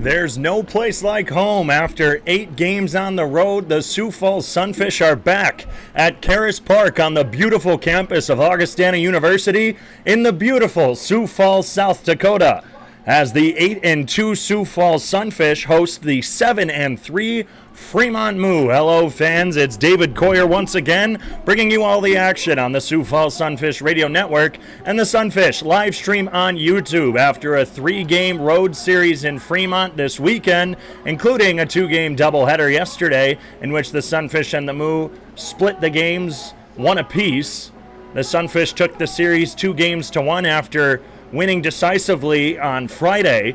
There's no place like home. After 8 games on the road, the Sioux Falls Sunfish are back at Karras Park on the beautiful campus of Augustana University in the beautiful Sioux Falls, South Dakota, as the 8-2 Sioux Falls Sunfish host the 7-3 Fremont Moo. Hello, fans. It's David Coyer once again, bringing you all the action on the Sioux Falls Sunfish Radio Network and the Sunfish live stream on YouTube after a 3-game road series in Fremont this weekend, including a 2-game doubleheader yesterday in which the Sunfish and the Moo split the games 1 apiece. The Sunfish took the series 2-1 after winning decisively on Friday.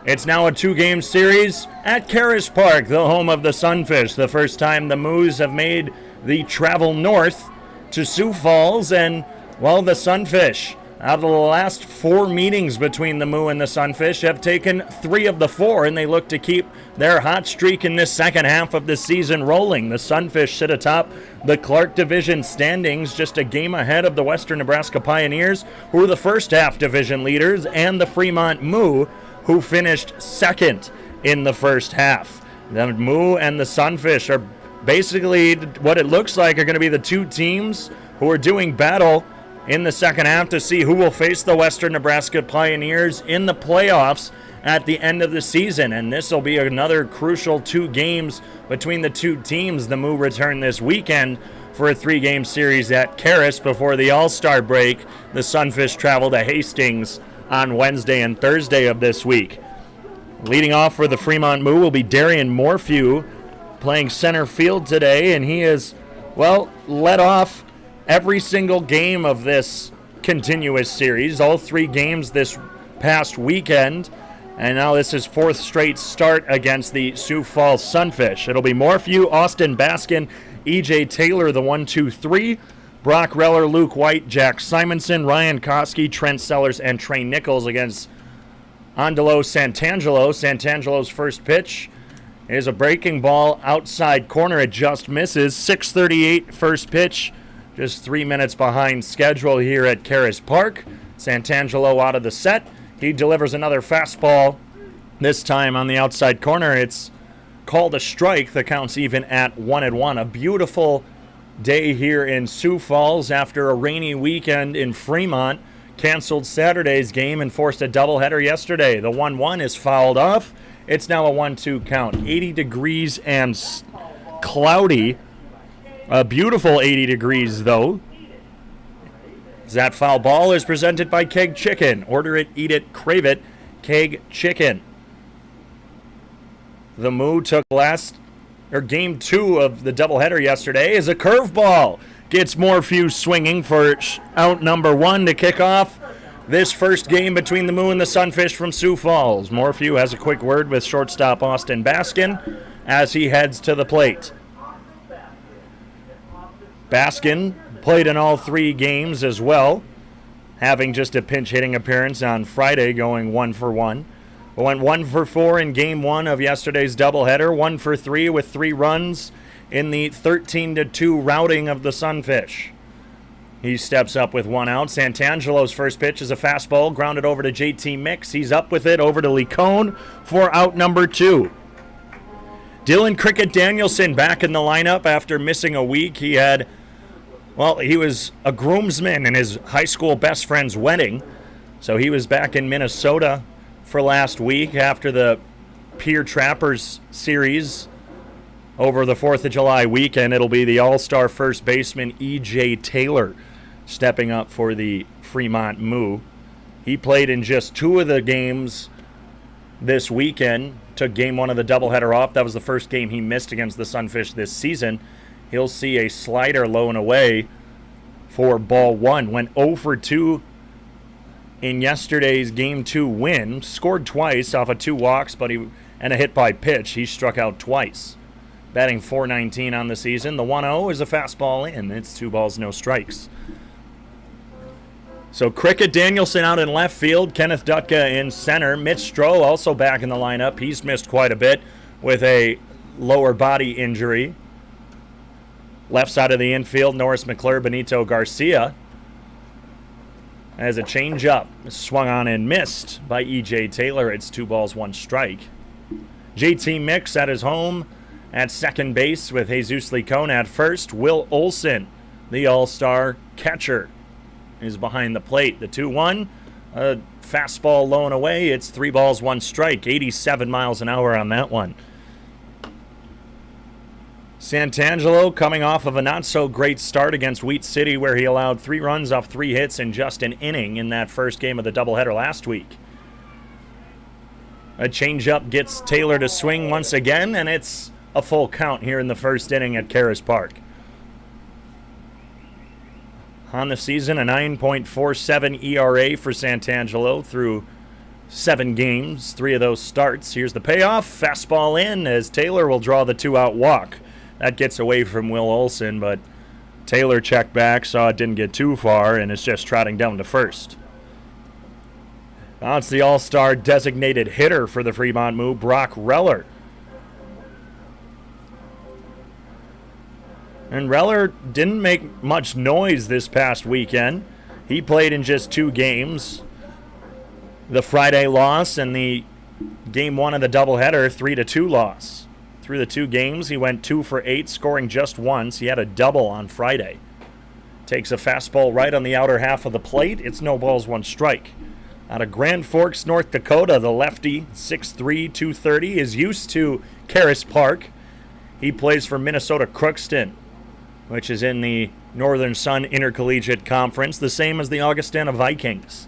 It's now a 2-game series at Karras Park, the home of the Sunfish. The first time the Moos have made the travel north to Sioux Falls, and, well, the Sunfish, out of the last 4 meetings between the Moo and the Sunfish, have taken 3 of the 4, and they look to keep their hot streak in this second half of the season rolling. The Sunfish sit atop the Clark Division standings, just a game ahead of the Western Nebraska Pioneers, who are the first half division leaders, and the Fremont Moo, who finished second in the first half. The Moo and the Sunfish are basically what it looks like are going to be the 2 teams who are doing battle in the second half to see who will face the Western Nebraska Pioneers in the playoffs at the end of the season. And this will be another crucial 2 games between the 2 teams. The Moo return this weekend for a 3-game series at Karras before the All-Star break. The Sunfish travel to Hastings on Wednesday and Thursday of this week. Leading off for the Fremont Moo will be Darian Morphew, playing center field today, and he has, well, led off every single game of this continuous series, all 3 games this past weekend, and now this is 4th straight start against the Sioux Falls Sunfish. It'll be Morphew, Austin Baskin, E.J. Taylor, the 1-2-3, Brock Reller, Luke White, Jack Simonson, Ryan Koski, Trent Sellers, and Trey Nichols against Andelo Santangelo. Santangelo's first pitch is a breaking ball outside corner. It just misses. 6:38 first pitch, just 3 minutes behind schedule here at Karras Park. Santangelo out of the set. He delivers another fastball, this time on the outside corner. It's called a strike. The count's even at 1-1. A beautiful day here in Sioux Falls after a rainy weekend in Fremont. Canceled Saturday's game and forced a doubleheader yesterday. The 1-1 is fouled off. It's now a 1-2 count. 80 degrees and cloudy. A beautiful 80 degrees, though. That foul ball is presented by Keg Chicken. Order it, eat it, crave it. Keg Chicken. The Moo took game 2 of the doubleheader yesterday is a curveball. Gets Morphew swinging for out number 1 to kick off this first game between the Moo and the Sunfish from Sioux Falls. Morphew has a quick word with shortstop Austin Baskin as he heads to the plate. Baskin played in all 3 games as well, having just a pinch hitting appearance on Friday, going 1 for 1. Went 1 for 4 in game 1 of yesterday's doubleheader, 1 for 3 with 3 runs in the 13-2 routing of the Sunfish. He steps up with 1 out. Santangelo's first pitch is a fastball, grounded over to JT Mix. He's up with it over to Licone for out number 2. Dylan Cricket Danielson back in the lineup after missing a week. He was a groomsman in his high school best friend's wedding, so he was back in Minnesota for last week after the Pier Trappers series over the 4th of July weekend. It'll be the All-Star first baseman E.J. Taylor stepping up for the Fremont Moo. He played in just 2 of the games this weekend, took game 1 of the doubleheader off. That was the first game he missed against the Sunfish this season. He'll see a slider low and away for ball 1. Went 0 for 2 in yesterday's game 2 win. Scored twice off of 2 walks and a hit by pitch. He struck out twice. Batting .419 on the season. The 1-0 is a fastball in. It's 2 balls, no strikes. So Cricket Danielson out in left field. Kenneth Dutka in center. Mitch Stone also back in the lineup. He's missed quite a bit with a lower body injury. Left side of the infield, Norris McClure, Benito Garcia. As a changeup swung on and missed by E.J. Taylor. It's 2 balls, 1 strike. JT Mix at his home at second base with Jesus Licon at first. Will Olson, the All-Star catcher, is behind the plate. The 2-1, a fastball low and away. It's 3 balls, 1 strike. 87 miles an hour on that one. Santangelo coming off of a not-so-great start against Wheat City, where he allowed 3 runs off 3 hits in just an inning in that first game of the doubleheader last week. A changeup gets Taylor to swing once again, and it's a full count here in the first inning at Karras Park. On the season, a 9.47 ERA for Santangelo through 7 games, 3 of those starts. Here's the payoff. Fastball in as Taylor will draw the 2-out walk. That gets away from Will Olson, but Taylor checked back, saw it didn't get too far, and is just trotting down to first. Now it's the All-Star designated hitter for the Fremont Moo, Brock Reller. And Reller didn't make much noise this past weekend. He played in just 2 games. The Friday loss and the Game 1 of the doubleheader, 3-2 loss. Through the 2 games, he went 2 for 8, scoring just once. He had a double on Friday. Takes a fastball right on the outer half of the plate. It's no balls, 1 strike. Out of Grand Forks, North Dakota, the lefty, 6'3", 230, is used to Karras Park. He plays for Minnesota Crookston, which is in the Northern Sun Intercollegiate Conference, the same as the Augustana Vikings.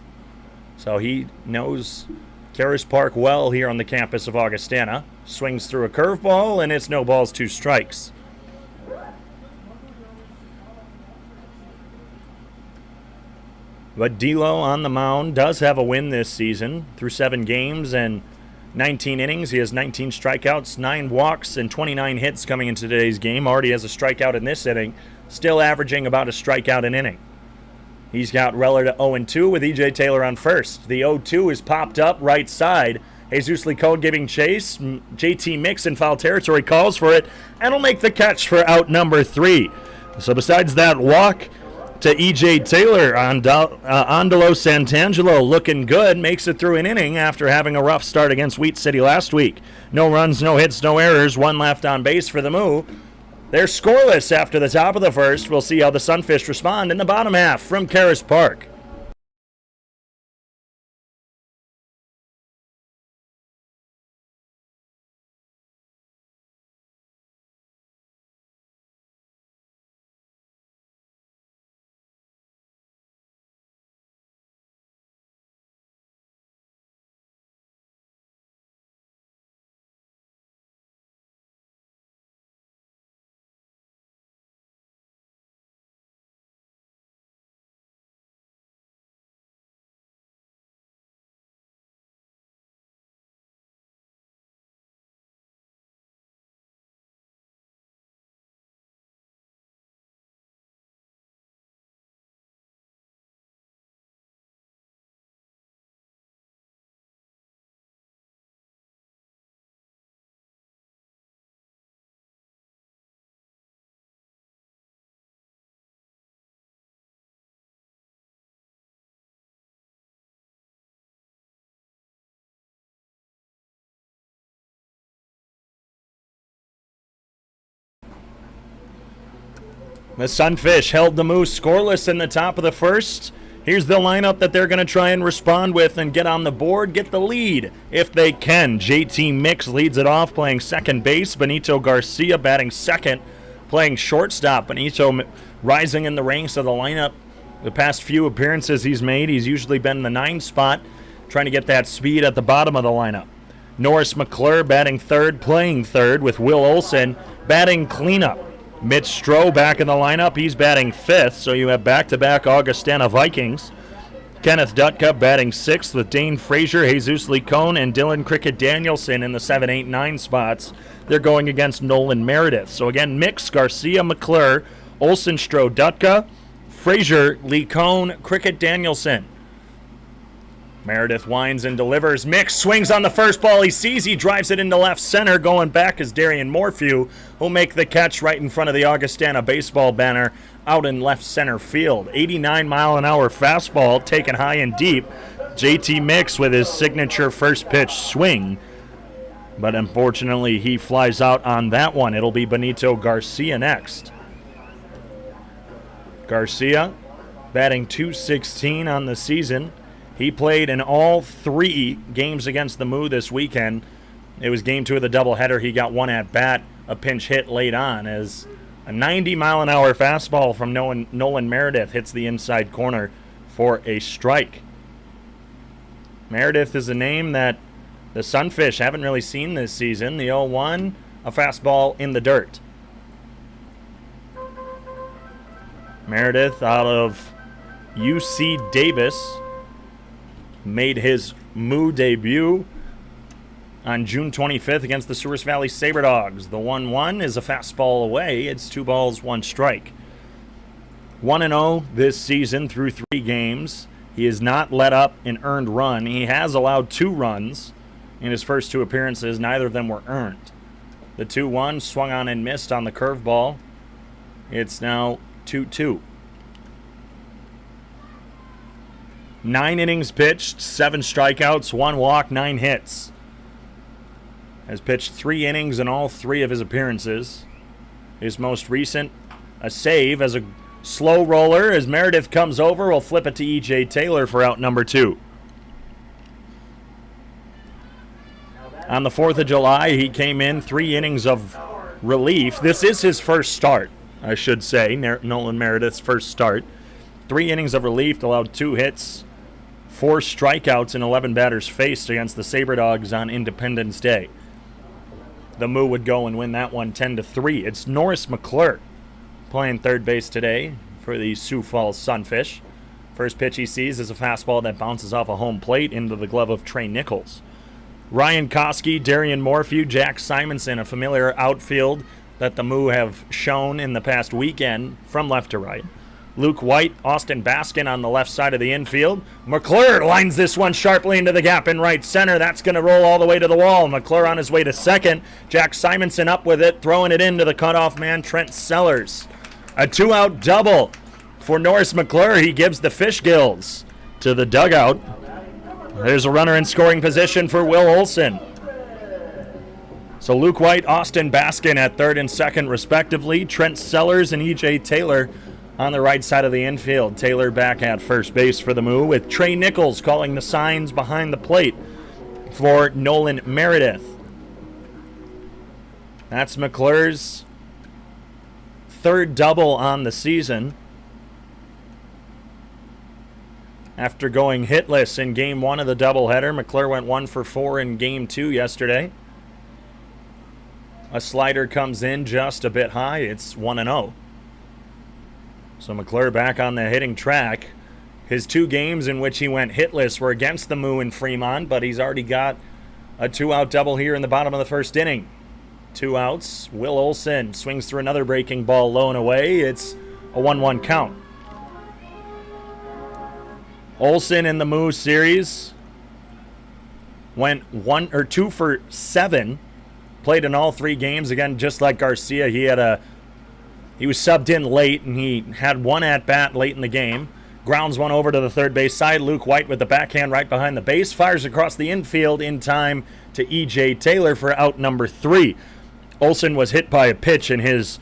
So he knows Karras Park well here on the campus of Augustana. Swings through a curveball, and it's no balls, 2 strikes. But D'Lo on the mound does have a win this season. Through 7 games and 19 innings, he has 19 strikeouts, 9 walks, and 29 hits coming into today's game. Already has a strikeout in this inning, still averaging about a strikeout an inning. He's got Reller to 0-2 with E.J. Taylor on first. The 0-2 is popped up right side. Jesus Licon giving chase. JT Mix in foul territory calls for it and will make the catch for out number 3. So besides that walk to E.J. Taylor, Andalo Santangelo looking good, makes it through an inning after having a rough start against Wheat City last week. No runs, no hits, no errors, 1 left on base for the Moo. They're scoreless after the top of the first. We'll see how the Sunfish respond in the bottom half from Karras Park. The Sunfish held the Moose scoreless in the top of the first. Here's the lineup that they're going to try and respond with and get on the board, get the lead if they can. JT Mix leads it off, playing second base. Benito Garcia batting second, playing shortstop. Benito rising in the ranks of the lineup. The past few appearances he's made, he's usually been in the 9 spot, trying to get that speed at the bottom of the lineup. Norris McClure batting third, playing third, with Will Olson batting cleanup. Mitch Stone back in the lineup. He's batting 5th, so you have back-to-back Augustana Vikings. Kenneth Dutka batting 6th with Dane Frazier, Jesus Licon, and Dylan Cricket Danielson in the 7, 8, 9 spots. They're going against Nolan Meredith. So again, Mix, Garcia, McClure, Olson, Stro, Dutka, Frazier, Licon, Cricket Danielson. Meredith winds and delivers. Mix swings on the first ball he sees. He drives it into left center. Going back is Darian Morphew, who'll make the catch right in front of the Augustana baseball banner out in left center field. 89-mile-an-hour fastball taken high and deep. JT Mix with his signature first pitch swing But unfortunately, he flies out on that one. It'll be Benito Garcia next. Garcia batting .216 on the season. He played in all 3 games against the Moo this weekend. It was game 2 of the doubleheader. He got one at bat, a pinch hit late on as a 90-mile-an-hour fastball from Nolan Meredith hits the inside corner for a strike. Meredith is a name that the Sunfish haven't really seen this season. The 0-1, a fastball in the dirt. Meredith out of UC Davis made his Moo debut on June 25th against the Sioux Valley SaberDogs. The 1-1 is a fastball away. It's 2 balls, 1 strike. 1-0 this season through 3 games. He has not let up an earned run. He has allowed 2 runs in his first 2 appearances. Neither of them were earned. The 2-1 swung on and missed on the curveball. It's now 2-2. 9 innings pitched, 7 strikeouts, 1 walk, 9 hits. Has pitched 3 innings in all 3 of his appearances. His most recent, a save as a slow roller as Meredith comes over. We'll flip it to E.J. Taylor for out number 2. On the 4th of July, he came in 3 innings of relief. This is his first start, I should say, Nolan Meredith's first start. 3 innings of relief, allowed 2 hits, 4 strikeouts, and 11 batters faced against the SaberDogs on Independence Day. The Moo would go and win that one 10-3. It's Norris McClure playing third base today for the Sioux Falls Sunfish. First pitch he sees is a fastball that bounces off a home plate into the glove of Trey Nichols. Ryan Koski, Darian Morphew, Jack Simonson, a familiar outfield that the Moo have shown in the past weekend from left to right. Luke White, Austin Baskin on the left side of the infield. McClure lines this one sharply into the gap in right center. That's going to roll all the way to the wall. McClure on his way to second. Jack Simonson up with it, throwing it into the cutoff man, Trent Sellers. A 2-out double for Norris McClure. He gives the fish gills to the dugout. There's a runner in scoring position for Will Olson. So Luke White, Austin Baskin at third and second respectively. Trent Sellers and E.J. Taylor on the right side of the infield. Taylor back at first base for the Moo with Trey Nichols calling the signs behind the plate for Nolan Meredith. That's McClure's 3rd double on the season. After going hitless in Game 1 of the doubleheader, McClure went 1 for 4 in Game 2 yesterday. A slider comes in just a bit high. It's 1-0. So McClure back on the hitting track. His 2 games in which he went hitless were against the Moo in Fremont, but he's already got a 2-out double here in the bottom of the first inning. 2 outs. Will Olson swings through another breaking ball low and away. It's a 1-1 count. Olson in the Moo series went 2 for 7. Played in all 3 games. Again, just like Garcia, he was subbed in late, and he had 1 at-bat late in the game. Grounds one over to the third base side. Luke White with the backhand right behind the base. Fires across the infield in time to E.J. Taylor for out number 3. Olson was hit by a pitch in his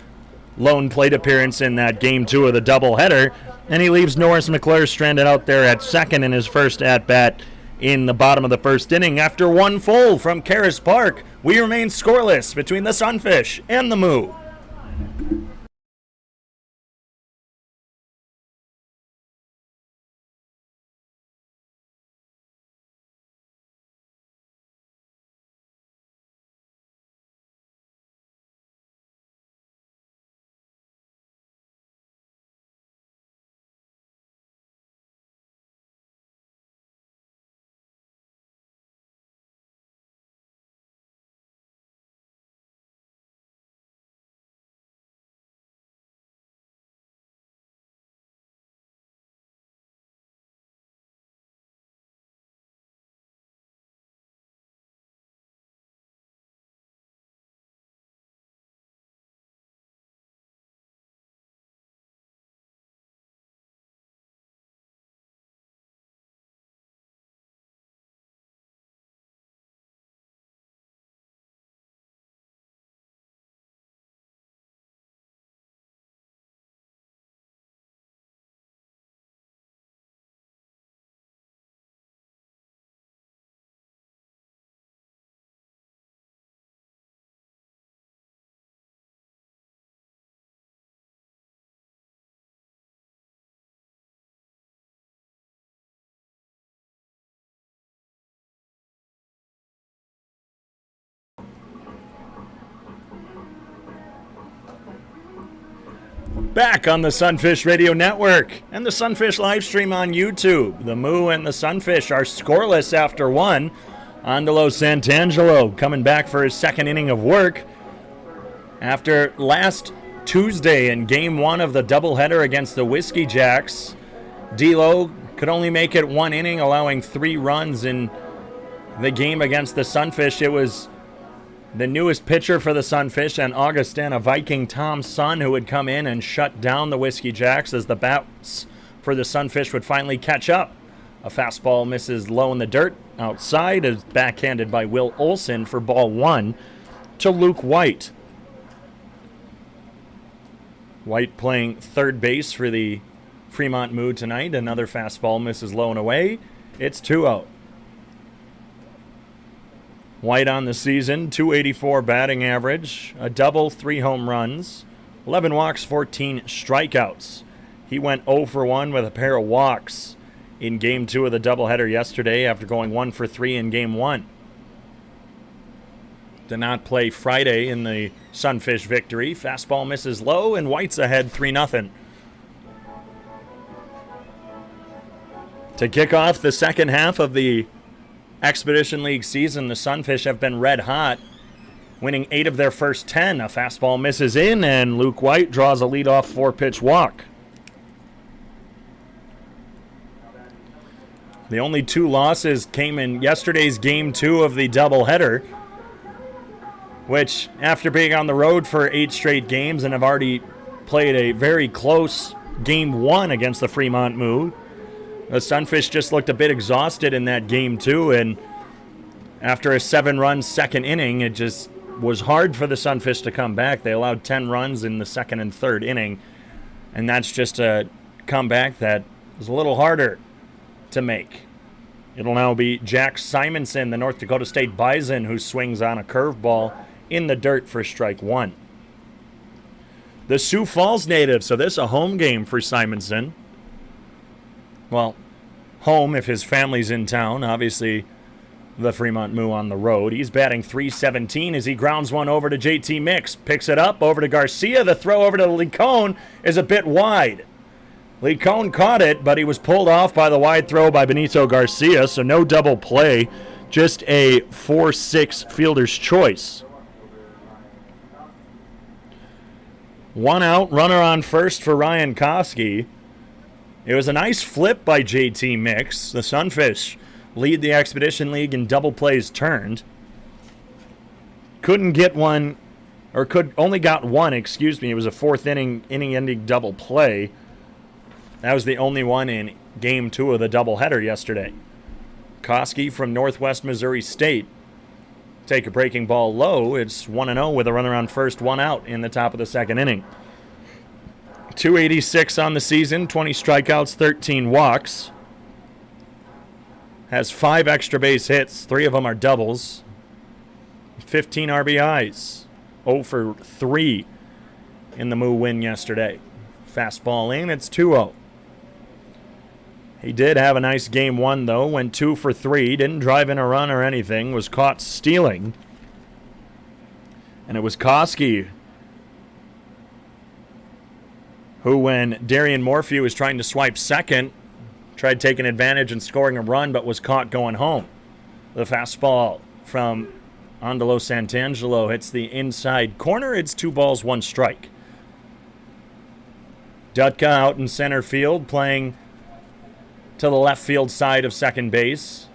lone plate appearance in that Game 2 of the doubleheader, and he leaves Norris McClure stranded out there at second in his first at-bat in the bottom of the first inning. After 1 full from Karras Park, we remain scoreless between the Sunfish and the Moo. Back on the Sunfish Radio Network and the Sunfish live stream on YouTube. The Moo and the Sunfish are scoreless after one. Andalo Santangelo coming back for his second inning of work after last Tuesday in Game 1 of the doubleheader against the Whiskey Jacks. D'Lo could only make it one inning, allowing 3 runs in the game against the Sunfish. It was the newest pitcher for the Sunfish and Augustana Viking, Tom Sun, who would come in and shut down the Whiskey Jacks as the bats for the Sunfish would finally catch up. A fastball misses low in the dirt outside, is backhanded by Will Olson for ball 1 to Luke White. White playing third base for the Fremont Moo tonight. Another fastball misses low and away. It's 2-0. White on the season, .284 batting average, a double, 3 home runs, 11 walks, 14 strikeouts. He went 0 for 1 with a pair of walks in Game 2 of the doubleheader yesterday after going 1 for 3 in Game 1. Did not play Friday in the Sunfish victory. Fastball misses low, and White's ahead 3-0. To kick off the second half of the Expedition League season, the Sunfish have been red hot, winning 8 of their first 10. A fastball misses in, and Luke White draws a leadoff 4-pitch walk. The only 2 losses came in yesterday's Game 2 of the doubleheader, which, after being on the road for 8 straight games and have already played a very close Game 1 against the Fremont Moo, the Sunfish just looked a bit exhausted in that Game 2, and after a 7-run second inning, it just was hard for the Sunfish to come back. They allowed 10 runs in the second and third inning, and that's just a comeback that was a little harder to make. It'll now be Jack Simonson, the North Dakota State Bison, who swings on a curveball in the dirt for strike 1. The Sioux Falls native, so this is a home game for Simonson. Well, home if his family's in town. Obviously, the Fremont Moo on the road. He's batting .317 as he grounds one over to JT Mix. Picks it up over to Garcia. The throw over to Licone is a bit wide. Licone caught it, but he was pulled off by the wide throw by Benito Garcia, so no double play. Just a 4-6 fielder's choice. 1 out, runner on first for Ryan Koski. It was a nice flip by JT Mix. The Sunfish lead the Expedition League in double plays turned. Only got one, It was a 4th inning-ending double play. That was the only one in Game 2 of the doubleheader yesterday. Koski from Northwest Missouri State. Take a breaking ball low. It's 1-0 with a runner on first, 1 out in the top of the second inning. .286 on the season, 20 strikeouts, 13 walks. Has 5 extra base hits, 3 of them are doubles. 15 RBIs, 0 for 3 in the Moo win yesterday. Fastball in, it's 2-0. He did have a nice Game 1, though, went 2 for 3, didn't drive in a run or anything, was caught stealing. And it was Koski who, when Darian Morphew was trying to swipe second, tried taking advantage and scoring a run, but was caught going home. The fastball from Andalo Santangelo hits the inside corner. It's 2 balls, 1 strike. Dutka out in center field, playing to the left field side of second base.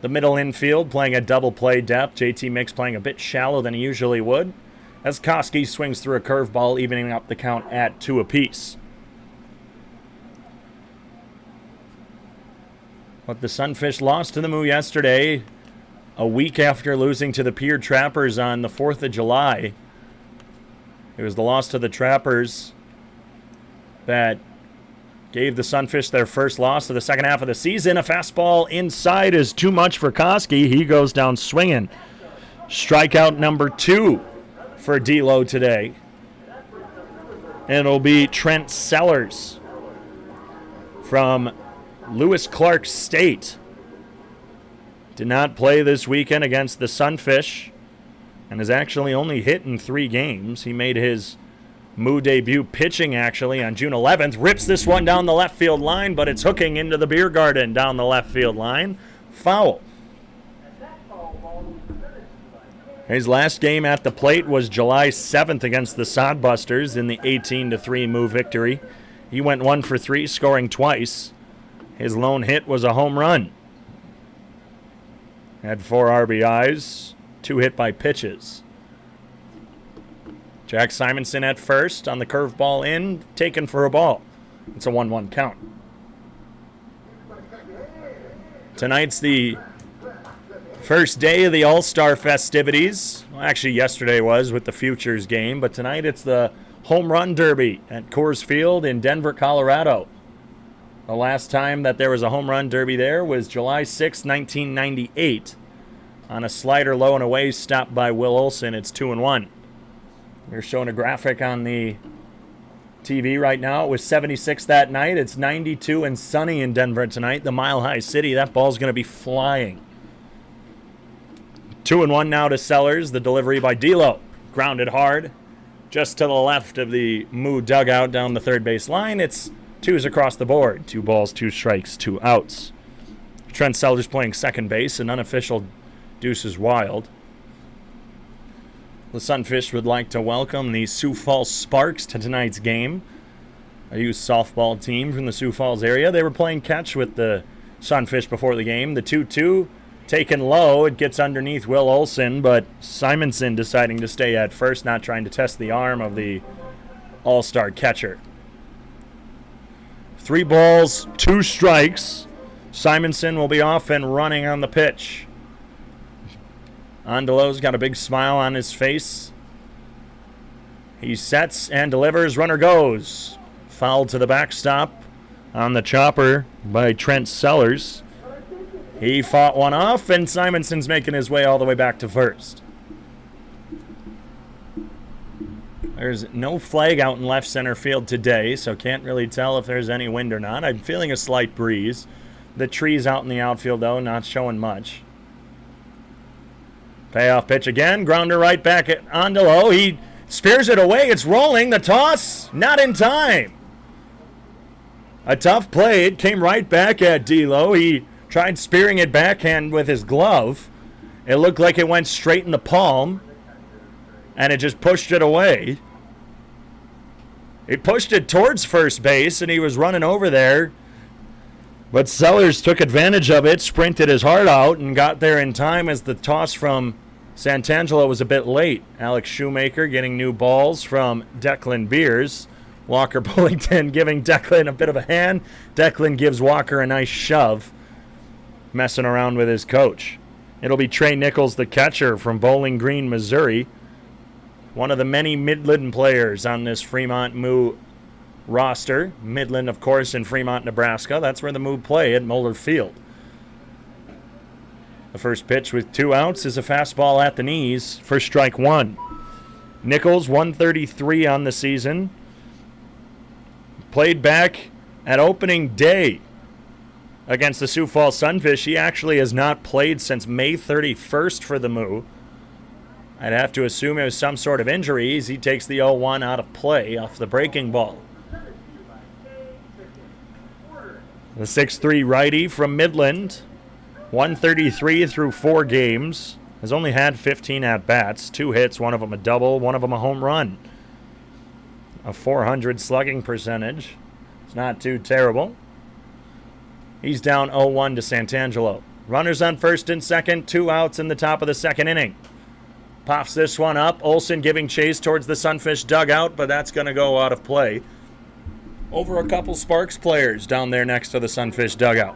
The middle infield playing a double play depth. JT Mix playing a bit shallow than he usually would, as Koski swings through a curveball, evening up the count at 2 apiece. But the Sunfish lost to the Moo yesterday, a week after losing to the Pier Trappers on the 4th of July. It was the loss to the Trappers that gave the Sunfish their first loss of the second half of the season. A fastball inside is too much for Koski. He goes down swinging. Strikeout number 2 for D'Lo today. And it'll be Trent Sellers from Lewis Clark State. Did not play this weekend against the Sunfish and has actually only hit in 3 games. He made his Moo debut pitching, actually, on June 11th. Rips this one down the left field line, but it's hooking into the beer garden down the left field line. Foul. His last game at the plate was July 7th against the Sodbusters in the 18-3 Moo victory. He went 1 for 3, scoring twice. His lone hit was a home run. Had 4 RBIs, 2 hit by pitches. Jack Simonson at first on the curveball in, taken for a ball. It's a 1-1 count. Tonight's the first day of the All-Star festivities. Well, actually, yesterday was with the Futures game, but tonight it's the Home Run Derby at Coors Field in Denver, Colorado. The last time that there was a Home Run Derby there was July 6, 1998. On a slider low and away stop by Will Olson, it's 2-1. They're showing a graphic on the TV right now. It was 76 that night. It's 92 and sunny in Denver tonight, the Mile High City. That ball's going to be flying. 2-1 now to Sellers. The delivery by D'Lo. Grounded hard. Just to the left of the Moo dugout down the third base line. It's 2s across the board. 2 balls, 2 strikes, 2 outs. Trent Sellers playing second base. An unofficial Deuces Wild. The Sunfish would like to welcome the Sioux Falls Sparks to tonight's game. A youth softball team from the Sioux Falls area. They were playing catch with the Sunfish before the game. The 2-2 taken low. It gets underneath Will Olson, but Simonson deciding to stay at first, not trying to test the arm of the All-Star catcher. 3 balls, 2 strikes. Simonson will be off and running on the pitch. Andelo's got a big smile on his face. He sets and delivers. Runner goes. Foul to the backstop on the chopper by Trent Sellers. He fought one off, and Simonson's making his way all the way back to first. There's no flag out in left center field today, so can't really tell if there's any wind or not. I'm feeling a slight breeze. The trees out in the outfield, though, not showing much. Payoff pitch again. Grounder right back at Andelo. He spears it away. It's rolling. The toss, not in time. A tough play. It came right back at D'Lo. He tried spearing it backhand with his glove. It looked like it went straight in the palm, and it just pushed it away. He pushed it towards first base, and he was running over there. But Sellers took advantage of it, sprinted his heart out, and got there in time as the toss from Santangelo was a bit late. Alex Shoemaker getting new balls from Declan Beers. Walker Bullington giving Declan a bit of a hand. Declan gives Walker a nice shove, messing around with his coach. It'll be Trey Nichols, the catcher from Bowling Green, Missouri. One of the many Midland players on this Fremont Moo roster. Midland, of course, in Fremont, Nebraska. That's where the Moo play at Moeller Field. The first pitch with 2 outs is a fastball at the knees for strike 1. Nichols, 133 on the season. Played back at opening day against the Sioux Falls Sunfish. He actually has not played since May 31st for the Moo. I'd have to assume it was some sort of injury as he takes the 0-1 out of play off the breaking ball. The 6'3 righty from Midland, 133 through 4 games, has only had 15 at-bats, 2 hits, one of them a double, one of them a home run. A .400 slugging percentage. It's not too terrible. He's down 0-1 to Santangelo. Runners on first and second, 2 outs in the top of the second inning. Pops this one up. Olson giving chase towards the Sunfish dugout, but that's going to go out of play. Over a couple Sparks players down there next to the Sunfish dugout.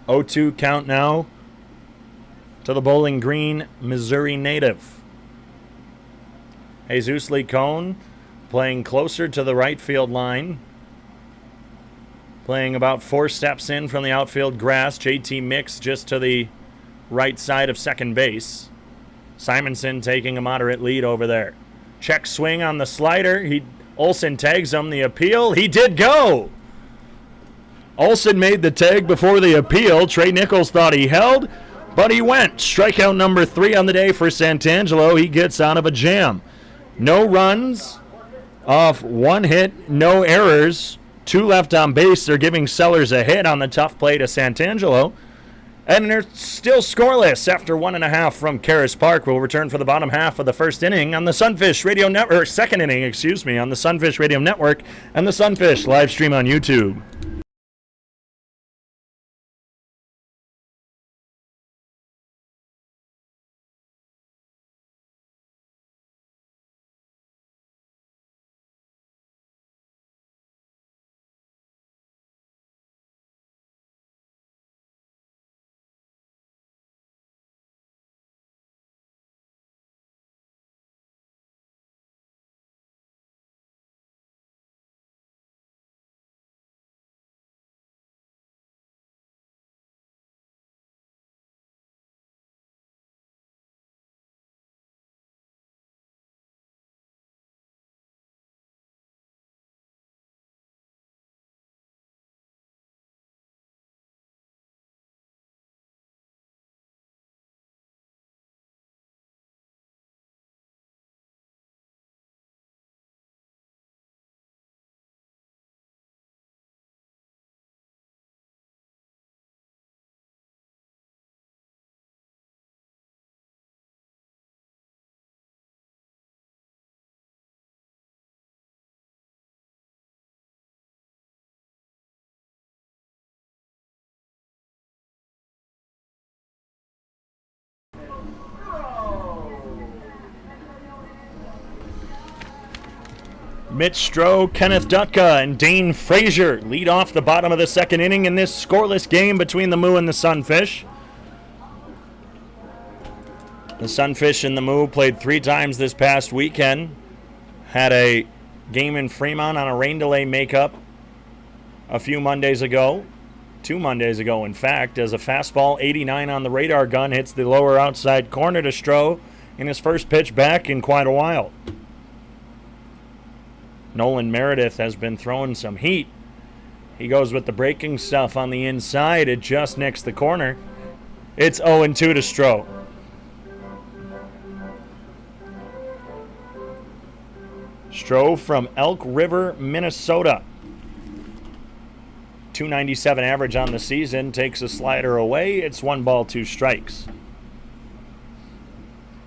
0-2 count now to the Bowling Green, Missouri native. Jesus Licone playing closer to the right field line. Playing about 4 steps in from the outfield grass. JT Mix just to the right side of second base. Simonson taking a moderate lead over there. Check swing on the slider. Olson tags him. The appeal. He did go. Olson made the tag before the appeal. Trey Nichols thought he held, but he went. Strikeout number 3 on the day for Santangelo. He gets out of a jam. No runs off 1 hit, no errors, 2 left on base. They're giving Sellers a hit on the tough play to Santangelo. And they're still scoreless after 1.5 from Karras Park. We'll return for the bottom half of the first inning on the Sunfish Radio Network, second inning, on the Sunfish Radio Network and the Sunfish live stream on YouTube. Mitch Stone, Kenneth Dutka, and Dane Frazier lead off the bottom of the second inning in this scoreless game between the Moo and the Sunfish. The Sunfish and the Moo played 3 times this past weekend. Had a game in Fremont on a rain delay makeup a few Mondays ago. 2 Mondays ago, in fact, as a fastball 89 on the radar gun hits the lower outside corner to Stro in his first pitch back in quite a while. Nolan Meredith has been throwing some heat. He goes with the breaking stuff on the inside. It just nicks the corner. It's 0-2 to Stro. Stro from Elk River, Minnesota. .297 average on the season. Takes a slider away. It's 1 ball, 2 strikes.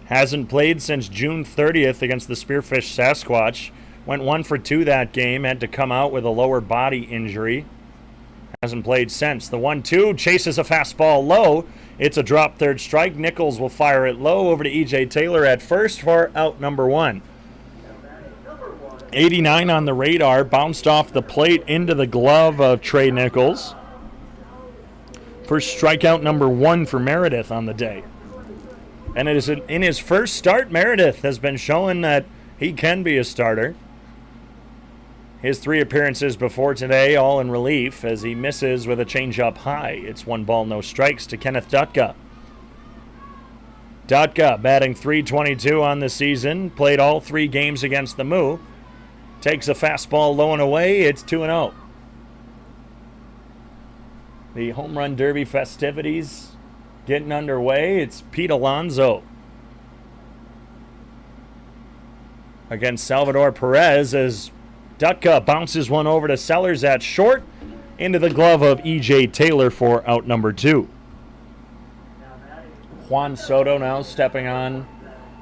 Hasn't played since June 30th against the Spearfish Sasquatch. Went 1 for 2 that game. Had to come out with a lower body injury. Hasn't played since. The 1-2 chases a fastball low. It's a drop third strike. Nichols will fire it low over to E.J. Taylor at first for out number 1. 89 on the radar. Bounced off the plate into the glove of Trey Nichols. First strikeout number 1 for Meredith on the day. And it is in his first start, Meredith has been showing that he can be a starter. His 3 appearances before today, all in relief, as he misses with a changeup high. It's 1 ball, no strikes to Kenneth Dutka. Dutka batting .322 on the season. Played all 3 games against the Moo. Takes a fastball low and away. It's 2-0. The home run derby festivities getting underway. It's Pete Alonso against Salvador Perez as Dutka bounces one over to Sellers at short into the glove of E.J. Taylor for out number 2. Juan Soto now stepping on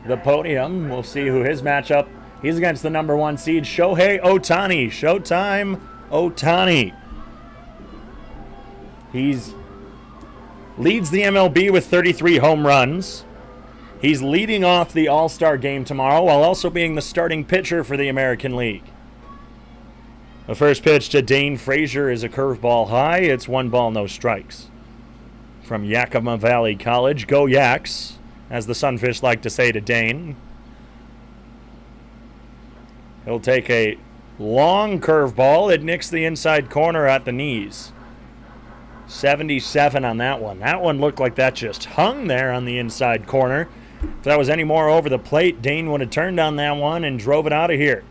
the podium. We'll see who his matchup. He's against the number 1 seed, Shohei Ohtani. Showtime Ohtani. He's leads the MLB with 33 home runs. He's leading off the All-Star game tomorrow while also being the starting pitcher for the American League. The first pitch to Dane Frazier is a curveball high. It's 1 ball, no strikes. From Yakima Valley College, go Yaks, as the Sunfish like to say to Dane. He'll take a long curveball. It nicks the inside corner at the knees. 77 on that one. That one looked like that just hung there on the inside corner. If that was any more over the plate, Dane would have turned on that one and drove it out of here.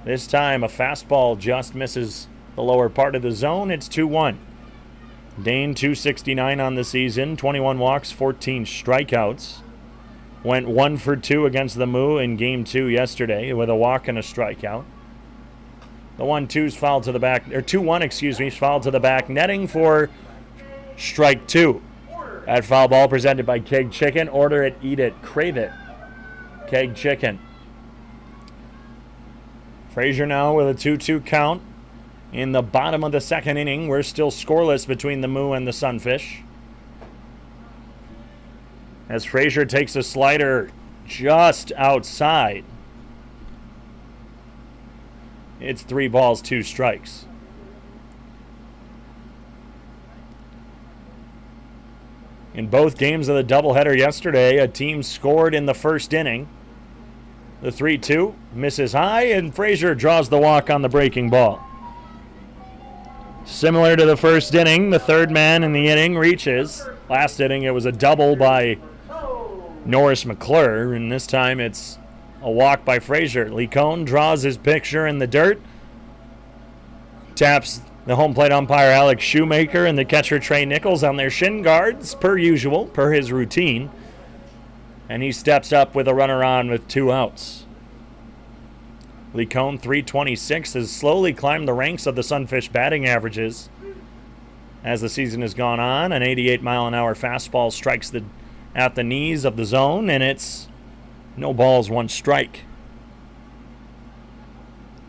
This time, a fastball just misses the lower part of the zone. It's 2-1. Dane, .269 on the season, 21 walks, 14 strikeouts. went 1 for 2 against the Moo in Game 2 yesterday with a walk and a strikeout. The 1-2's fouled to the back, or 2-1, excuse me, fouled to the back, netting for strike 2. That foul ball presented by Keg Chicken. Order it, eat it, crave it. Keg Chicken. Frazier now with a 2-2 count. In the bottom of the second inning, we're still scoreless between the Moo and the Sunfish. As Frazier takes a slider just outside. It's 3 balls, 2 strikes. In both games of the doubleheader yesterday, a team scored in the first inning. The 3-2 misses high, and Frazier draws the walk on the breaking ball. Similar to the first inning, the third man in the inning reaches. Last inning, it was a double by Norris McClure, and this time it's a walk by Frazier. Licone draws his picture in the dirt, taps the home plate umpire Alex Shoemaker and the catcher Trey Nichols on their shin guards, per usual, per his routine, and he steps up with a runner on with 2 outs. Licone, 326, has slowly climbed the ranks of the Sunfish batting averages as the season has gone on. An 88-mile-an-hour fastball strikes at the knees of the zone, and it's no balls, 1 strike.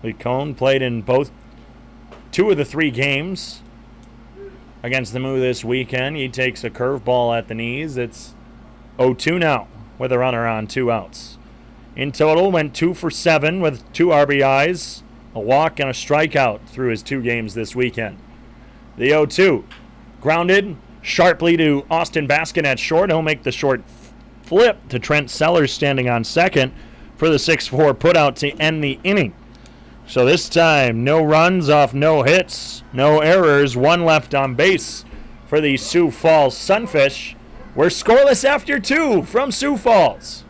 Licone played in 2 of the 3 games against the Moo this weekend. He takes a curveball at the knees. It's 0-2 now with a runner on, 2 outs. In total, went 2 for 7 with 2 RBIs, a walk, and a strikeout through his 2 games this weekend. The 0-2 grounded sharply to Austin Baskin at short. He'll make the short flip to Trent Sellers standing on second for the 6-4 putout to end the inning. So this time, no runs off no hits, no errors, 1 left on base for the Sioux Falls Sunfish. We're scoreless after 2 from Sioux Falls.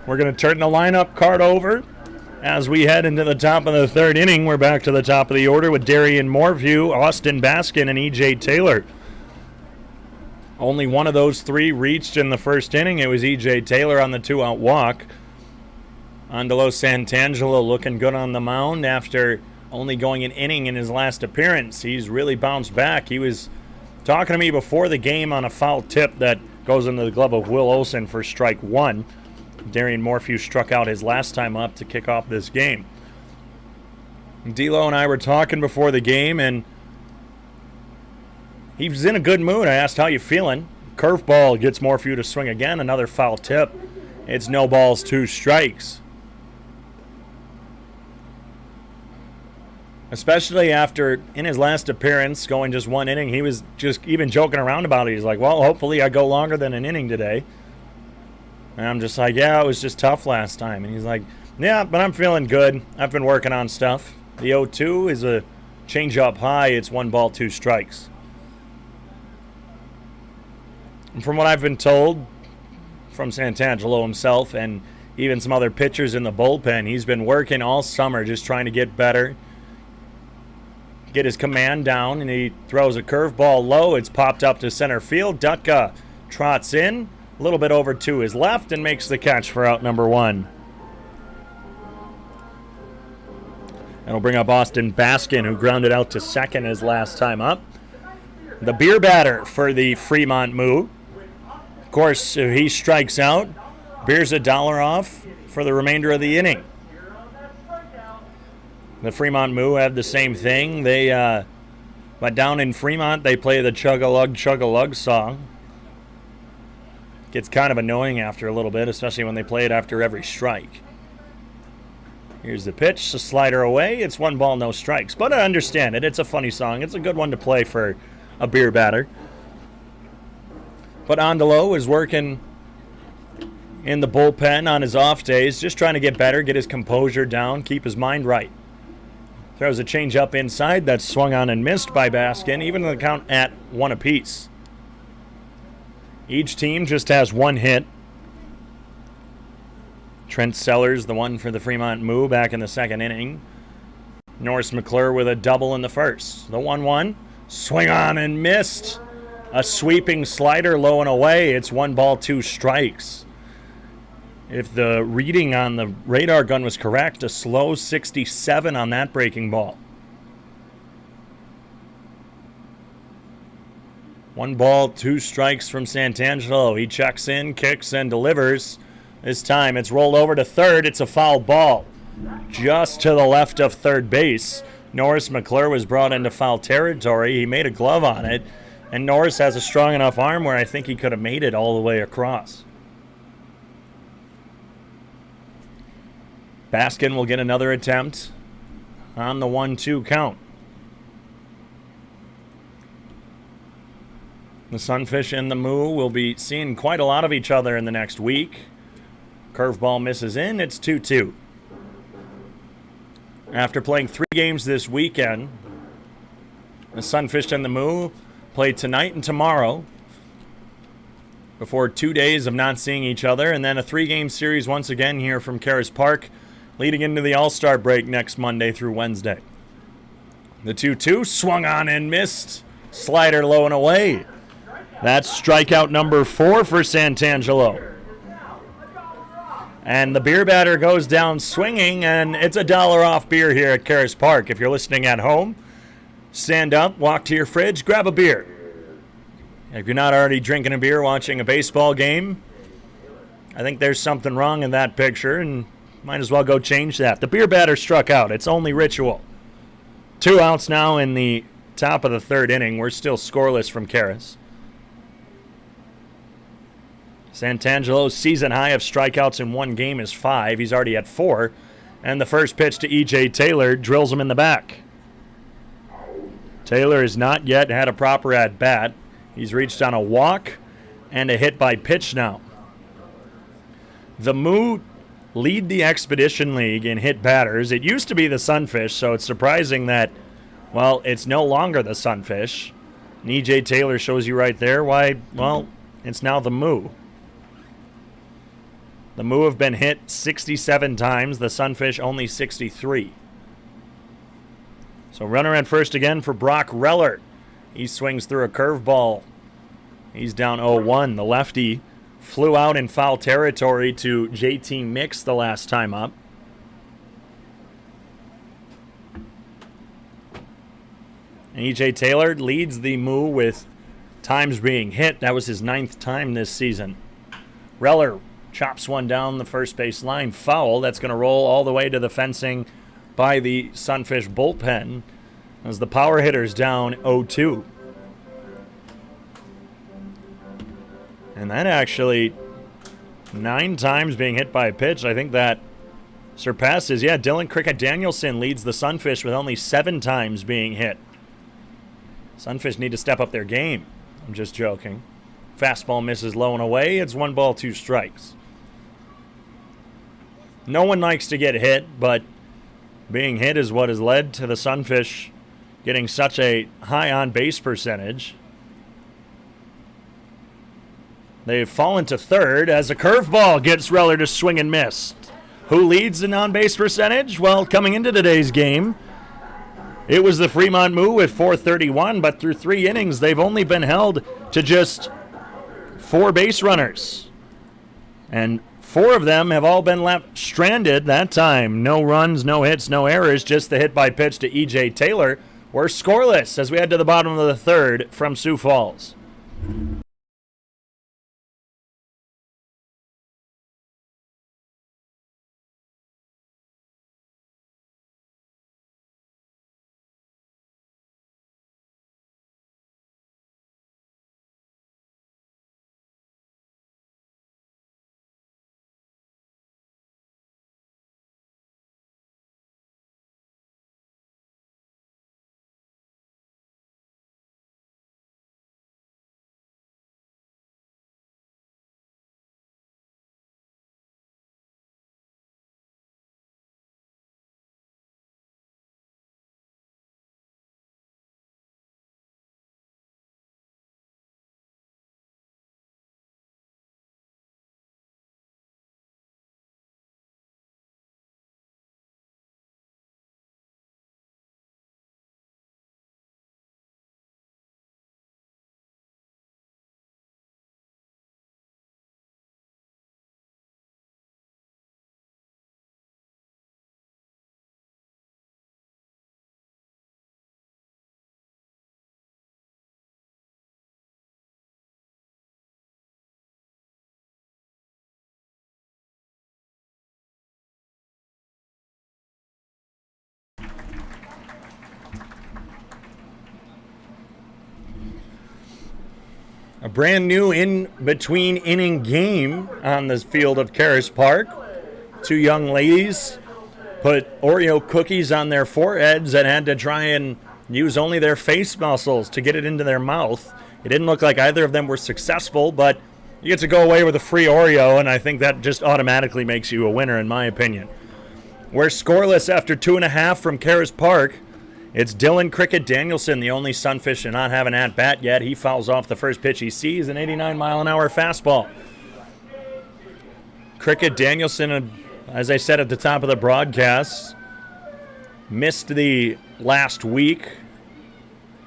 We're going to turn the lineup card over as we head into the top of the 3rd inning. We're back to the top of the order with Darian Moreview, Austin Baskin, and E.J. Taylor. Only one of those 3 reached in the first inning. It was E.J. Taylor on the 2-out walk. Angelo Santangelo looking good on the mound after only going an inning in his last appearance. He's really bounced back. He was talking to me before the game on a foul tip that goes into the glove of Will Olson for strike 1. Darian Morphew struck out his last time up to kick off this game. D'Lo and I were talking before the game, and he was in a good mood. I asked, how you feeling? Curveball gets Morphew to swing again. Another foul tip. It's no balls, 2 strikes. Especially after, in his last appearance, going just 1 inning, he was just even joking around about it. He's like, well, hopefully I go longer than an inning today. And I'm just like, yeah, it was just tough last time. And he's like, yeah, but I'm feeling good. I've been working on stuff. The 0-2 is a change-up high. It's 1 ball, 2 strikes. And from what I've been told from Santangelo himself and even some other pitchers in the bullpen, he's been working all summer just trying to get better get his command down, and he throws a curveball low. It's popped up to center field. Dutka trots in a little bit over to his left and makes the catch for out number 1. That'll bring up Austin Baskin, who grounded out to second his last time up. The beer batter for the Fremont Moo. Of course, if he strikes out, beer's $1 off for the remainder of the inning. The Fremont Moo had the same thing. But down in Fremont, they play the chug-a-lug song. Gets kind of annoying after a little bit, especially when they play it after every strike. Here's the pitch, the slider away. It's 1 ball, no strikes. But I understand it. It's a funny song. It's a good one to play for a beer batter. But Andalo is working in the bullpen on his off days, just trying to get better, get his composure down, keep his mind right. Throws a changeup inside that's swung on and missed by Baskin, even with the count at 1 apiece. Each team just has 1 hit. Trent Sellers, the one for the Fremont Moo, back in the 2nd inning. Norris McClure with a double in the 1st. The 1-1, swing on and missed. A sweeping slider low and away. It's 1 ball, 2 strikes. If the reading on the radar gun was correct, a slow 67 on that breaking ball. 1 ball, 2 strikes from Santangelo. He checks in, kicks, and delivers. This time it's rolled over to third. It's a foul ball just to the left of third base. Norris McClure was brought into foul territory. He made a glove on it, and Norris has a strong enough arm where I think he could have made it all the way across. Baskin will get another attempt on the 1-2 count. The Sunfish and the Moo will be seeing quite a lot of each other in the next week. Curveball misses in. It's 2-2. After playing 3 games this weekend, the Sunfish and the Moo play tonight and tomorrow before 2 days of not seeing each other, and then a 3-game series once again here from Karras Park, leading into the All-Star break next Monday through Wednesday. The 2-2 swung on and missed. Slider low and away. That's strikeout number 4 for Santangelo. And the beer batter goes down swinging, and it's $1 off beer here at Karras Park. If you're listening at home, stand up, walk to your fridge, grab a beer. If you're not already drinking a beer watching a baseball game, I think there's something wrong in that picture, and might as well go change that. The beer batter struck out. It's only ritual. 2 outs now in the top of the 3rd inning. We're still scoreless from Karras. Santangelo's season high of strikeouts in 1 game is 5. He's already at 4. And the first pitch to E.J. Taylor drills him in the back. Taylor has not yet had a proper at-bat. He's reached on a walk and a hit by pitch now. The Moo lead the Expedition League in hit batters. It used to be the Sunfish, so it's surprising that, well, it's no longer the Sunfish. And E.J. Taylor shows you right there why, well, it's now the Moo. The Moo have been hit 67 times, the Sunfish only 63. So runner at first again for Brock Reller. He swings through a curveball. He's down 0-1. The lefty flew out in foul territory to JT Mix the last time up. And E.J. Taylor leads the Moo with times being hit. That was his 9th time this season. Reller chops one down the first base line. Foul. That's going to roll all the way to the fencing by the Sunfish bullpen as the power hitter's down 0-2. And that actually 9 times being hit by a pitch. I think that surpasses, Dylan Cricket Danielson leads the Sunfish with only 7 times being hit. Sunfish need to step up their game. I'm just joking. Fastball misses low and away. It's 1 ball, 2 strikes. No one likes to get hit, but being hit is what has led to the Sunfish getting such a high on-base percentage. They've fallen to third as a curveball gets Reller to swing and miss. Who leads in on-base percentage? Well, coming into today's game, It was the Fremont Moo with 431, but through 3 innings, they've only been held to just 4 base runners. And 4 of them have all been left stranded that time. No runs, no hits, no errors, just the hit by pitch to E.J. Taylor. We're scoreless as we head to the bottom of the 3rd from Sioux Falls. A brand new in-between inning game on the field of Karras Park. 2 young ladies put Oreo cookies on their foreheads and had to try and use only their face muscles to get it into their mouth. It didn't look like either of them were successful, but you get to go away with a free Oreo, and I think that just automatically makes you a winner, in my opinion. We're scoreless after 2.5 from Karras Park. It's Dylan Cricket Danielson, the only Sunfish to not have an at-bat yet. He fouls off the first pitch he sees, an 89-mile-an-hour fastball. Cricket Danielson, as I said at the top of the broadcast, missed the last week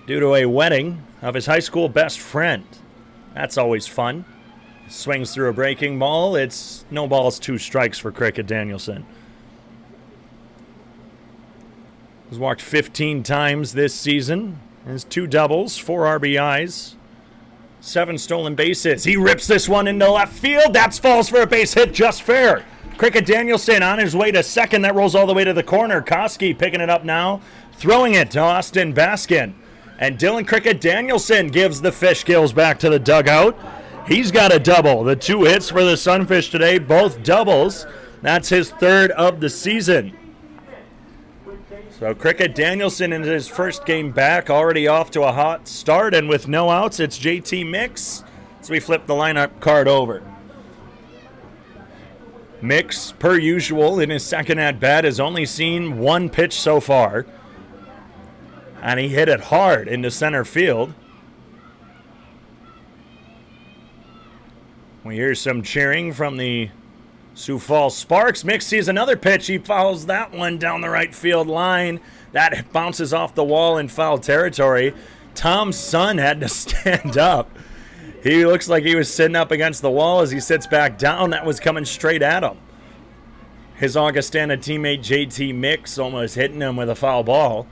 due to a wedding of his high school best friend. That's always fun. Swings through a breaking ball. It's no balls, 2 strikes for Cricket Danielson. He's walked 15 times this season. Has 2 doubles, 4 RBIs, 7 stolen bases. He rips this one into left field. That falls for a base hit, just fair. Cricket Danielson on his way to second. That rolls all the way to the corner. Koski picking it up now, throwing it to Austin Baskin. And Dylan Cricket Danielson gives the fish gills back to the dugout. He's got a double. The 2 hits for the Sunfish today, both doubles. That's his 3rd of the season. So Cricket Danielson in his first game back, already off to a hot start, and with no outs, it's JT Mix. So we flip the lineup card over. Mix, per usual, in his second at-bat, has only seen 1 pitch so far. And he hit it hard into center field. We hear some cheering from the Sioux Falls Sparks. Mix sees another pitch. He fouls that one down the right field line. That bounces off the wall in foul territory. Tom's son had to stand up. He looks like he was sitting up against the wall as he sits back down. That was coming straight at him. His Augustana teammate JT Mix almost hitting him with a foul ball.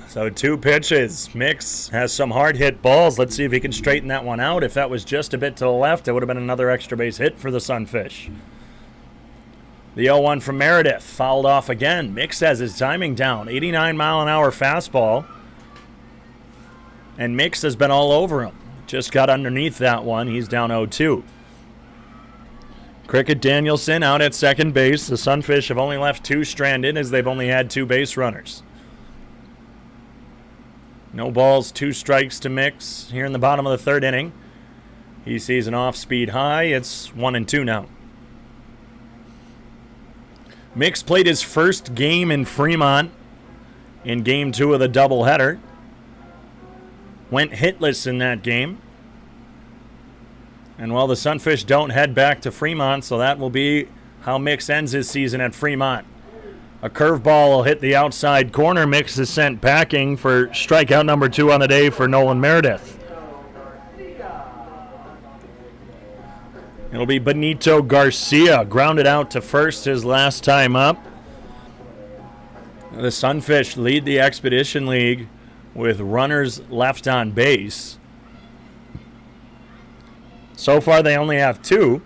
So 2 pitches. Mix has some hard hit balls. Let's see if he can straighten that one out. If that was just a bit to the left, it would have been another extra base hit for the Sunfish. The 0-1 from Meredith, fouled off again. Mix has his timing down. 89-mile-an-hour fastball. And Mix has been all over him. Just got underneath that one. He's down 0-2. Cricket Danielson out at second base. The Sunfish have only left 2 stranded as they've only had 2 base runners. No balls, 2 strikes to Mix here in the bottom of the 3rd inning. He sees an off-speed high. It's 1-2 now. Mix played his first game in Fremont in Game 2 of the doubleheader. Went hitless in that game. And the Sunfish don't head back to Fremont, so that will be how Mix ends his season at Fremont. A curveball will hit the outside corner. Mix is sent packing for strikeout number 2 on the day for Nolan Meredith. It'll be Benito Garcia, grounded out to first his last time up. The Sunfish lead the Expedition League with runners left on base. So far they only have 2,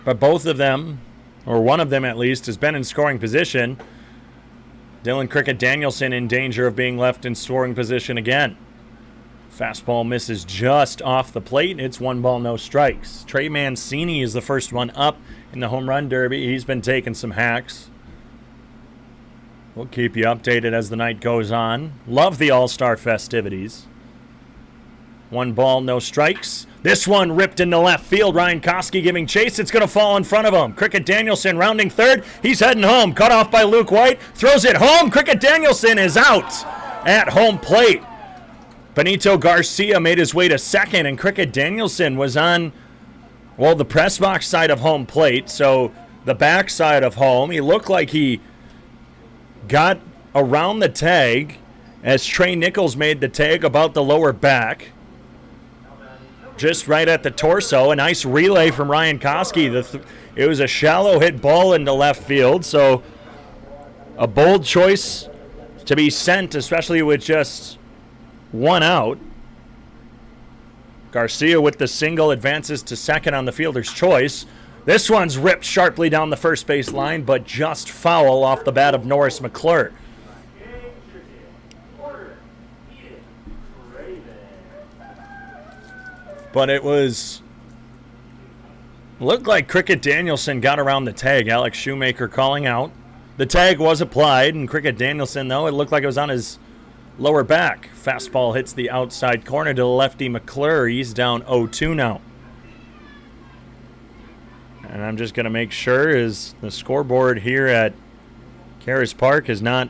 but both of them, or one of them at least, has been in scoring position. Dylan Cricket Danielson in danger of being left in scoring position again. Fastball misses just off the plate. It's 1 ball, no strikes. Trey Mancini is the first one up in the home run derby. He's been taking some hacks. We'll keep you updated as the night goes on. Love the All-Star festivities. 1 ball, no strikes. This one ripped into left field. Ryan Koski giving chase. It's going to fall in front of him. Cricket Danielson rounding third. He's heading home. Cut off by Luke White. Throws it home. Cricket Danielson is out at home plate. Benito Garcia made his way to second, and Cricket Danielson was on, well, the press box side of home plate, so the back side of home. He looked like he got around the tag as Trey Nichols made the tag about the lower back, just right at the torso. A nice relay from Ryan Koski. It was a shallow hit ball into left field, so a bold choice to be sent, especially with just 1 out. Garcia with the single advances to second on the fielder's choice. This one's ripped sharply down the first base line, but just foul off the bat of Norris McClure. But it looked like Cricket Danielson got around the tag. Alex Shoemaker calling out. The tag was applied, and Cricket Danielson, though, it looked like it was on his lower back. Fastball hits the outside corner to the lefty McClure. He's down 0-2 now. And I'm just going to make sure is the scoreboard here at Karras Park is not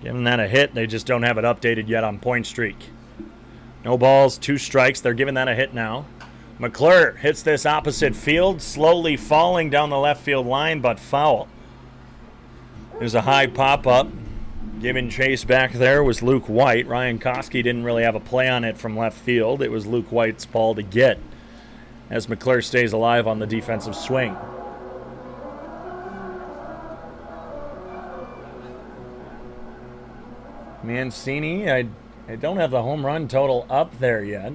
giving that a hit. They just don't have it updated yet on Point Streak. No balls, 2 strikes. They're giving that a hit now. McClure hits this opposite field, slowly falling down the left field line, but foul. There's a high pop-up. Giving chase back there was Luke White. Ryan Koski didn't really have a play on it from left field. It was Luke White's ball to get as McClure stays alive on the defensive swing. Mancini, I don't have the home run total up there yet.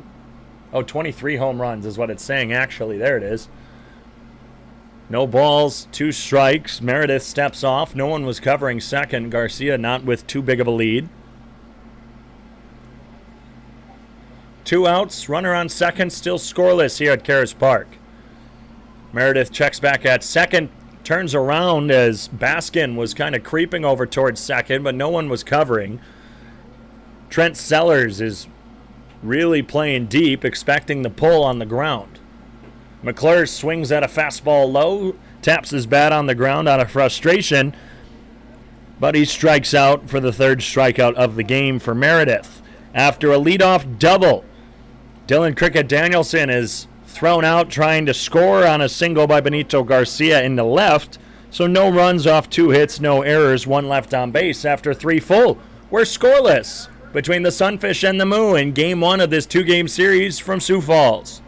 Oh, 23 home runs is what it's saying, actually. There it is. No balls, 2 strikes. Meredith steps off. No one was covering second. Garcia not with too big of a lead. 2 outs. Runner on second. Still scoreless here at Karras Park. Meredith checks back at second. Turns around as Baskin was kind of creeping over towards second, but no one was covering. Trent Sellers is really playing deep, expecting the pull on the ground. McClure swings at a fastball low, taps his bat on the ground out of frustration, but he strikes out for the 3rd strikeout of the game for Meredith. After a leadoff double, Dylan Cricket Danielson is thrown out trying to score on a single by Benito Garcia in the left, so no runs off 2 hits, no errors, 1 left on base after 3 full. We're scoreless between the Sunfish and the Moo in Game 1 of this 2-game series from Sioux Falls.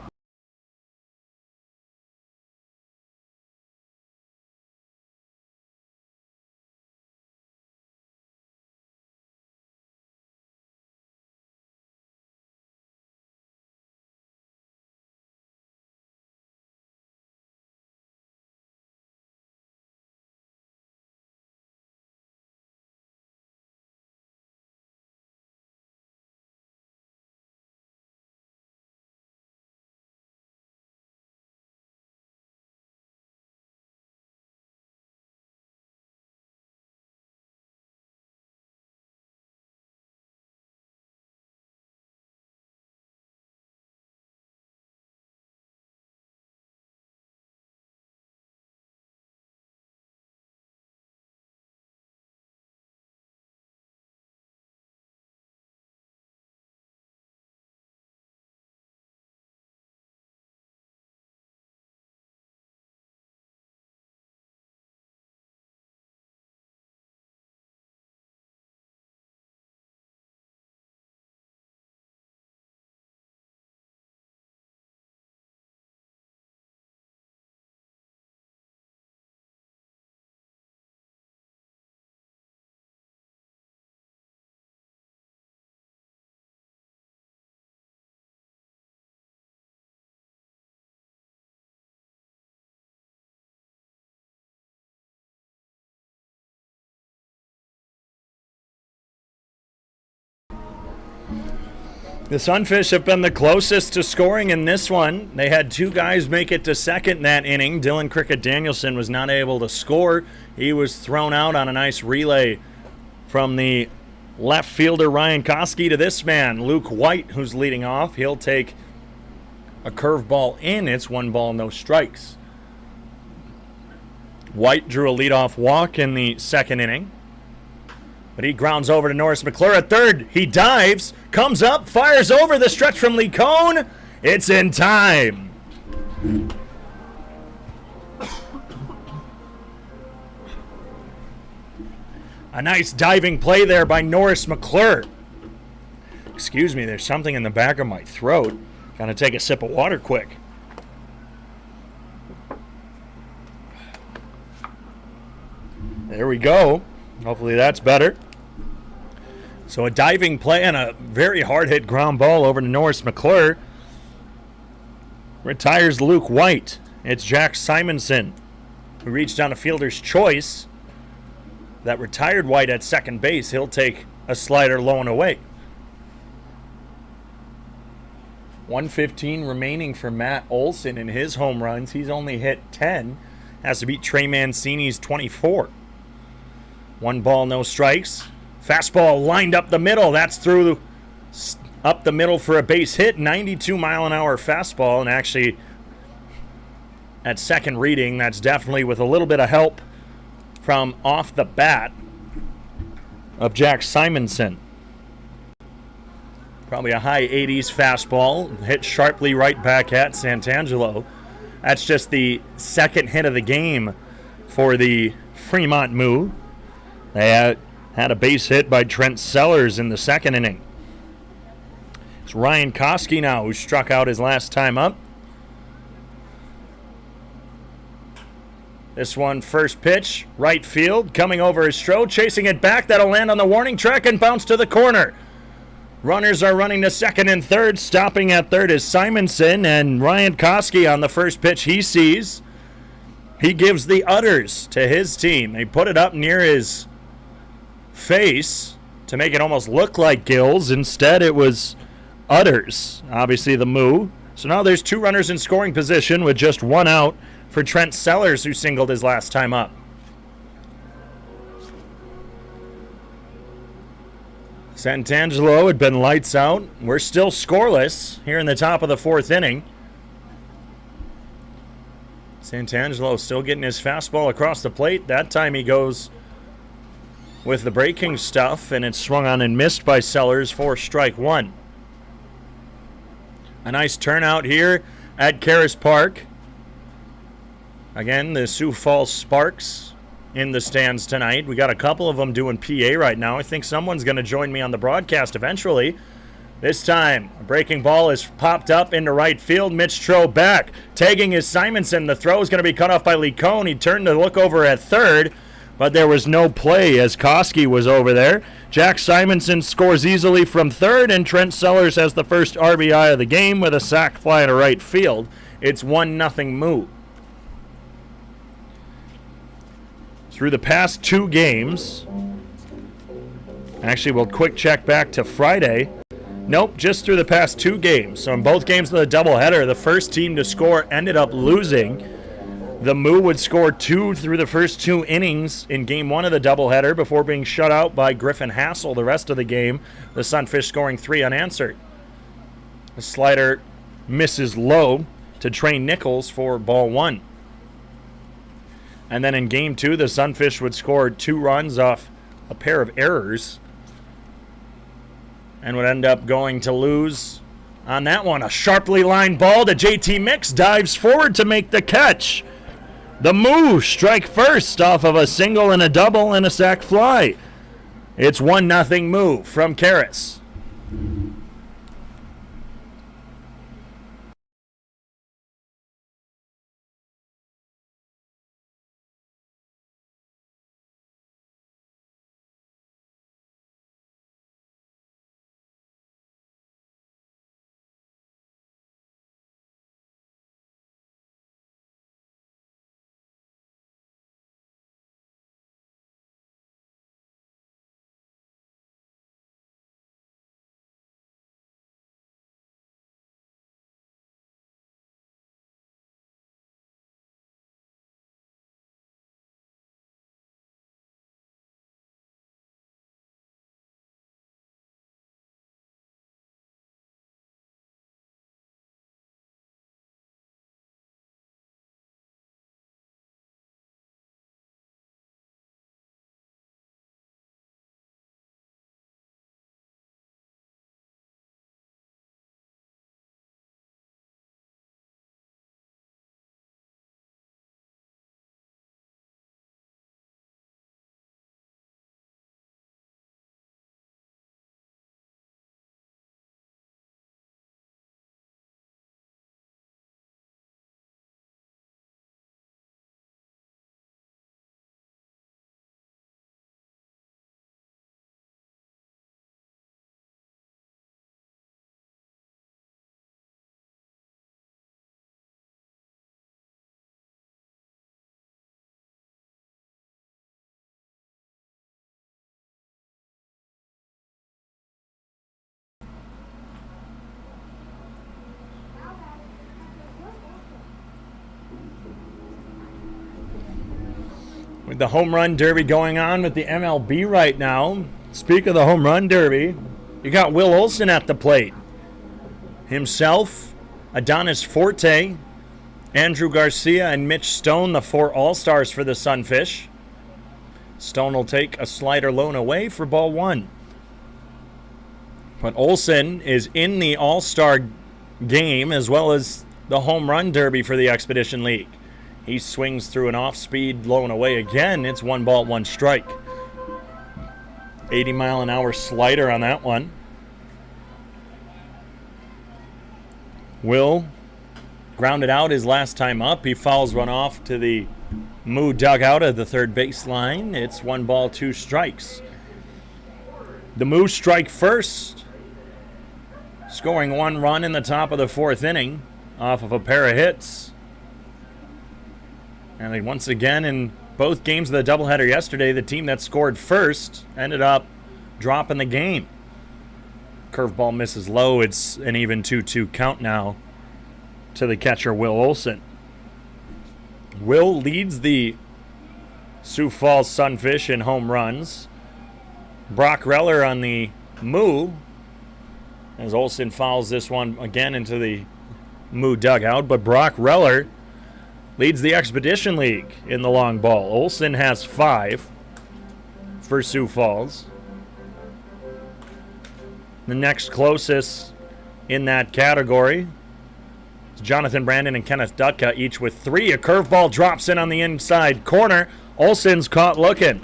The Sunfish have been the closest to scoring in this one. They had two guys make it to second that inning. Dylan Cricket Danielson was not able to score. He was thrown out on a nice relay from the left fielder Ryan Koski to this man, Luke White, who's leading off. He'll take a curveball in. It's 1 ball, no strikes. White drew a leadoff walk in the second inning. But he grounds over to Norris McClure at third. He dives, comes up, fires over the stretch from Lee Cone. It's in time. A nice diving play there by Norris McClure. Excuse me, there's something in the back of my throat. Gotta take a sip of water quick. There we go. Hopefully that's better. So a diving play and a very hard-hit ground ball over to Norris McClure. Retires Luke White. It's Jack Simonson, who reached on a fielder's choice. That retired White at second base. He'll take a slider low and away. 115 remaining for Matt Olson in his home runs. He's only hit 10. Has to beat Trey Mancini's 24. 1 ball, no strikes. Fastball lined up the middle. That's through up the middle for a base hit. 92-mile-an-hour fastball. And actually, at second reading, that's definitely with a little bit of help from off the bat of Jack Simonson. Probably a high 80s fastball. Hit sharply right back at Santangelo. That's just the second hit of the game for the Fremont Moo. They had a base hit by Trent Sellers in the second inning. It's Ryan Koski now, who struck out his last time up. This one, first pitch, right field, coming over his Stroh, chasing it back. That'll land on the warning track and bounce to the corner. Runners are running to second and third. Stopping at third is Simonson, and Ryan Koski on the first pitch he sees. He gives the udders to his team. They put it up near his face to make it almost look like gills. Instead, it was udders, obviously the Moo. So now there's 2 runners in scoring position with just 1 out for Trent Sellers, who singled his last time up. Santangelo had been lights out. We're still scoreless here in the top of the 4th inning. Santangelo still getting his fastball across the plate. That time he goes with the breaking stuff, and it's swung on and missed by Sellers for strike 1. A nice turnout here at Karras Park. Again, the Sioux Falls Sparks in the stands tonight. We got a couple of them doing PA right now. I think someone's going to join me on the broadcast eventually. This time, a breaking ball is popped up into right field. Mitch Stone back. Tagging is Simonson. The throw is going to be cut off by Lee Cone. He turned to look over at third, but there was no play as Koski was over there. Jack Simonson scores easily from third, and Trent Sellers has the first RBI of the game with a sac fly to right field. It's 1-0 Moo. Through the past 2 games, actually we'll quick check back to Friday. Nope, just through the past 2 games. So in both games of the doubleheader, the first team to score ended up losing. The Moo would score 2 through the first 2 innings in game 1 of the doubleheader before being shut out by Griffin Hassel the rest of the game. The Sunfish scoring 3 unanswered. The slider misses low to Trey Nichols for ball 1. And then in game 2, the Sunfish would score 2 runs off a pair of errors and would end up going to lose on that one. A sharply lined ball to JT Mix, dives forward to make the catch. The Moo strike first off of a single and a double and a sac fly. It's 1-0 Moo from Karras. with the home run derby going on with the MLB right now. Speak of the home run derby, you got Will Olson at the plate. Himself, Adonis Forte, Andrew Garcia, and Mitch Stone, the 4 All-Stars for the Sunfish. Stone will take a slider lone away for ball 1. But Olson is in the All-Star game as well as the home run derby for the Expedition League. He swings through an off-speed lone away again. It's 1 ball, 1 strike. 80-mile-an-hour slider on that one. Will grounded out his last time up. He fouls one off to the Moo dugout at the third baseline. It's 1 ball, 2 strikes. The Moo strike first, scoring 1 run in the top of the 4th inning off of a pair of hits. And they once again, in both games of the doubleheader yesterday, the team that scored first ended up dropping the game. Curveball misses low. It's an even 2-2 count now to the catcher, Will Olson. Will leads the Sioux Falls Sunfish in home runs. Brock Reller on the Moo, as Olson fouls this one again into the Moo dugout. But Brock Reller leads the Expedition League in the long ball. Olson has 5 for Sioux Falls. The next closest in that category is Jonathan Brandon and Kenneth Dutka, each with 3. A curveball drops in on the inside corner. Olson's caught looking.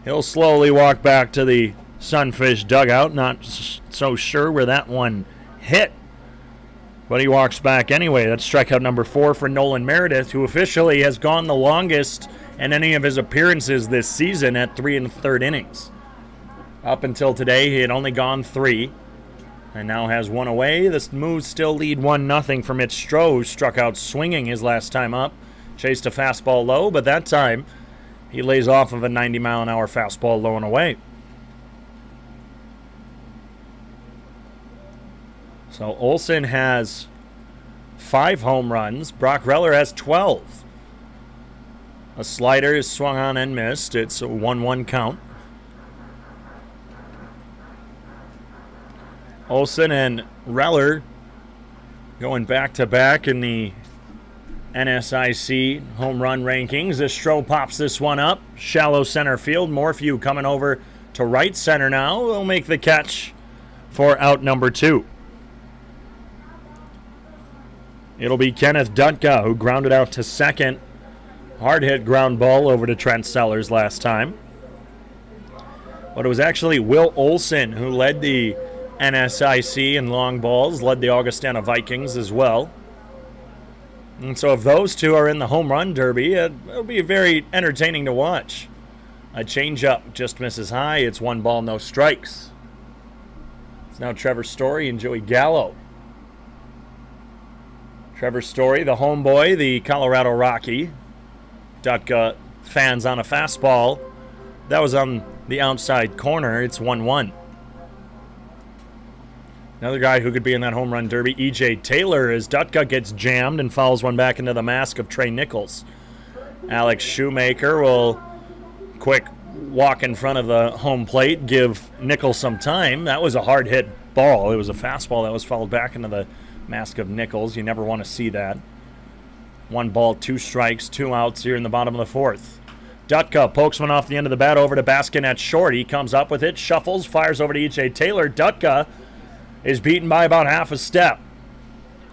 He'll slowly walk back to the Sunfish dugout. Not so sure where that one hit, but he walks back anyway. That's strikeout number 4 for Nolan Meredith, who officially has gone the longest in any of his appearances this season at 3 1/3 innings. Up until today, he had only gone 3, and now has 1 away. The Moos still lead 1-0 for Mitch Stone, who struck out swinging his last time up. Chased a fastball low, but that time he lays off of a 90-mile-an-hour fastball low and away. So Olson has 5 home runs. Brock Reller has 12. A slider is swung on and missed. It's a 1-1 count. Olson and Reller going back-to-back in the NSIC home run rankings. As Stroh pops this one up, shallow center field. Morphew coming over to right center now. Will make the catch for out number 2. It'll be Kenneth Dutka, who grounded out to second. Hard hit ground ball over to Trent Sellers last time. But it was actually Will Olson who led the NSIC in long balls, led the Augustana Vikings as well. And so if those two are in the home run derby, it'll be very entertaining to watch. A changeup just misses high. It's 1 ball, no strikes. It's now Trevor Story and Joey Gallo. Trevor Story, the homeboy, the Colorado Rocky. Dutka fans on a fastball. That was on the outside corner. It's 1-1. Another guy who could be in that home run derby, E.J. Taylor, as Dutka gets jammed and fouls one back into the mask of Trey Nichols. Alex Shoemaker will quick walk in front of the home plate, give Nichols some time. That was a hard hit ball. It was a fastball that was fouled back into the mask of Nichols. You never want to see that. 1 ball, 2 strikes, 2 outs here in the bottom of the 4th. Dutka pokes one off the end of the bat over to Baskin at short. He comes up with it, shuffles, fires over to E.J. Taylor. Dutka is beaten by about half a step.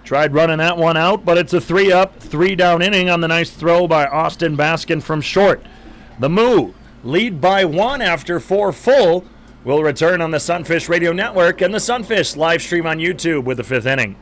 Tried running that one out, but it's a 3-up, 3-down inning on the nice throw by Austin Baskin from short. The Moo lead by 1 after 4 full. Will return on the Sunfish Radio Network and the Sunfish live stream on YouTube with the 5th inning.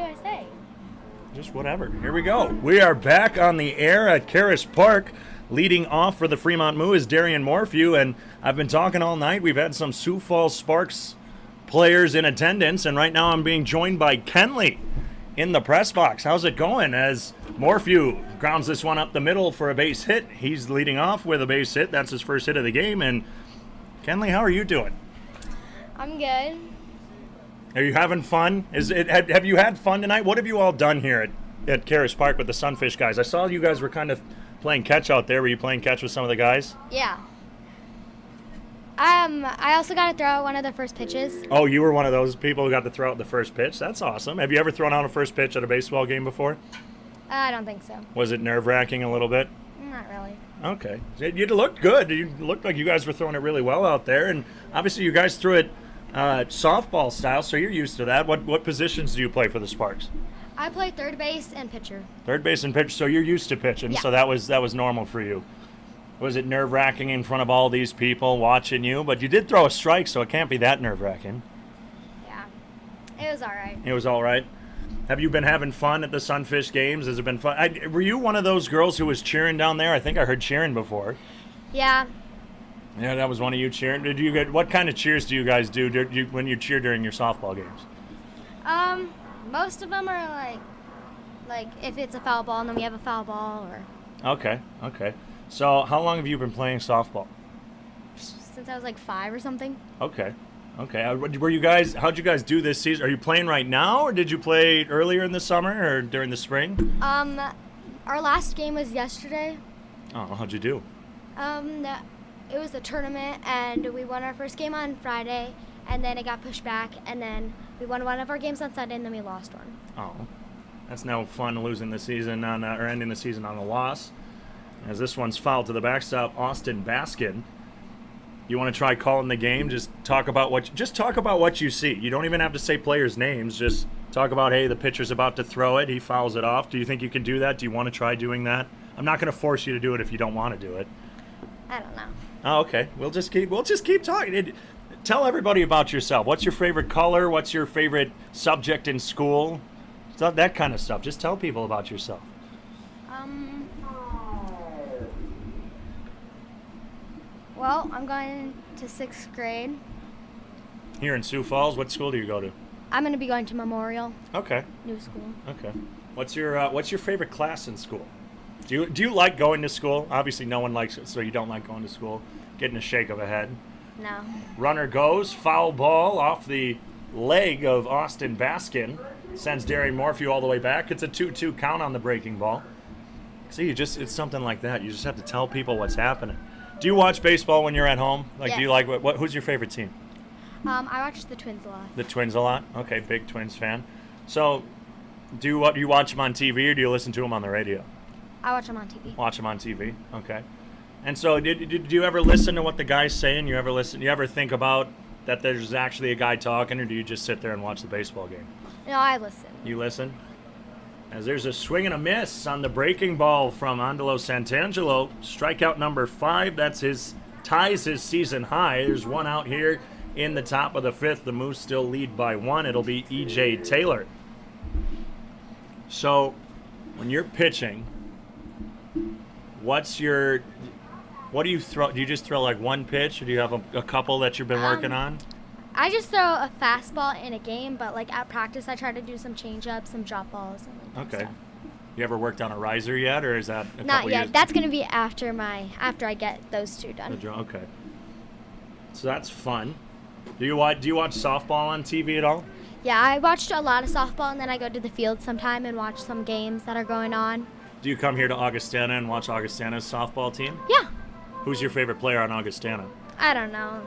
do I say? Just whatever. Here we go. We are back on the air at Karras Park. Leading off for the Fremont Moo is Darian Morphew, and I've been talking all night. We've had some Sioux Falls Sparks players in attendance, and right now I'm being joined by Kenley in the press box. How's it going as Morphew grounds this one up the middle for a base hit? He's leading off with a base hit. That's his first hit of the game. And Kenley, how are you doing? I'm good. Are you having fun? Have you had fun tonight? What have you all done here at Karras Park with the Sunfish guys? I saw you guys were kind of playing catch out there. Were you playing catch with some of the guys? Yeah. I also got to throw out one of the first pitches. Oh, you were one of those people who got to throw out the first pitch? That's awesome. Have you ever thrown out a first pitch at a baseball game before? I don't think so. Was it nerve-wracking a little bit? Not really. Okay. You looked good. You looked like you guys were throwing it really well out there. And obviously you guys threw it softball style, so you're used to that. What positions do you play for the Sparks? I play third base and pitcher. Third base and pitcher, so you're used to pitching, yeah. So that was normal for you. Was it nerve-wracking in front of all these people watching you? But you did throw a strike, so it can't be that nerve-wracking. Yeah. It was all right. It was all right. Have you been having fun at the Sunfish games? Has it been fun? Were you one of those girls who was cheering down there? I think I heard cheering before. Yeah. Yeah, that was one of you cheering. What kind of cheers do you guys do when you cheer during your softball games? Most of them are like if it's a foul ball, and then we have a foul ball, or. Okay. So how long have you been playing softball? Since I was like 5 or something. Okay. How'd you guys do this season? Are you playing right now, or did you play earlier in the summer or during the spring? Our last game was yesterday. Oh, how'd you do? It was a tournament, and we won our first game on Friday, and then it got pushed back, and then we won one of our games on Sunday, and then we lost one. Oh, that's no fun losing the season or ending the season on a loss. As this one's fouled to the backstop, Austin Baskin. You want to try calling the game? Just talk about what you see. You don't even have to say players' names. Just talk about, hey, the pitcher's about to throw it. He fouls it off. Do you think you can do that? Do you want to try doing that? I'm not going to force you to do it if you don't want to do it. I don't know. Oh, okay. We'll just keep talking. Tell everybody about yourself. What's your favorite color? What's your favorite subject in school? That kind of stuff. Just tell people about yourself. Well, I'm going to 6th grade. Here in Sioux Falls, what school do you go to? I'm going to be going to Memorial. Okay. New school. Okay. What's your favorite class in school? Do you like going to school? Obviously, no one likes it, so you don't like going to school. Getting a shake of a head. No. Runner goes, foul ball off the leg of Austin Baskin. Sends Darian Morphew all the way back. It's a 2-2 count on the breaking ball. See, it's something like that. You just have to tell people what's happening. Do you watch baseball when you're at home? Yes. Do you like who's your favorite team? I watch the Twins a lot. The Twins a lot? Okay, big Twins fan. So, do you watch them on TV or do you listen to them on the radio? I watch them on TV. Watch them on TV. Okay. And so, did you ever listen to what the guy's saying? You ever think about that there's actually a guy talking, or do you just sit there and watch the baseball game? No, I listen. You listen? As there's a swing and a miss on the breaking ball from Andalo Santangelo. Strikeout number 5. Ties his season high. There's one out here in the top of the 5th. The Moose still lead by 1. It'll be E.J. Taylor. So, when you're pitching, what do you throw? Do you just throw like one pitch, or do you have a couple that you've been working on? I just throw a fastball in a game, but like at practice, I try to do some change-ups, some drop balls. And Okay. stuff. You ever worked on a riser yet, or is that a Not couple yet. years? That's gonna be after I get those 2 done. Okay. So that's fun. Do you watch softball on TV at all? Yeah, I watched a lot of softball, and then I go to the field sometime and watch some games that are going on. Do you come here to Augustana and watch Augustana's softball team? Yeah. Who's your favorite player on Augustana? I don't know.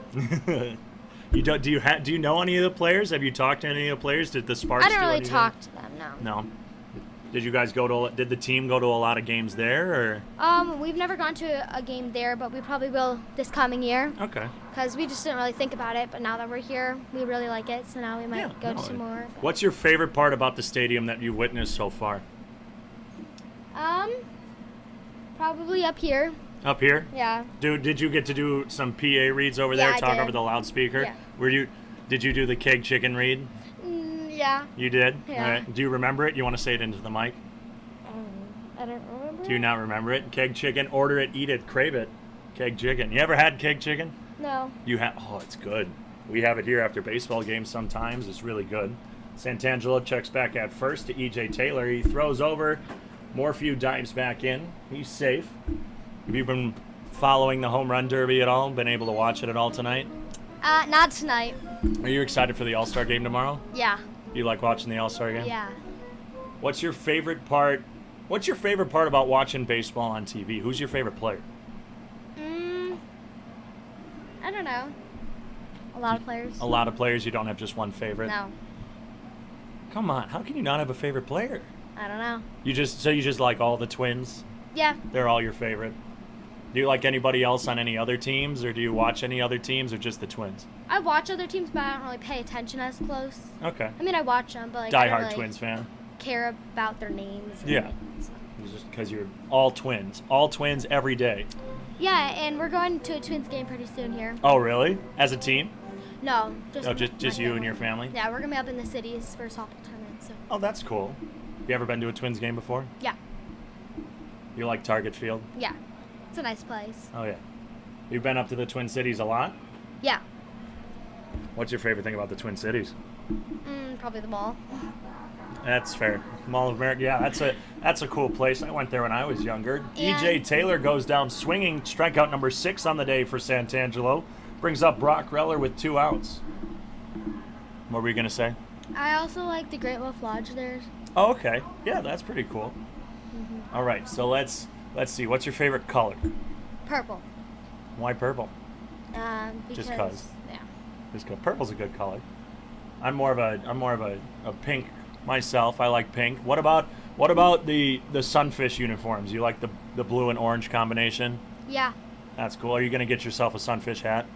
Do you know any of the players? Have you talked to any of the players? Did the Sparks? I don't do really anything? talk to them. No. No. Did the team go to a lot of games there, or? We've never gone to a game there, but we probably will this coming year. Okay. Because we just didn't really think about it, but now that we're here, we really like it, so now we might go to some more. What's your favorite part about the stadium that you've witnessed so far? Probably up here. Up here? Yeah. Did you get to do some PA reads over there, I talk did. over the loudspeaker? Yeah. Did you do the keg chicken read? Yeah. You did? Yeah. All right. Do you remember it? You want to say it into the mic? I don't remember. Do you not remember it? Keg chicken. Order it, eat it, crave it. Keg chicken. You ever had keg chicken? No. You have? Oh, it's good. We have it here after baseball games sometimes. It's really good. Santangelo checks back at first to E.J. Taylor. He throws over. Morphew dives back in. He's safe. Have you been following the home run derby at all? Been able to watch it at all tonight? Not tonight. Are you excited for the All-Star game tomorrow? Yeah. You like watching the All-Star game? Yeah. What's your favorite part? What's your favorite part about watching baseball on TV? Who's your favorite player? I don't know. A lot of players. A lot of players. You don't have just one favorite? No. Come on. How can you not have a favorite player? I don't know. You just like all the Twins? Yeah. They're all your favorite. Do you like anybody else on any other teams, or do you watch any other teams, or just the Twins? I watch other teams, but I don't really pay attention as close. Okay. I mean, I watch them, but like, I don't Diehard really Twins fan. care about their names. Yeah. It's just because you're all Twins every day. Yeah, and we're going to a Twins game pretty soon here. Oh, really? As a team? No, Oh, just my you and family. your family? Yeah, we're gonna be up in the cities for a softball tournament. So. Oh, that's cool. You ever been to a Twins game before? Yeah. You like Target Field? Yeah. It's a nice place. Oh, yeah. You've been up to the Twin Cities a lot? Yeah. What's your favorite thing about the Twin Cities? Probably the mall. That's fair. Mall of America. Yeah, that's a cool place. I went there when I was younger. Yeah. E.J. Taylor goes down swinging. Strikeout number 6 on the day for Santangelo. Brings up Brock Reller with 2 outs. What were you going to say? I also like the Great Wolf Lodge there. Oh, okay. Yeah, that's pretty cool. All right, so let's see. What's your favorite color? Purple. Why purple? Because, Just 'cause. Yeah. Just 'cause purple's a good color. I'm more of a pink myself. I like pink. What about the Sunfish uniforms? You like the blue and orange combination? Yeah. That's cool. Are you gonna get yourself a Sunfish hat?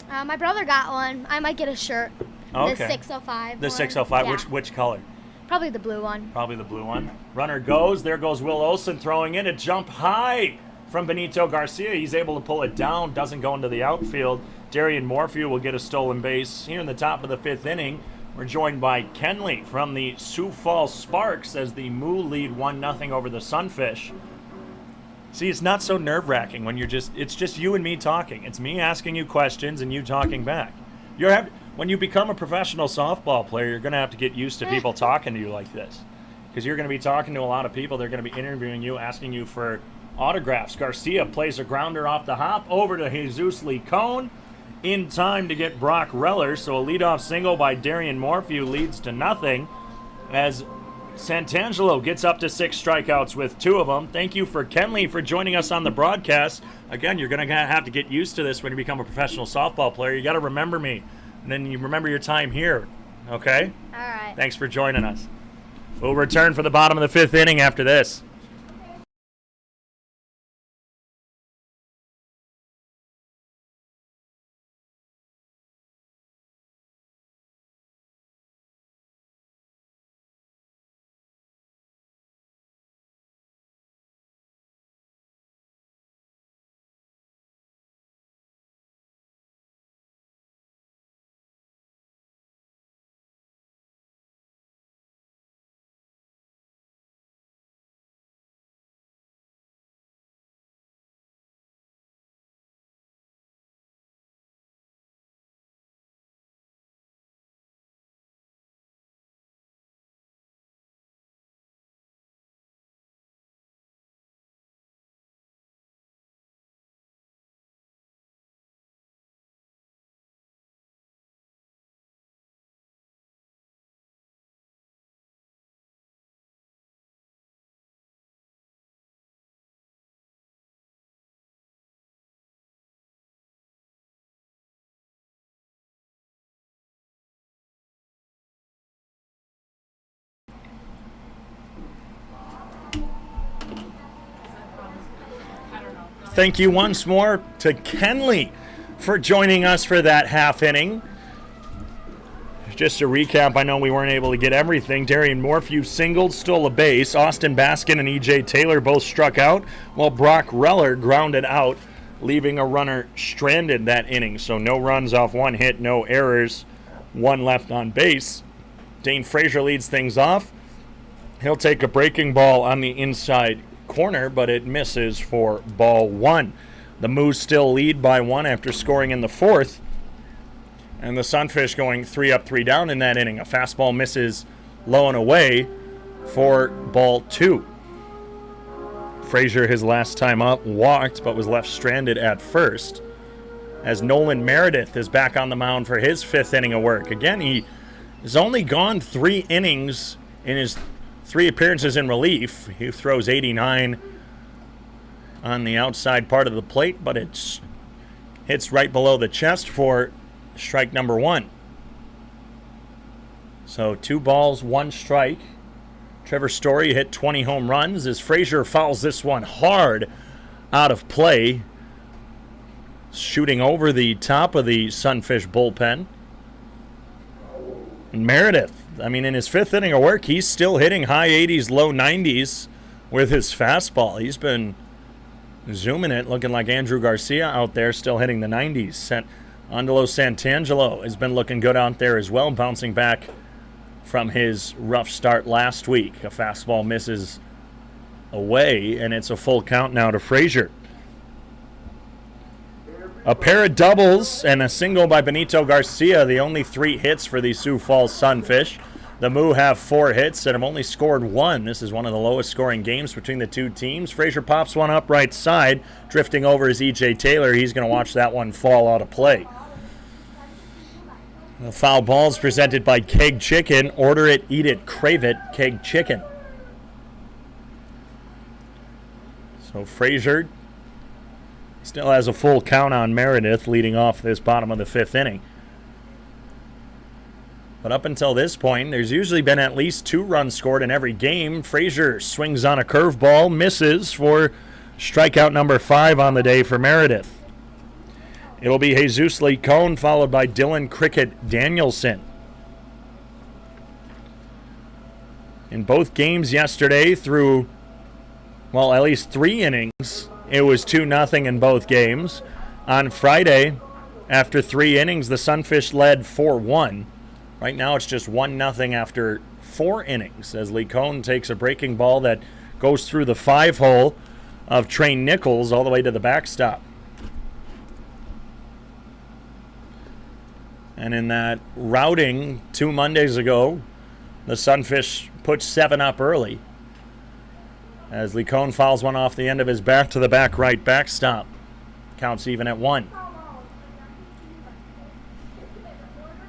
My brother got one. I might get a shirt. Oh, The okay. 605. The one. 605. Yeah. Which color? Probably the blue one. Probably the blue one. Runner goes. There goes Will Olson throwing in a jump high from Benito Garcia. He's able to pull it down. Doesn't go into the outfield. Darian Morphew will get a stolen base here in the top of the 5th inning. We're joined by Kenley from the Sioux Falls Sparks as the Moo lead 1-0 over the Sunfish. See, it's not so nerve-wracking when it's just you and me talking. It's me asking you questions and you talking back. When you become a professional softball player, you're going to have to get used to people talking to you like this. Because you're going to be talking to a lot of people. They're going to be interviewing you, asking you for autographs. Garcia plays a grounder off the hop over to Jesus Licone in time to get Brock Reller. So a leadoff single by Darian Morphew leads to nothing as Santangelo gets up to 6 strikeouts with 2 of them. Thank you for Kenley for joining us on the broadcast. Again, you're going to have to get used to this when you become a professional softball player. You got to remember me. And then you remember your time here, okay? All right. Thanks for joining us. We'll return for the bottom of the 5th inning after this. Thank you once more to Kenley for joining us for that half inning. Just to recap, I know we weren't able to get everything. Darian Morphew singled, stole a base. Austin Baskin and E.J. Taylor both struck out, while Brock Reller grounded out, leaving a runner stranded that inning. So no runs off 1 hit, no errors, 1 left on base Dane Frazier leads things off. He'll take a breaking ball on the inside corner, but it misses for ball one. The Moos still lead by one after scoring in the fourth. And the Sunfish going 3 up, 3 down in that inning. A fastball misses low and away for ball two. Frazier, his last time up, walked but was left stranded at first. As Nolan Meredith is back on the mound for his fifth inning of work. Again, he has only gone 3 innings in his 3 appearances in relief. He throws 89 on the outside part of the plate, but it hits right below the chest for strike number 1. So 2 balls, 1 strike. Trevor Story hit 20 home runs as Frazier fouls this one hard out of play, shooting over the top of the Sunfish bullpen. And Meredith, in his 5th inning of work, he's still hitting high 80s, low 90s with his fastball. He's been zooming it, looking like Andrew Garcia out there, still hitting the 90s. Andalo Santangelo has been looking good out there as well, bouncing back from his rough start last week. A fastball misses away, and it's a full count now to Frazier. A pair of doubles and a single by Benito Garcia, the only 3 hits for the Sioux Falls Sunfish. The Moo have 4 hits and have only scored 1. This is one of the lowest scoring games between the two teams. Frazier pops one up right side, drifting over is E.J. Taylor. He's going to watch that one fall out of play. The foul ball is presented by Keg Chicken. Order it, eat it, crave it, Keg Chicken. So Frazier still has a full count on Meredith leading off this bottom of the 5th inning. But up until this point, there's usually been at least 2 runs scored in every game. Frazier swings on a curveball, misses for strikeout number 5 on the day for Meredith. It'll be Jesus Licone followed by Dylan Cricket Danielson. In both games yesterday through, at least 3 innings, it was 2-0 in both games. On Friday, after 3 innings, the Sunfish led 4-1. Right now it's just 1-0 after 4 innings as Licone takes a breaking ball that goes through the 5-hole of Trey Nichols all the way to the backstop. And in that routing 2 Mondays ago, the Sunfish put 7 up early as Licone fouls one off the end of his back to the back right backstop. Counts even at 1.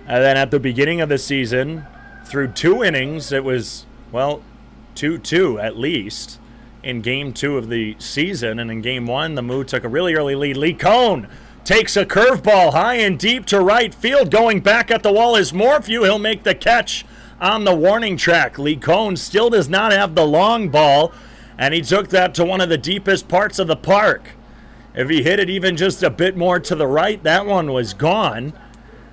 And then at the beginning of the season, through 2 innings, it was, 2-2 at least in Game 2 of the season. And in Game 1, the Moo took a really early lead. Licone takes a curveball high and deep to right field. Going back at the wall is Morphew. He'll make the catch on the warning track. Licone still does not have the long ball, and he took that to one of the deepest parts of the park. If he hit it even just a bit more to the right, that one was gone.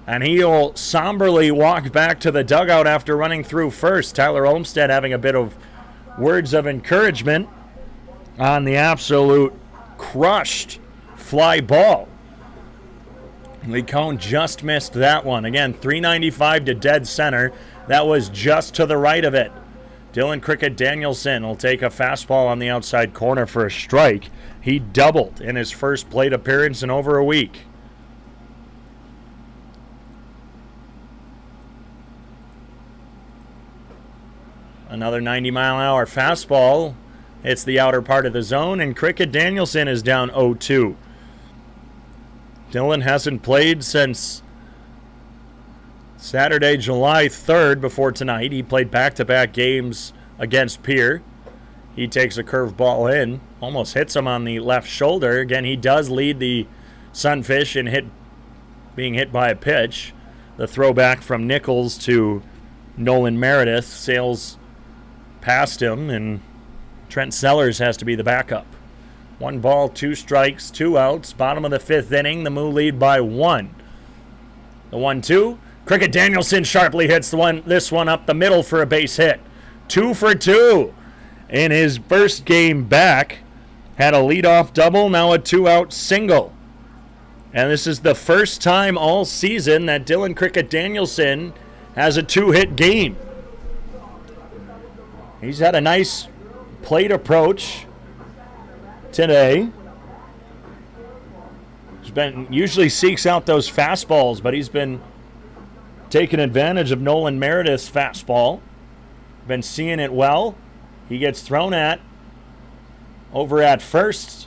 And he'll somberly walk back to the dugout after running through first. Tyler Olmstead having a bit of words of encouragement on the absolute crushed fly ball. Licone just missed that one. Again, 395 to dead center. That was just to the right of it. Dylan Cricket Danielson will take a fastball on the outside corner for a strike. He doubled in his first plate appearance in over a week. Another 90-mile-an-hour fastball hits the outer part of the zone, and Cricket Danielson is down 0-2. Dylan hasn't played since Saturday, July 3rd before tonight. He played back-to-back games against Pierre. He takes a curveball in, almost hits him on the left shoulder. Again, he does lead the Sunfish in being hit by a pitch. The throwback from Nichols to Nolan Meredith sails past him, and Trent Sellers has to be the backup. 1 ball, 2 strikes, 2 outs. Bottom of the 5th inning, the Moo lead by 1. The 1-2. Cricket Danielson sharply hits this one up the middle for a base hit. 2 for 2 in his first game back. Had a leadoff double, now a 2-out single. And this is the first time all season that Dylan Cricket Danielson has a 2-hit game. He's had a nice plate approach today. Usually seeks out those fastballs, but he's been taking advantage of Nolan Meredith's fastball. Been seeing it well. He gets thrown at over at first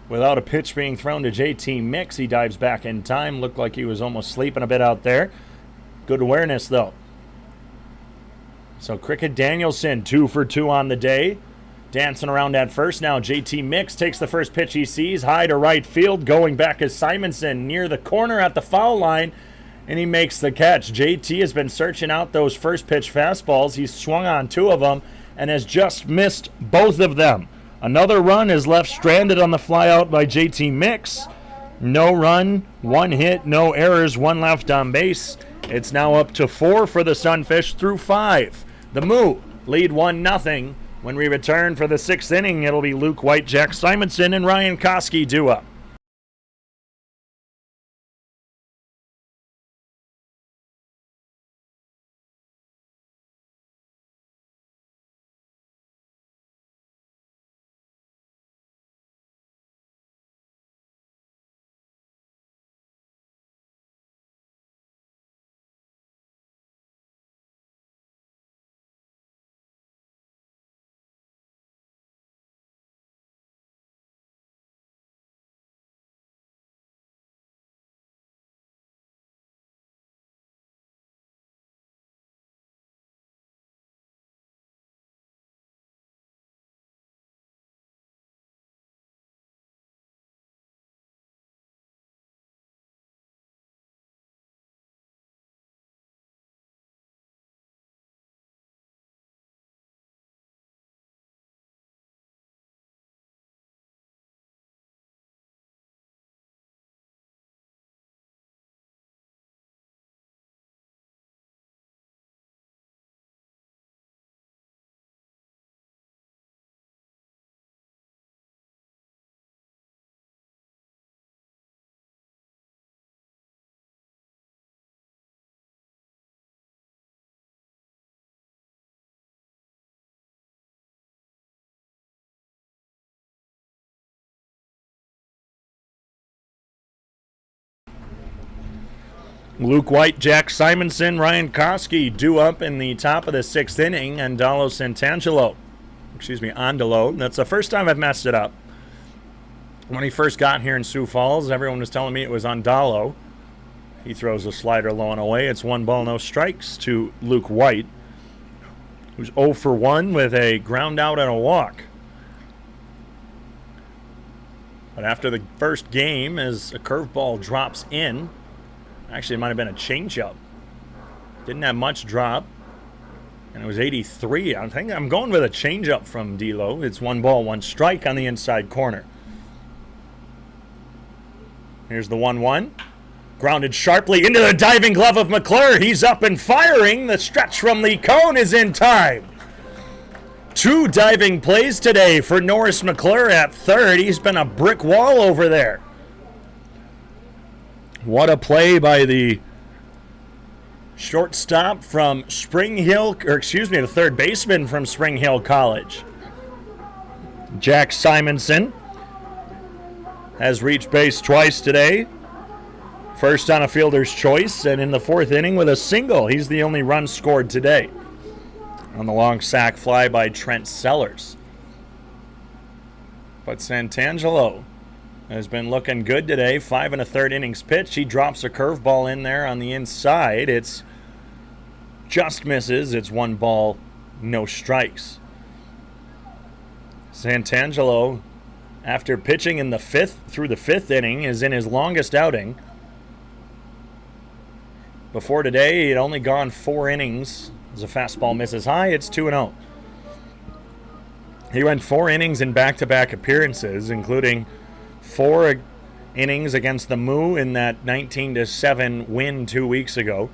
without a pitch being thrown to JT Mix. He dives back in time. Looked like he was almost sleeping a bit out there. Good awareness, though. So Cricket Danielson, 2 for 2 on the day. Dancing around at first now. JT Mix takes the first pitch he sees. High to right field. Going back is Simonson near the corner at the foul line. And he makes the catch. JT has been searching out those first pitch fastballs. He's swung on 2 of them and has just missed both of them. Another run is left stranded on the fly out by JT Mix. No run, 1 hit, no errors, 1 left on base. It's now up to 4 for the Sunfish through 5. The Moo lead 1-0. When we return for the 6th inning, it'll be Luke White, Jack Simonson, and Ryan Koski due up. Luke White, Jack Simonson, Ryan Koski due up in the top of the 6th inning, and Andalo, that's the first time I've messed it up. When he first got here in Sioux Falls, everyone was telling me it was Andalo. He throws a slider low and away. It's 1 ball, no strikes to Luke White, who's 0 for 1 with a ground out and a walk. But after the first game, as a curveball drops in, actually, it might have been a changeup. Didn't have much drop. And it was 83. I think I'm going with a changeup from D'Lo. It's 1 ball, 1 strike on the inside corner. Here's the 1-1. Grounded sharply into the diving glove of McClure. He's up and firing. The stretch from the cone is in time. 2 diving plays today for Norris McClure at third. He's been a brick wall over there. What a play by the shortstop from the third baseman from Spring Hill College. Jack Simonson has reached base twice today. First on a fielder's choice, and in the 4th inning with a single. He's the only run scored today on the long sac fly by Trent Sellers. But Santangelo has been looking good today. 5 1/3 innings pitched. He drops a curveball in there on the inside. It's just misses. It's 1 ball, no strikes. Santangelo, after pitching in the 5th through the 5th inning, is in his longest outing. Before today, he had only gone 4 innings. As a fastball misses high, it's 2-0. He went 4 innings in back-to-back appearances, including 4 innings against the Moo in that 19-7 win 2 weeks ago.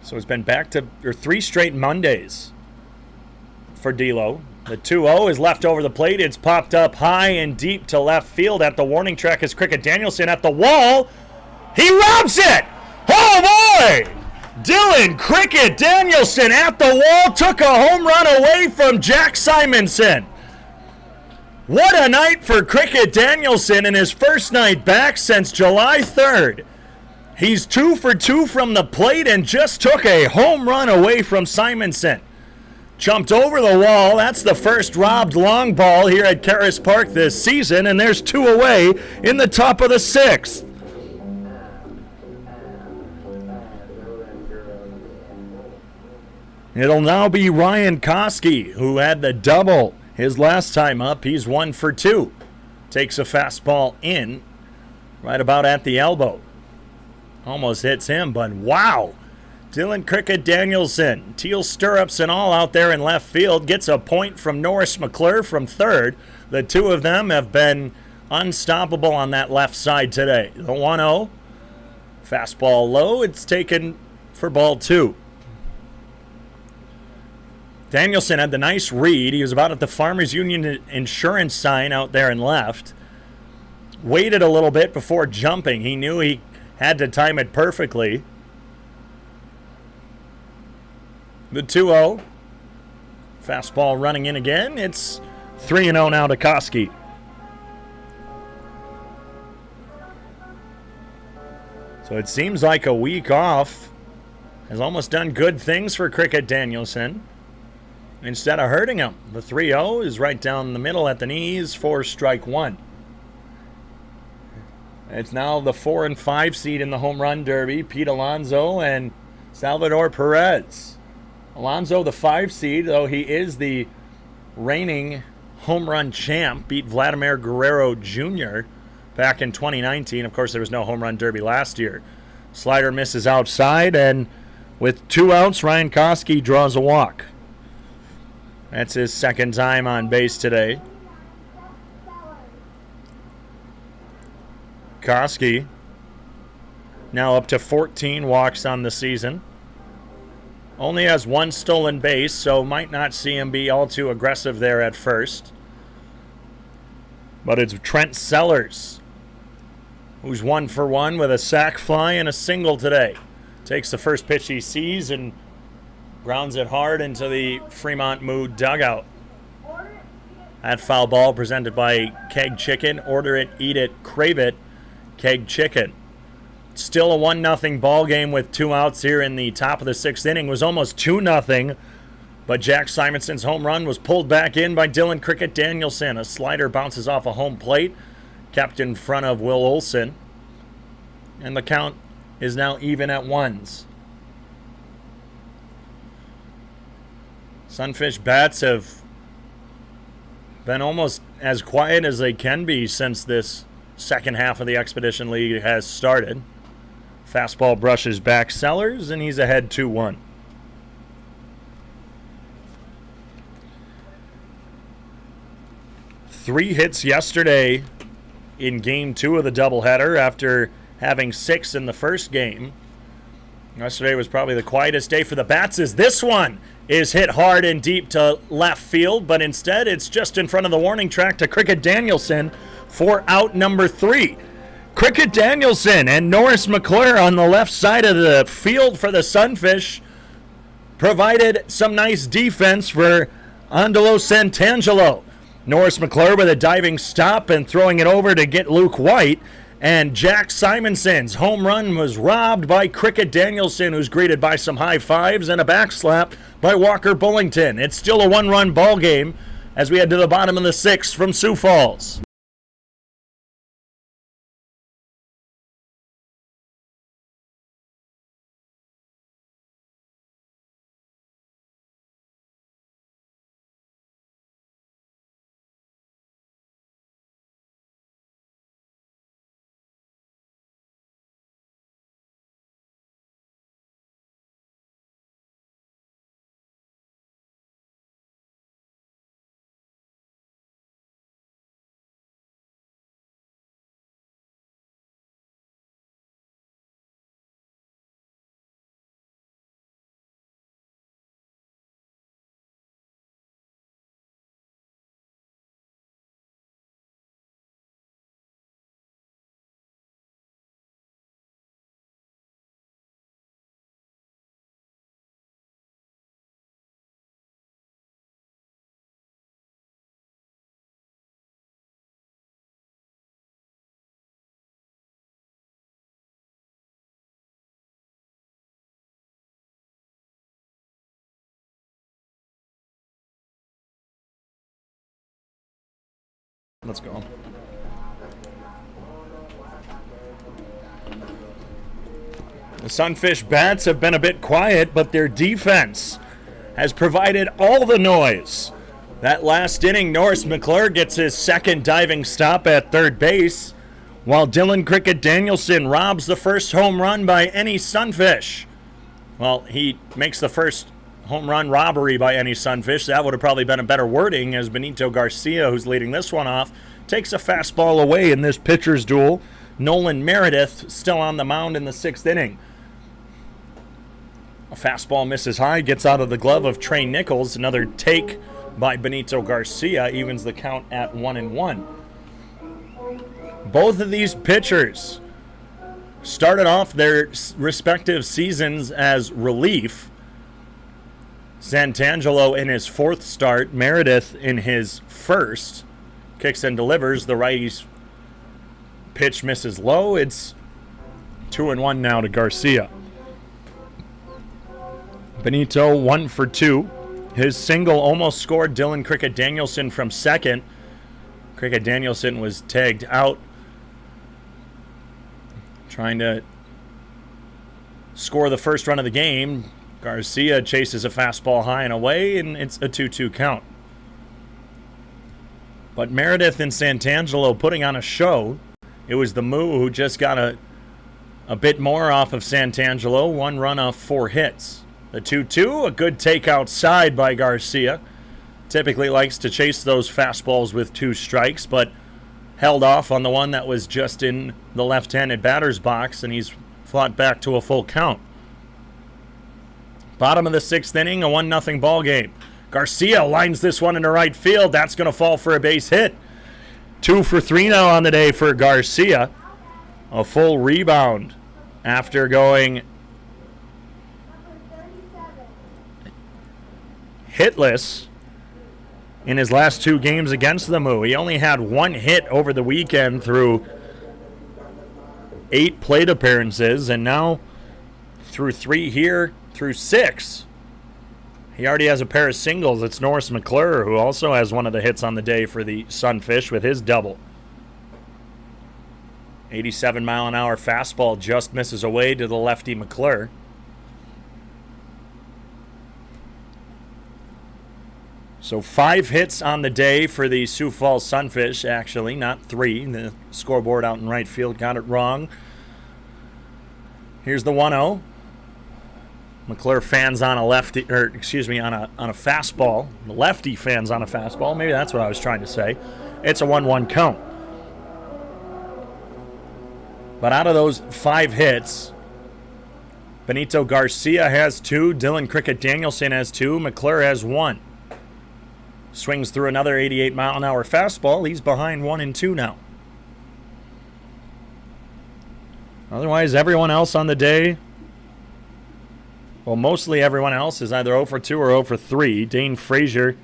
So it's been 3 straight Mondays for D'Lo. The 2-0 is left over the plate. It's popped up high and deep to left field. At the warning track is Cricket Danielson at the wall. He robs it! Oh boy! Dylan Cricket Danielson at the wall took a home run away from Jack Simonson. What a night for Cricket Danielson in his first night back since July 3rd. He's 2 for 2 from the plate and just took a home run away from Simonson. Jumped over the wall. That's the first robbed long ball here at Karras Park this season, and there's 2 away in the top of the 6th. It'll now be Ryan Koski, who had the double his last time up. He's 1 for 2. Takes a fastball in, right about at the elbow. Almost hits him, but wow. Dylan Cricket Danielson, teal stirrups and all out there in left field, gets a point from Norris McClure from third. The two of them have been unstoppable on that left side today. The 1-0, fastball low, it's taken for ball 2. Danielson had the nice read. He was about at the Farmers Union insurance sign out there and left. Waited a little bit before jumping. He knew he had to time it perfectly. The 2-0. Fastball running in again. It's 3-0 now to Koski. So it seems like a week off has almost done good things for Cricket Danielson instead of hurting him. The 3-0 is right down the middle at the knees for strike 1. It's now the 4 and 5 seed in the home run derby, Pete Alonso and Salvador Perez. Alonso, the 5 seed, though he is the reigning home run champ, beat Vladimir Guerrero Jr. back in 2019. Of course, there was no home run derby last year. Slider misses outside, and with 2 outs, Ryan Koski draws a walk. That's his second time on base today. Koski now up to 14 walks on the season. Only has 1 stolen base, so might not see him be all too aggressive there at first. But it's Trent Sellers, who's 1 for 1 with a sac fly and a single today. Takes the first pitch he sees and grounds it hard into the Fremont Moo dugout. That foul ball presented by Keg Chicken. Order it, eat it, crave it. Keg Chicken. Still a 1-0 ball game with 2 outs here in the top of the 6th inning. It was almost 2-0, but Jack Simonson's home run was pulled back in by Dylan Cricket Danielson. A slider bounces off a home plate, kept in front of Will Olson, and the count is now even at 1s. Sunfish bats have been almost as quiet as they can be since this second half of the Expedition League has started. Fastball brushes back Sellers, and he's ahead 2-1. Three hits yesterday in Game 2 of the doubleheader after having 6 in the first game. Yesterday was probably the quietest day for the bats, as this one is hit hard and deep to left field, but instead it's just in front of the warning track to Cricket Danielson for out number 3. Cricket Danielson and Norris McClure on the left side of the field for the Sunfish provided some nice defense for Andalo Santangelo. Norris McClure with a diving stop and throwing it over to get Luke White. And Jack Simonson's home run was robbed by Cricket Danielson, who's greeted by some high fives and a backslap by Walker Bullington. It's still a 1-run ball game as we head to the bottom of the 6th from Sioux Falls. Let's go. The Sunfish bats have been a bit quiet, but their defense has provided all the noise. That last inning, Norris McClure gets his second diving stop at third base, while Dylan Cricket Danielson robs the first home run by any Sunfish. Well, he makes the first home run robbery by any Sunfish. That would have probably been a better wording, as Benito Garcia, who's leading this one off, takes a fastball away in this pitcher's duel. Nolan Meredith still on the mound in the sixth inning. A fastball misses high, gets out of the glove of Trey Nichols. Another take by Benito Garcia evens the count at 1-1. Both of these pitchers started off their respective seasons as relief. Santangelo in his fourth start, Meredith in his first. Kicks and delivers. The righty's pitch misses low. It's 2-1 now to Garcia. Benito 1 for 2. His single almost scored Dylan Cricket Danielson from second. Cricket Danielson was tagged out, trying to score the first run of the game. Garcia chases a fastball high and away, and it's a 2-2 count. But Meredith and Santangelo putting on a show. It was the Moo who just got a bit more off of Santangelo. 1 run off 4 hits. The 2-2, a good take outside by Garcia. Typically likes to chase those fastballs with 2 strikes, but held off on the one that was just in the left-handed batter's box, and he's fought back to a full count. Bottom of the 6th inning, a 1-0 ball game. Garcia lines this one into right field. That's going to fall for a base hit. 2 for 3 now on the day for Garcia. A full rebound after going hitless in his last 2 games against the Moo. He only had 1 hit over the weekend through 8 plate appearances, and now through 3 here, through 6. He already has a pair of singles. It's Norris McClure, who also has one of the hits on the day for the Sunfish with his double. 87-mile-an-hour fastball just misses away to the lefty McClure. So 5 hits on the day for the Sioux Falls Sunfish, actually, not 3. The scoreboard out in right field got it wrong. Here's the 1-0. McClure fans on a lefty, or excuse me, on a fastball. The lefty fans on a fastball. Maybe that's what I was trying to say. It's a 1-1 count. But out of those 5 hits, Benito Garcia has 2, Dylan Cricket Danielson has 2, McClure has 1. Swings through another 88-mile-an-hour fastball. He's behind 1-2 now. Otherwise, everyone else on the day, well, mostly everyone else is either 0 for 2 or 0 for 3. Dane Frazier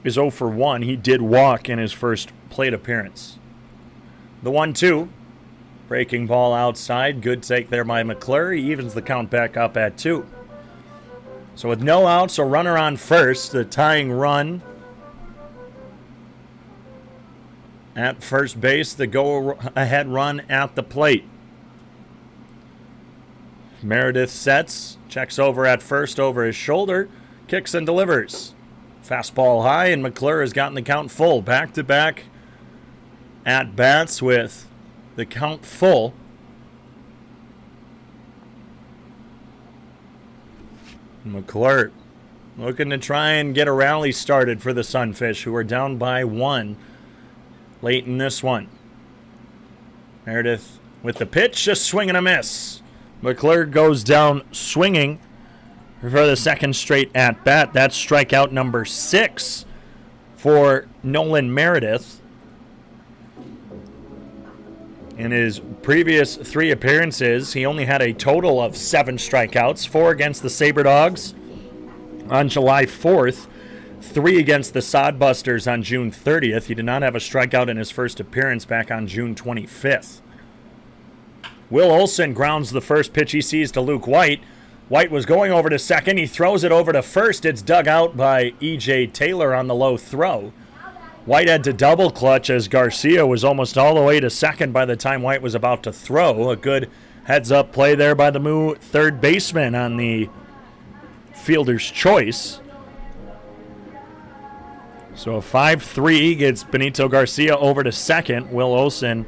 is 0 for 1. He did walk in his first plate appearance. The 1-2. Breaking ball outside. Good take there by McClure. He evens the count back up at 2. So with no outs, a runner on first, the tying run at first base, the go-ahead run at the plate. Meredith sets, checks over at first over his shoulder, kicks and delivers. Fastball high, and McClure has gotten the count full. Back-to-back at-bats with the count full. McClure looking to try and get a rally started for the Sunfish, who are down by 1 late in this one. Meredith with the pitch, a swing and a miss. McClure goes down swinging for the second straight at-bat. That's strikeout number 6 for Nolan Meredith. In his previous 3 appearances, he only had a total of 7 strikeouts, 4 against the Sabre Dogs on July 4th, 3 against the Sodbusters on June 30th. He did not have a strikeout in his first appearance back on June 25th. Will Olson grounds the first pitch he sees to Luke White. White was going over to second. He throws it over to first. It's dug out by E.J. Taylor on the low throw. White had to double clutch as Garcia was almost all the way to second by the time White was about to throw. A good heads-up play there by the Moo third baseman on the fielder's choice. So a 5-3 gets Benito Garcia over to second. Will Olson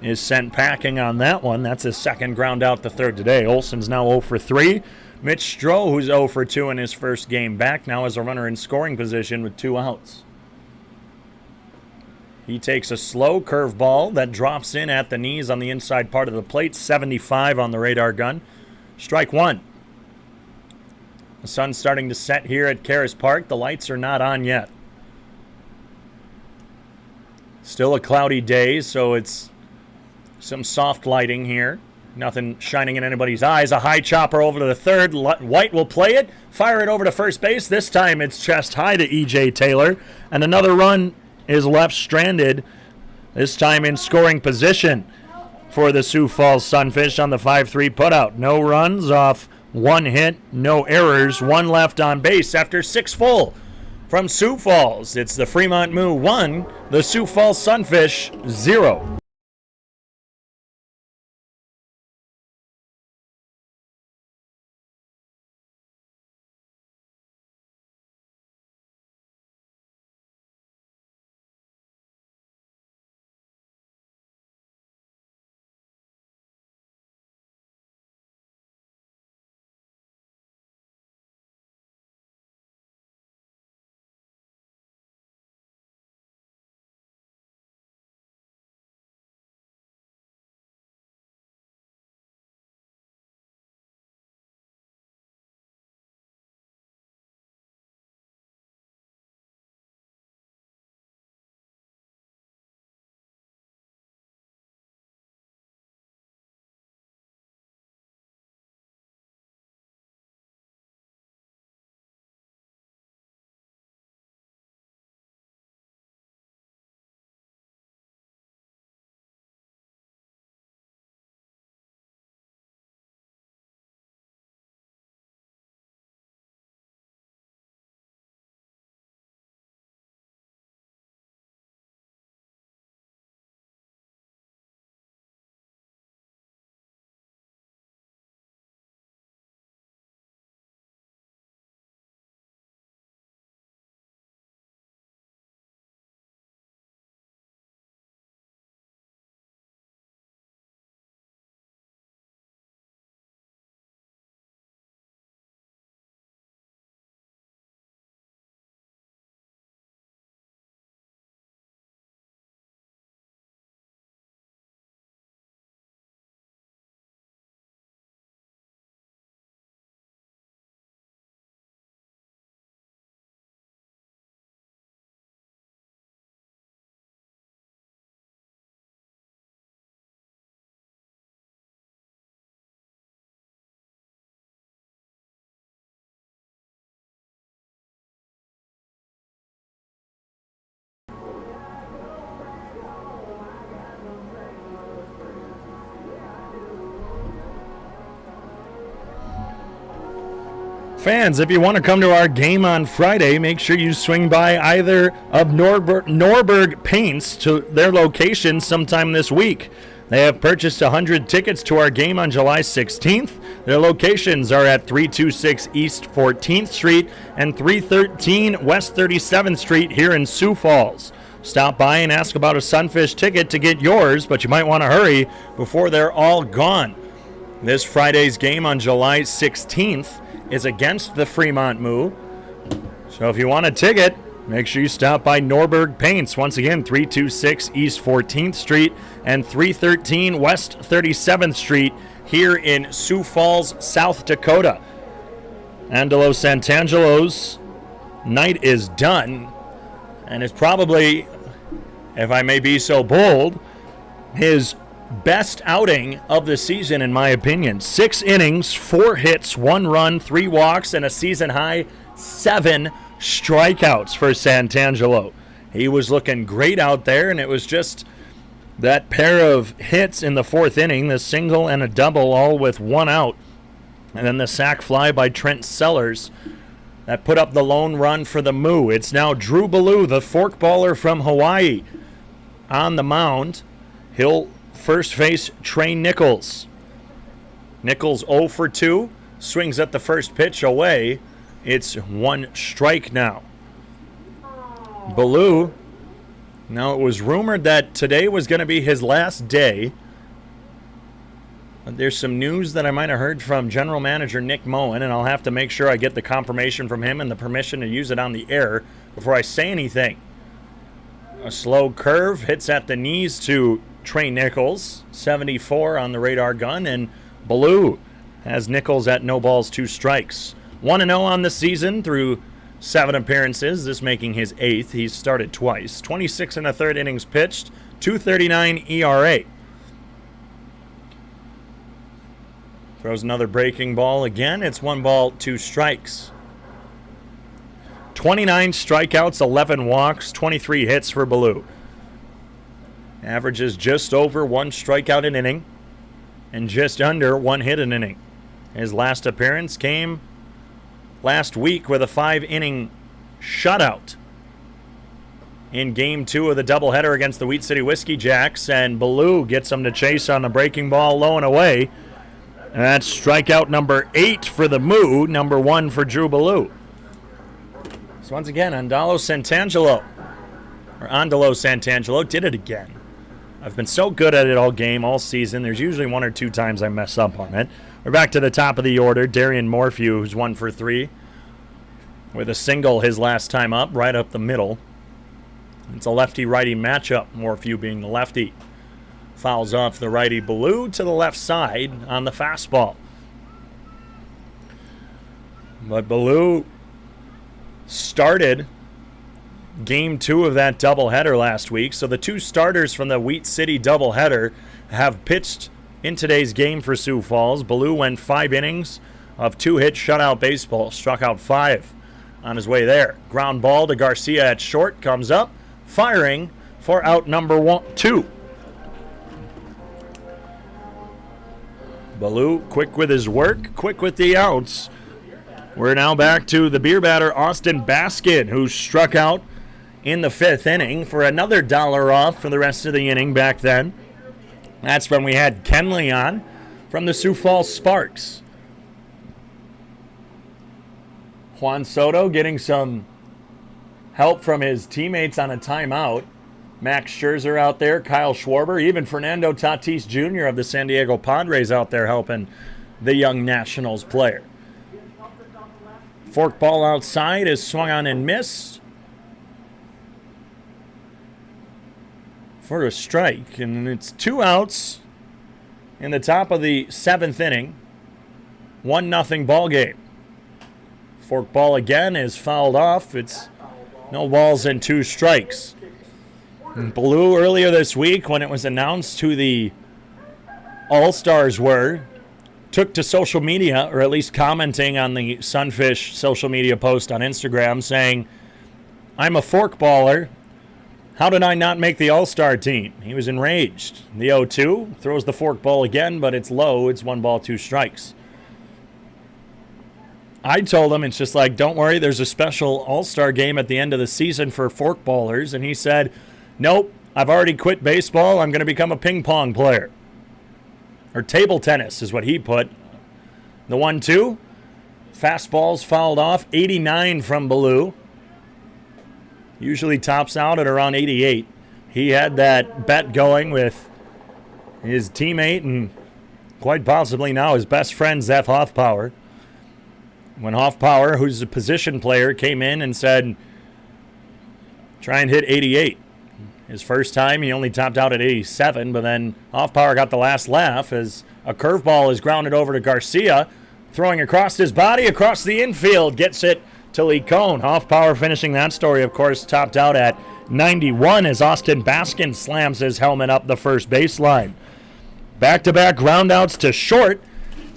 is sent packing on that one. That's his second ground out to third today. Olson's now 0 for 3. Mitch Stone, who's 0 for 2 in his first game back, now has a runner in scoring position with 2 outs. He takes a slow curveball that drops in at the knees on the inside part of the plate. 75 on the radar gun. Strike 1. The sun's starting to set here at Karras Park. The lights are not on yet. Still a cloudy day, so it's some soft lighting here. Nothing shining in anybody's eyes. A high chopper over to the third. White will play it, fire it over to first base. This time it's chest high to E.J. Taylor. And another run is left stranded, this time in scoring position for the Sioux Falls Sunfish on the 5-3 putout. No runs off 1 hit, no errors, 1 left on base after 6 full. From Sioux Falls, it's the Fremont Moo 1, the Sioux Falls Sunfish 0. Fans, if you want to come to our game on Friday, make sure you swing by either of Norberg Paints to their location sometime this week. They have purchased 100 tickets to our game on July 16th. Their locations are at 326 East 14th Street and 313 West 37th Street here in Sioux Falls. Stop by and ask about a Sunfish ticket to get yours, but you might want to hurry before they're all gone. This Friday's game on July 16th is against the Fremont Moo. So if you want a ticket, make sure you stop by Norberg Paints. Once again, 326 East 14th Street and 313 West 37th Street here in Sioux Falls, South Dakota. Angelo Santangelo's night is done, and it's probably, if I may be so bold, his best outing of the season, in my opinion. 6 innings, 4 hits, 1 run, 3 walks, and a season-high 7 strikeouts for Santangelo. He was looking great out there, and it was just that pair of hits in the 4th inning, the single and a double, all with 1 out, and then the sac fly by Trent Sellers. that put up the lone run for the Moo. It's now Drew Ballou, the forkballer from Hawaii, on the mound. He'll first face Trey Nichols. Nichols 0 for 2, swings at the first pitch away. It's 1 strike now. Ballou, now it was rumored that today was going to be his last day. There's some news that I might have heard from General Manager Nick Moen, and I'll have to make sure I get the confirmation from him and the permission to use it on the air before I say anything. A slow curve hits at the knees to Trey Nichols, 74 on the radar gun, and Ballou has Nichols at no balls, 2 strikes. 1-0 on the season through 7 appearances, this making his 8th. He's started twice. 26 and a third innings pitched, 2.39 ERA. Throws another breaking ball again. It's 1 ball, 2 strikes. 29 strikeouts, 11 walks, 23 hits for Ballou. Averages just over 1 strikeout an inning and just under 1 hit an inning. His last appearance came last week with a 5-inning shutout in Game 2 of the doubleheader against the Wheat City Whiskey Jacks, and Ballou gets him to chase on the breaking ball low and away. And that's strikeout number 8 for the Moo, number 1 for Drew Ballou. So once again, Andalo Santangelo did it again. I've been so good at it all game, all season. There's usually 1 or 2 times I mess up on it. We're back to the top of the order. Darian Morphew, who's 1 for 3, with a single his last time up, right up the middle. It's a lefty-righty matchup, Morphew being the lefty. Fouls off the righty Ballou to the left side on the fastball. But Ballou started Game 2 of that doubleheader last week. So the 2 starters from the Wheat City doubleheader have pitched in today's game for Sioux Falls. Ballou went 5 innings of 2-hit shutout baseball. Struck out 5 on his way there. Ground ball to Garcia at short. Comes up, firing for out number 2. Ballou, quick with his work, quick with the outs. We're now back to the beer batter, Austin Baskin, who struck out in the 5th inning for another $1 off for the rest of the inning back then. That's when we had Kenley on from the Sioux Falls Sparks. Juan Soto getting some help from his teammates on a timeout. Max Scherzer out there, Kyle Schwarber, even Fernando Tatis Jr. of the San Diego Padres out there helping the young Nationals player. Forkball outside is swung on and missed for a strike. And it's 2 outs in the top of the 7th inning. 1-0 ball game. Forkball again is fouled off. It's no balls and 2 strikes. Ballou earlier this week, when it was announced who the All-Stars were, took to social media, or at least commenting on the Sunfish social media post on Instagram, saying, "I'm a forkballer. How did I not make the All-Star team?" He was enraged. The 0-2 throws the forkball again, but it's low. It's 1 ball, 2 strikes. I told him, it's just like, don't worry, there's a special All-Star game at the end of the season for forkballers. And he said, "Nope, I've already quit baseball. I'm going to become a ping pong player." Or table tennis is what he put. The 1-2. Fastball's fouled off. 89 from Ballou. Usually tops out at around 88. He had that bet going with his teammate and quite possibly now his best friend, Zeph Hoffpower. When Hoffpower, who's a position player, came in and said, "Try and hit 88. His first time, he only topped out at 87, but then Hoffpower got the last laugh as a curveball is grounded over to Garcia, throwing across his body, across the infield, gets it to Licone. Hoffpower finishing that story, of course, topped out at 91 as Austin Baskin slams his helmet up the first baseline. Back-to-back groundouts to short,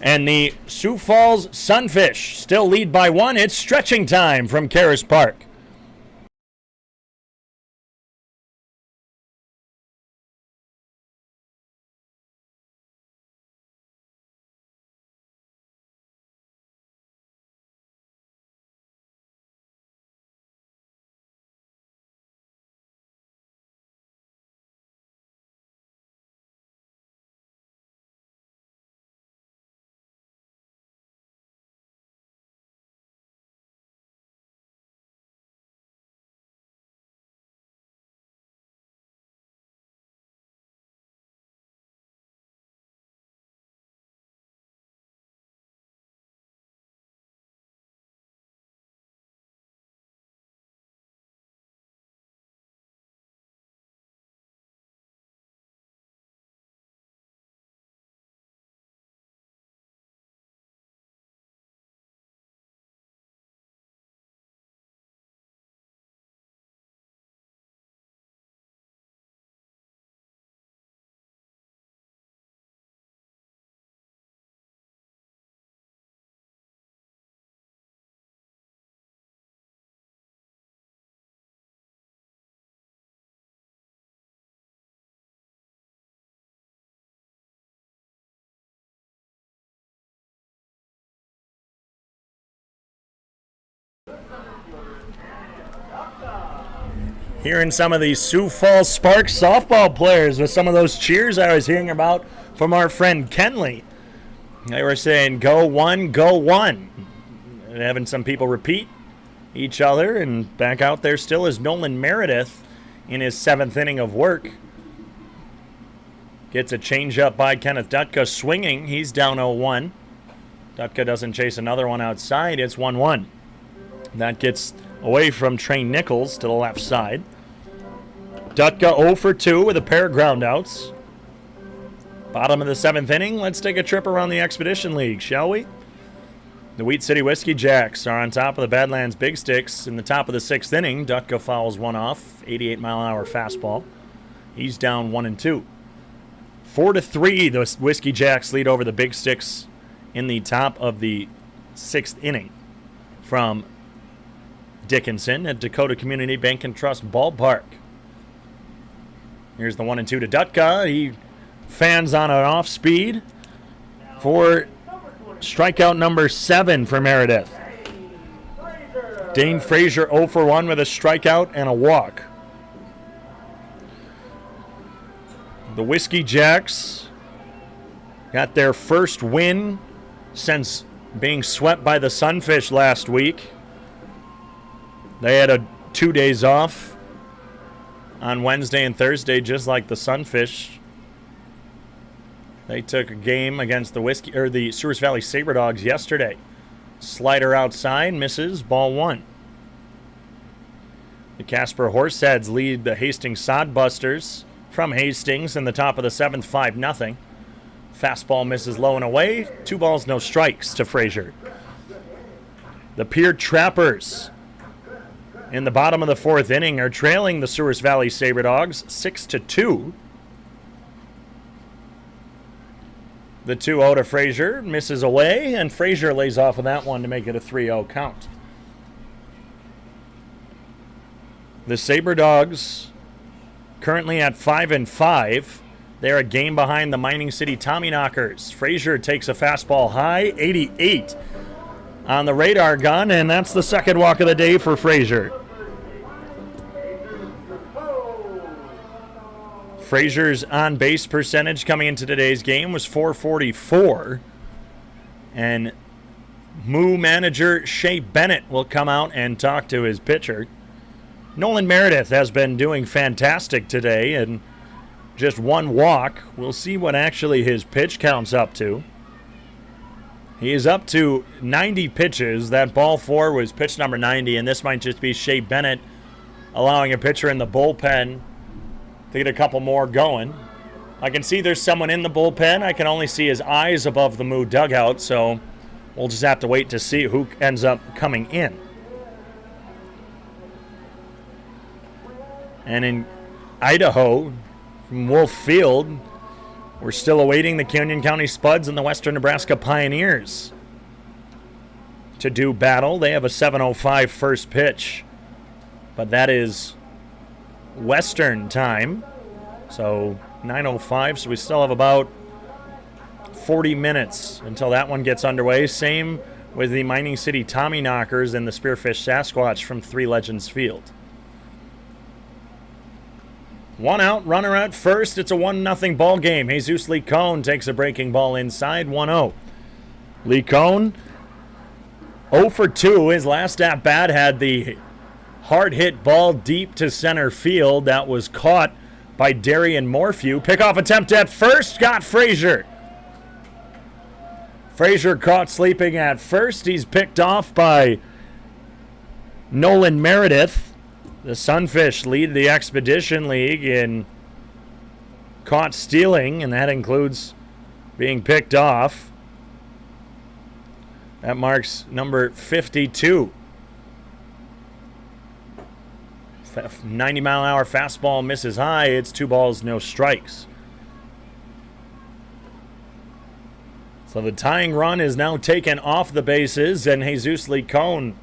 and the Sioux Falls Sunfish still lead by 1. It's stretching time from Karras Park. Hearing some of these Sioux Falls Sparks softball players with some of those cheers I was hearing about from our friend Kenley. They were saying, go one, go one. And having some people repeat each other, and back out there still is Nolan Meredith in his 7th inning of work. Gets a changeup by Kenneth Dutka swinging. He's down 0-1. Dutka doesn't chase another one outside. It's 1-1. That gets away from Trey Nichols to the left side. Dutka 0 for 2 with a pair of groundouts. Bottom of the 7th inning. Let's take a trip around the Expedition League, shall we? The Wheat City Whiskey Jacks are on top of the Badlands Big Sticks in the top of the 6th inning. Dutka fouls one off, 88-mile-an-hour fastball. He's down 1-2. 4-3, the Whiskey Jacks lead over the Big Sticks in the top of the 6th inning from Dickinson at Dakota Community Bank and Trust Ballpark. Here's the 1-2 to Dutka. He fans on an off speed for strikeout number 7 for Meredith. Dane Frazier 0 for 1 with a strikeout and a walk. The Whiskey Jacks got their first win since being swept by the Sunfish last week. They had 2 days off on Wednesday and Thursday, just like the Sunfish. They took a game against the Sewers Valley Sabre Dogs yesterday. Slider outside, misses, ball 1. The Casper Horseheads lead the Hastings Sodbusters from Hastings in the top of the 7th, 5-0. Fastball misses low and away. 2 balls, no strikes to Frazier. The Pier Trappers in the bottom of the 4th inning are trailing the Sewers Valley Sabre Dogs 6-2. The 2-0 to Frazier misses away, and Frazier lays off of that one to make it a 3-0 count. The Sabre Dogs currently at 5-5. They're a game behind the Mining City Tommyknockers. Frazier takes a fastball high, 88 on the radar gun, and that's the second walk of the day for Frazier. Frazier's on-base percentage coming into today's game was .444. And Moo manager Shea Bennett will come out and talk to his pitcher. Nolan Meredith has been doing fantastic today, and just 1 walk. We'll see what actually his pitch count's up to. He is up to 90 pitches. That ball 4 was pitch number 90, and this might just be Shea Bennett allowing a pitcher in the bullpen to get a couple more going. I can see there's someone in the bullpen. I can only see his eyes above the Moo dugout, so we'll just have to wait to see who ends up coming in. And in Idaho, from Wolf Field, we're still awaiting the Canyon County Spuds and the Western Nebraska Pioneers to do battle. They have a 7:05 first pitch, but that is Western time, so 9:05, so we still have about 40 minutes until that one gets underway. Same with the Mining City Tommyknockers and the Spearfish Sasquatch from Three Legends Field. 1 out, runner at first. It's a 1-0 ball game. Jesus Lee Cone takes a breaking ball inside, 1-0. Lee Cone 0 for 2. His last at bat had the hard hit ball deep to center field. That was caught by Darian Morphew. Pickoff attempt at first. Got Frazier. Frazier caught sleeping at first. He's picked off by Nolan Meredith. The Sunfish lead the Expedition League in caught stealing, and that includes being picked off. That marks number 52. 90-mile-an-hour fastball misses high. It's 2 balls, no strikes. So the tying run is now taken off the bases, and Jesus Lee Cone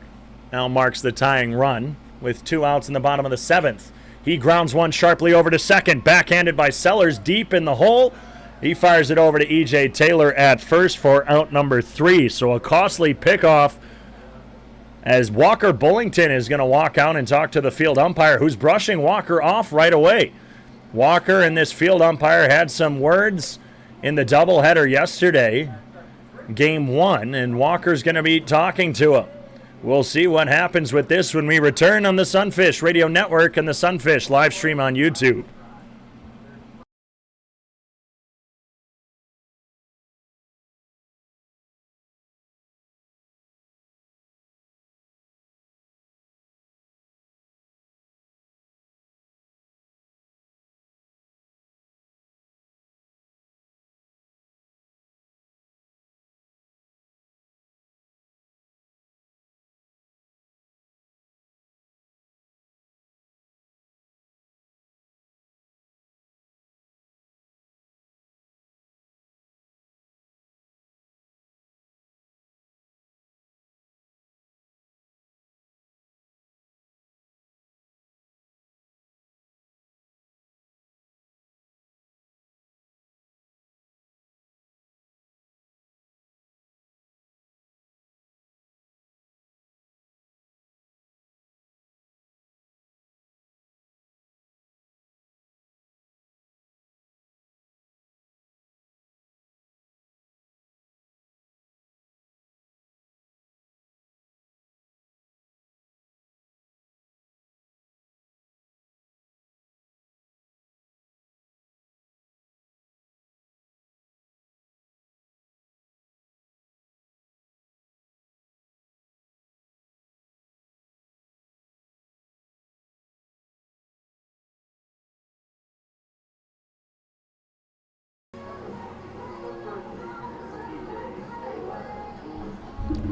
now marks the tying run with 2 outs in the bottom of the 7th. He grounds one sharply over to second, backhanded by Sellers deep in the hole. He fires it over to E.J. Taylor at first for out number 3. So a costly pickoff as Walker Bullington is going to walk out and talk to the field umpire, who's brushing Walker off right away. Walker and this field umpire had some words in the doubleheader yesterday, game 1, and Walker's going to be talking to him. We'll see what happens with this when we return on the Sunfish Radio Network and the Sunfish live stream on YouTube.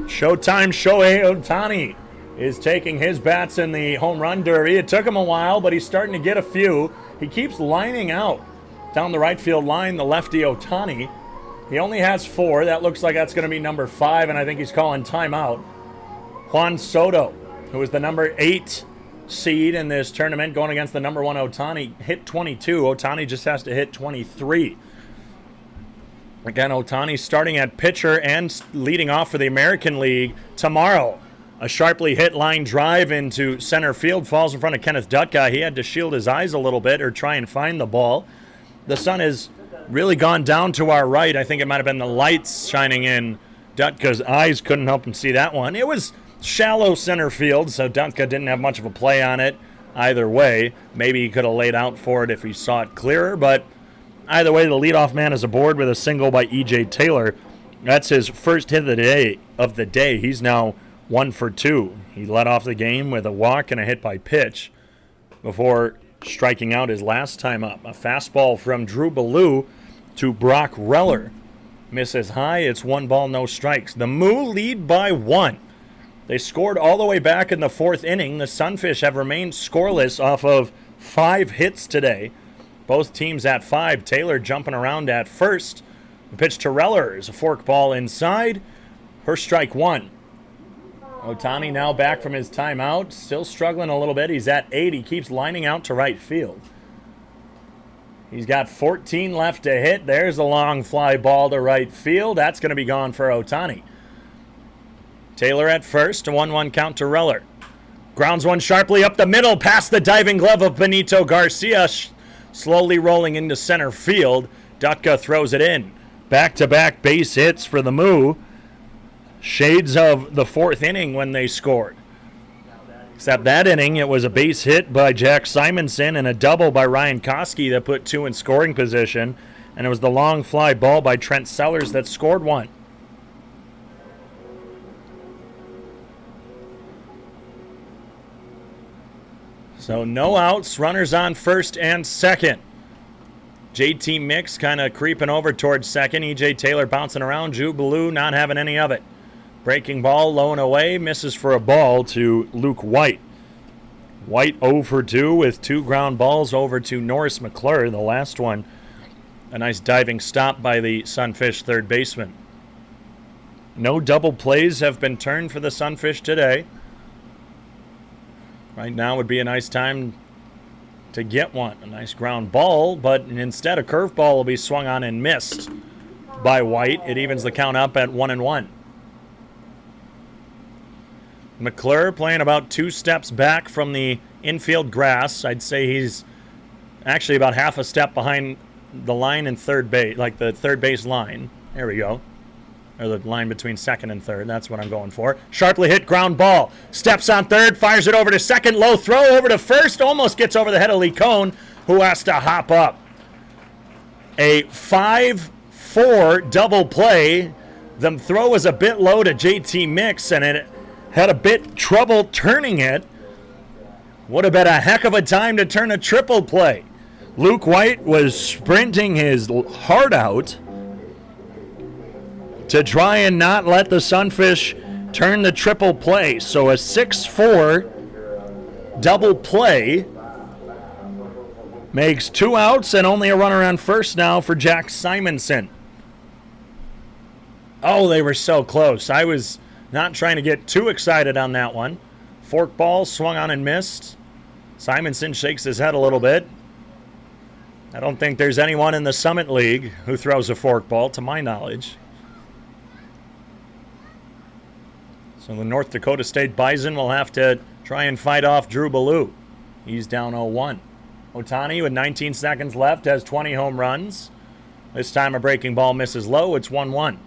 Showtime Shohei Ohtani is taking his bats in the home run derby. It took him a while, but he's starting to get a few. He keeps lining out down the right field line, the lefty Ohtani. He only has 4. That looks like that's going to be number 5, and I think he's calling timeout. Juan Soto, who is the number 8 seed in this tournament, going against the number 1 Ohtani, hit 22. Ohtani just has to hit 23. Again, Ohtani starting at pitcher and leading off for the American League tomorrow. A sharply hit line drive into center field falls in front of Kenneth Dutka. He had to shield his eyes a little bit or try and find the ball. The sun has really gone down to our right. I think it might have been the lights shining in. Dutka's eyes couldn't help him see that one. It was shallow center field, so Dutka didn't have much of a play on it either way. Maybe he could have laid out for it if he saw it clearer, but either way, the leadoff man is aboard with a single by E.J. Taylor. That's his first hit of the day. He's now 1 for 2. He led off the game with a walk and a hit by pitch before striking out his last time up. A fastball from Drew Ballou to Brock Reller. Misses high. It's 1 ball, no strikes. The Moo lead by 1. They scored all the way back in the 4th inning. The Sunfish have remained scoreless off of 5 hits today. Both teams at 5. Taylor jumping around at first. The pitch to Reller is a fork ball inside. Her strike 1. Ohtani now back from his timeout. Still struggling a little bit. He's at 8. He keeps lining out to right field. He's got 14 left to hit. There's a long fly ball to right field. That's going to be gone for Ohtani. Taylor at first. A 1-1 count to Reller. Grounds one sharply up the middle past the diving glove of Benito Garcia. Slowly rolling into center field. Dutka throws it in. Back-to-back base hits for the Moo. Shades of the 4th inning when they scored. Except that inning, it was a base hit by Jack Simonson and a double by Ryan Koski that put 2 in scoring position. And it was the long fly ball by Trent Sellers that scored 1. So no outs, runners on first and second. JT Mix kind of creeping over towards second. E.J. Taylor bouncing around. Drew Ballou not having any of it. Breaking ball, low and away, misses for a ball to Luke White. White 0 for 2 with 2 ground balls over to Norris McClure. The last one, a nice diving stop by the Sunfish third baseman. No double plays have been turned for the Sunfish today. Right now would be a nice time to get one. A nice ground ball, but instead a curveball will be swung on and missed by White. It evens the count up at 1-1. McClure playing about 2 steps back from the infield grass. I'd say he's actually about half a step behind the line in third base, like the third base line. There we go. Or the line between second and third. That's what I'm going for. Sharply hit ground ball. Steps on third, fires it over to second. Low throw over to first. Almost gets over the head of Lee Cohn, who has to hop up. A 5-4 double play. The throw was a bit low to JT Mix, and it had a bit trouble turning it. Would have been a heck of a time to turn a triple play. Luke White was sprinting his heart out to try and not let the Sunfish turn the triple play. So a 6-4 double play makes 2 outs and only a runner on first now for Jack Simonson. Oh, they were so close. I was not trying to get too excited on that one. Fork ball swung on and missed. Simonson shakes his head a little bit. I don't think there's anyone in the Summit League who throws a fork ball, to my knowledge. So the North Dakota State Bison will have to try and fight off Drew Ballou. He's down 0-1. Ohtani, with 19 seconds left, has 20 home runs. This time a breaking ball misses low. It's 1-1.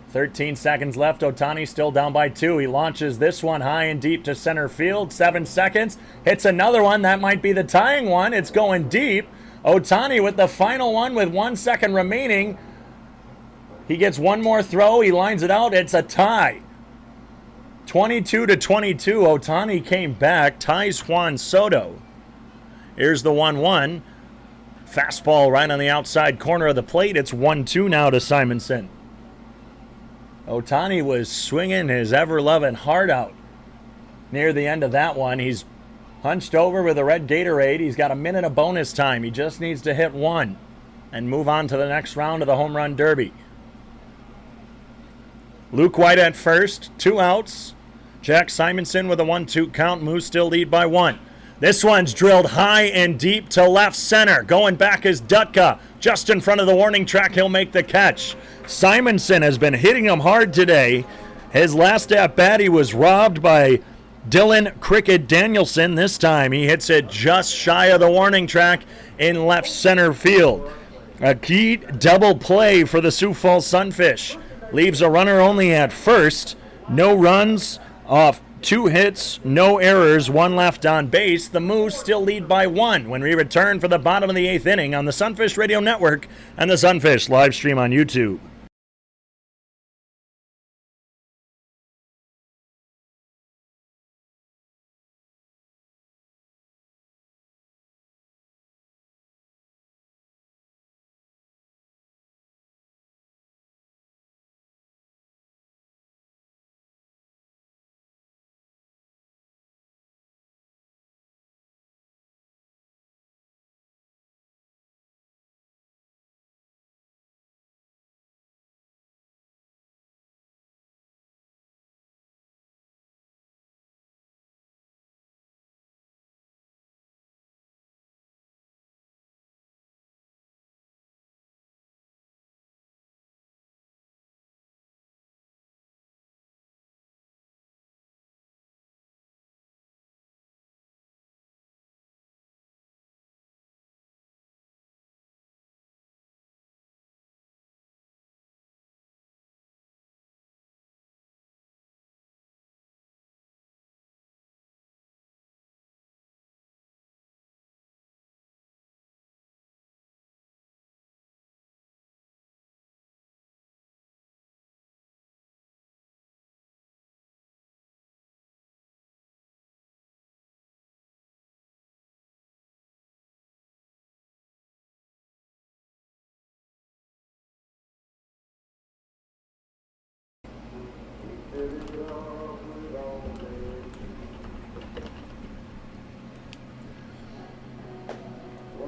13 seconds left. Ohtani still down by 2. He launches this one high and deep to center field. 7 seconds. Hits another one. That might be the tying one. It's going deep. Ohtani with the final one with 1 second remaining. He gets one more throw. He lines it out. It's a tie. 22-22. Ohtani came back. Ties Juan Soto. Here's the 1-1. Fastball right on the outside corner of the plate. It's 1-2 now to Simonson. Ohtani was swinging his ever-loving heart out near the end of that one. He's hunched over with a red Gatorade. He's got a minute of bonus time. He just needs to hit one and move on to the next round of the home run derby. Luke White at first, 2 outs. Jack Simonson with a 1-2 count. Moose still lead by 1. This one's drilled high and deep to left center. Going back is Dutka. Just in front of the warning track, he'll make the catch. Simonson has been hitting him hard today. His last at bat, he was robbed by Dylan Cricket Danielson. This time, he hits it just shy of the warning track in left center field. A key double play for the Sioux Falls Sunfish. Leaves a runner only at first. No runs off 2 hits, no errors, 1 left on base. The Moose still lead by 1 when we return for the bottom of the 8th inning on the Sunfish Radio Network and the Sunfish live stream on YouTube.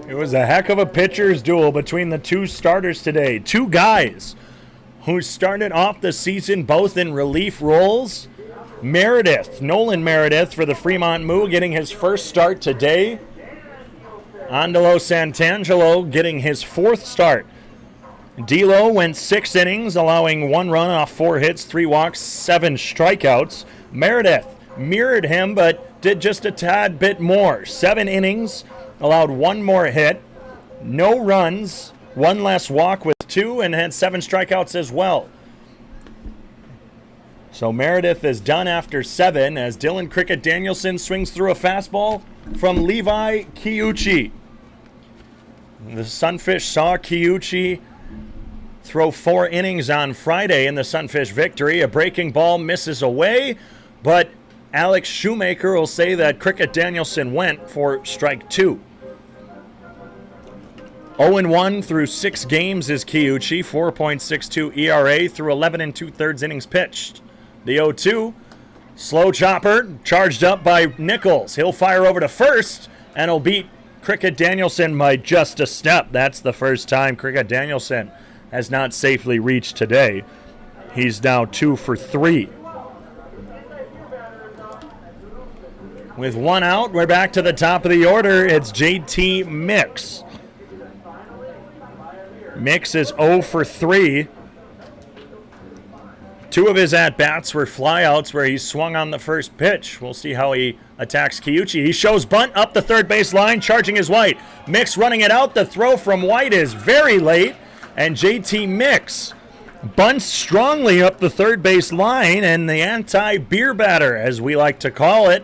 It was a heck of a pitcher's duel between the 2 starters today. 2 guys who started off the season both in relief roles. Nolan Meredith for the Fremont Moo getting his first start today. Andalo Santangelo getting his 4th start. D'Lo went 6 innings, allowing 1 run off 4 hits, 3 walks, 7 strikeouts. Meredith mirrored him, but did just a tad bit more. 7 innings, allowed 1 more hit, no runs, 1 less walk with 2, and had 7 strikeouts as well. So Meredith is done after 7 as Dylan Cricket Danielson swings through a fastball from Levi Kiuchi. The Sunfish saw Kiuchi throw 4 innings on Friday in the Sunfish victory. A breaking ball misses away, but Alex Shoemaker will say that Cricket Danielson went for strike 2. 0-1 through 6 games is Kiuchi, 4.62 ERA through 11 2/3 innings pitched. The 0-2, slow chopper, charged up by Nichols. He'll fire over to first, and he'll beat Cricket Danielson by just a step. That's the first time Cricket Danielson has not safely reached today. He's now 2 for 3. With 1 out, we're back to the top of the order. It's JT Mix. Mix is 0 for 3. 2 of his at-bats were flyouts where he swung on the first pitch. We'll see how he attacks Kiuchi. He shows bunt up the third base line, charging his White. Mix running it out. The throw from White is very late, and JT Mix bunts strongly up the third base line, and the anti-beer batter, as we like to call it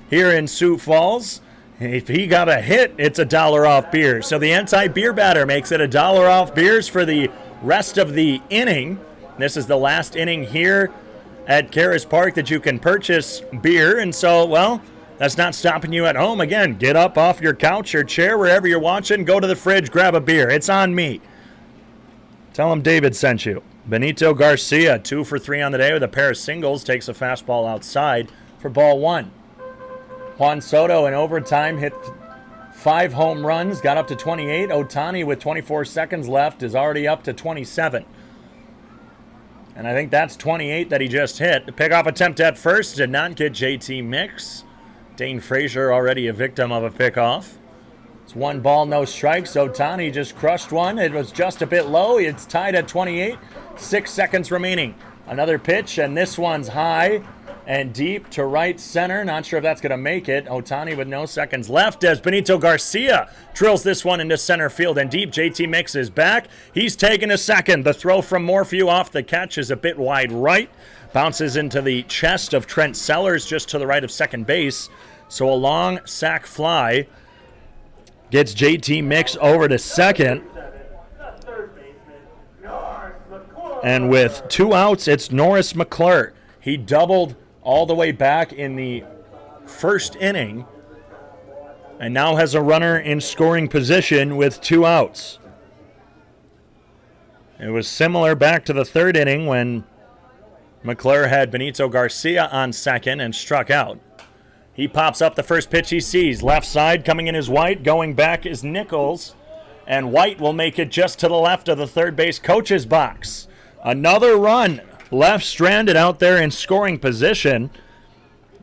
here in Sioux Falls, if he got a hit, it's $1 off beer. So the anti-beer batter makes it $1 off beers for the rest of the inning. This is the last inning here at Karras Park that you can purchase beer. And so, well, that's not stopping you at home. Again, get up off your couch or chair, wherever you're watching, go to the fridge, grab a beer. It's on me. Tell him David sent you. Benito Garcia, 2 for 3 on the day with a pair of singles, takes a fastball outside for ball 1. Juan Soto in overtime hit 5 home runs, got up to 28. Ohtani with 24 seconds left is already up to 27. And I think that's 28 that he just hit. The pickoff attempt at first did not get JT Mix. Dane Frazier already a victim of a pickoff. It's 1 ball, no strikes. Ohtani just crushed one. It was just a bit low. It's tied at 28. 6 seconds remaining. Another pitch, and this one's high and deep to right center. Not sure if that's going to make it. Ohtani with no seconds left as Benito Garcia drills this one into center field and deep. JT Mix is back. He's taken a second. The throw from Morphew off the catch is a bit wide right. Bounces into the chest of Trent Sellers just to the right of second base. So a long sac fly gets JT Mix over to second. And with 2 outs, it's Norris McClure. He doubled all the way back in the first inning and now has a runner in scoring position with 2 outs. It was similar back to the third inning when McClure had Benito Garcia on second and struck out. He pops up the first pitch he sees. Left side coming in is White. Going back is Nichols. And White will make it just to the left of the third base coach's box. Another run. Left stranded out there in scoring position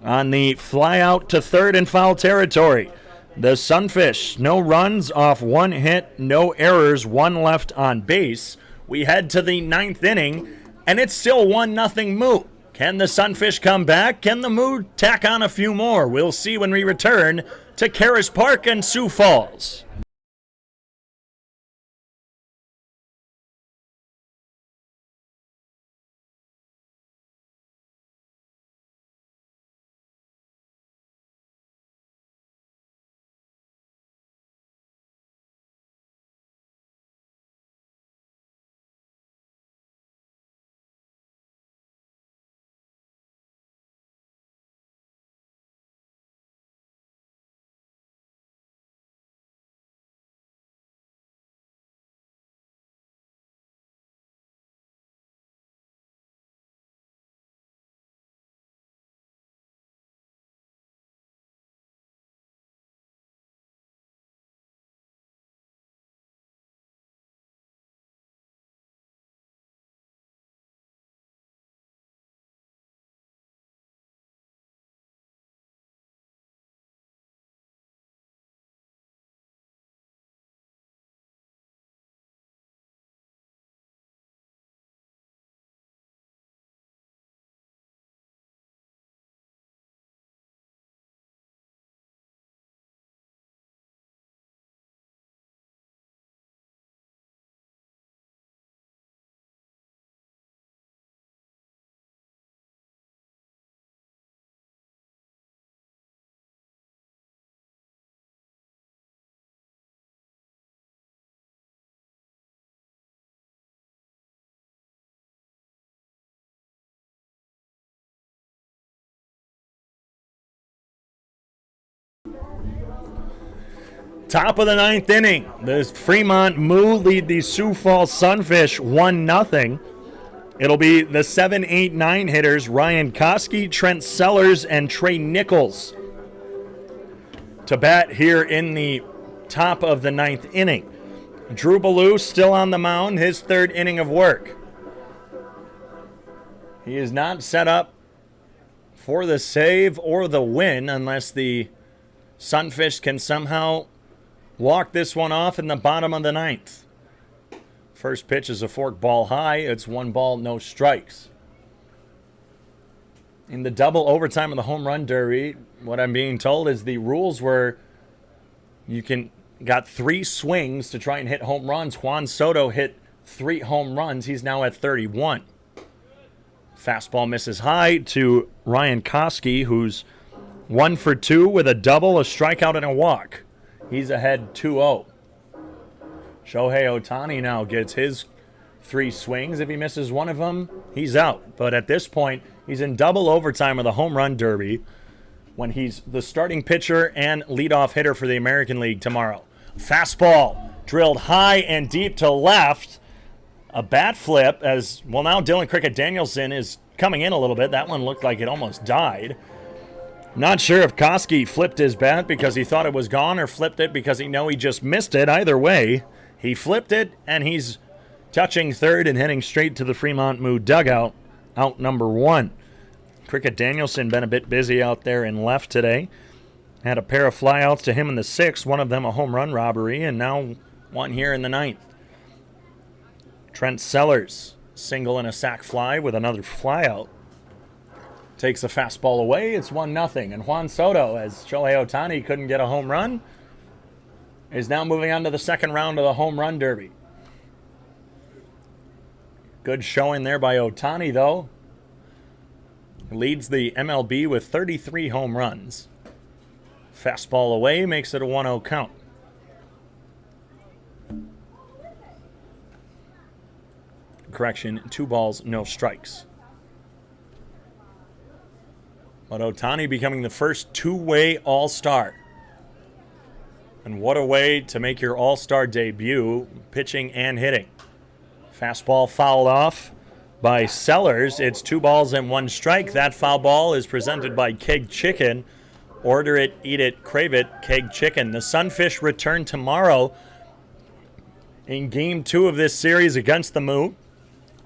on the fly out to third in foul territory. The Sunfish, no runs off 1 hit, no errors, 1 left on base. We head to the 9th inning, and it's still 1-0 Moo. Can the Sunfish come back? Can the Moo tack on a few more? We'll see when we return to Karras Park and Sioux Falls. Top of the ninth inning. The Fremont Moo lead the Sioux Falls Sunfish 1-0. It'll be the 7, 8, 9 hitters, Ryan Koski, Trent Sellers, and Trey Nichols to bat here in the top of the ninth inning. Drew Ballou still on the mound, his third inning of work. He is not set up for the save or the win unless the Sunfish can somehow walk this one off in the bottom of the ninth. First pitch is a fork ball high. It's 1 ball, no strikes. In the double overtime of the home run derby, what I'm being told is the rules were you got 3 swings to try and hit home runs. Juan Soto hit 3 home runs. He's now at 31. Fastball misses high to Ryan Koski, who's 1 for 2 with a double, a strikeout, and a walk. He's ahead 2-0. Shohei Ohtani now gets his 3 swings. If he misses one of them, he's out. But at this point, he's in double overtime of the home run derby when he's the starting pitcher and leadoff hitter for the American League tomorrow. Fastball drilled high and deep to left. A bat flip as, well, now Dylan Cricket Danielson is coming in a little bit. That one looked like it almost died. Not sure if Koski flipped his bat because he thought it was gone or flipped it because he just missed it. Either way, he flipped it, and he's touching third and heading straight to the Fremont Moo dugout, out number 1. Cricket Danielson been a bit busy out there in left today. Had a pair of flyouts to him in the 6th, one of them a home run robbery, and now one here in the 9th. Trent Sellers, single and a sac fly with another flyout. Takes a fastball away. It's 1-0. And Juan Soto, as Shohei Ohtani couldn't get a home run, is now moving on to the second round of the home run derby. Good showing there by Ohtani, though. Leads the MLB with 33 home runs. Fastball away makes it a 1-0 count. Correction, 2 balls, no strikes. But Ohtani becoming the first 2-way All-Star. And what a way to make your All-Star debut, pitching and hitting. Fastball fouled off by Sellers. It's 2 balls and 1 strike. That foul ball is presented by Keg Chicken. Order it, eat it, crave it, Keg Chicken. The Sunfish return tomorrow in Game 2 of this series against the Moo.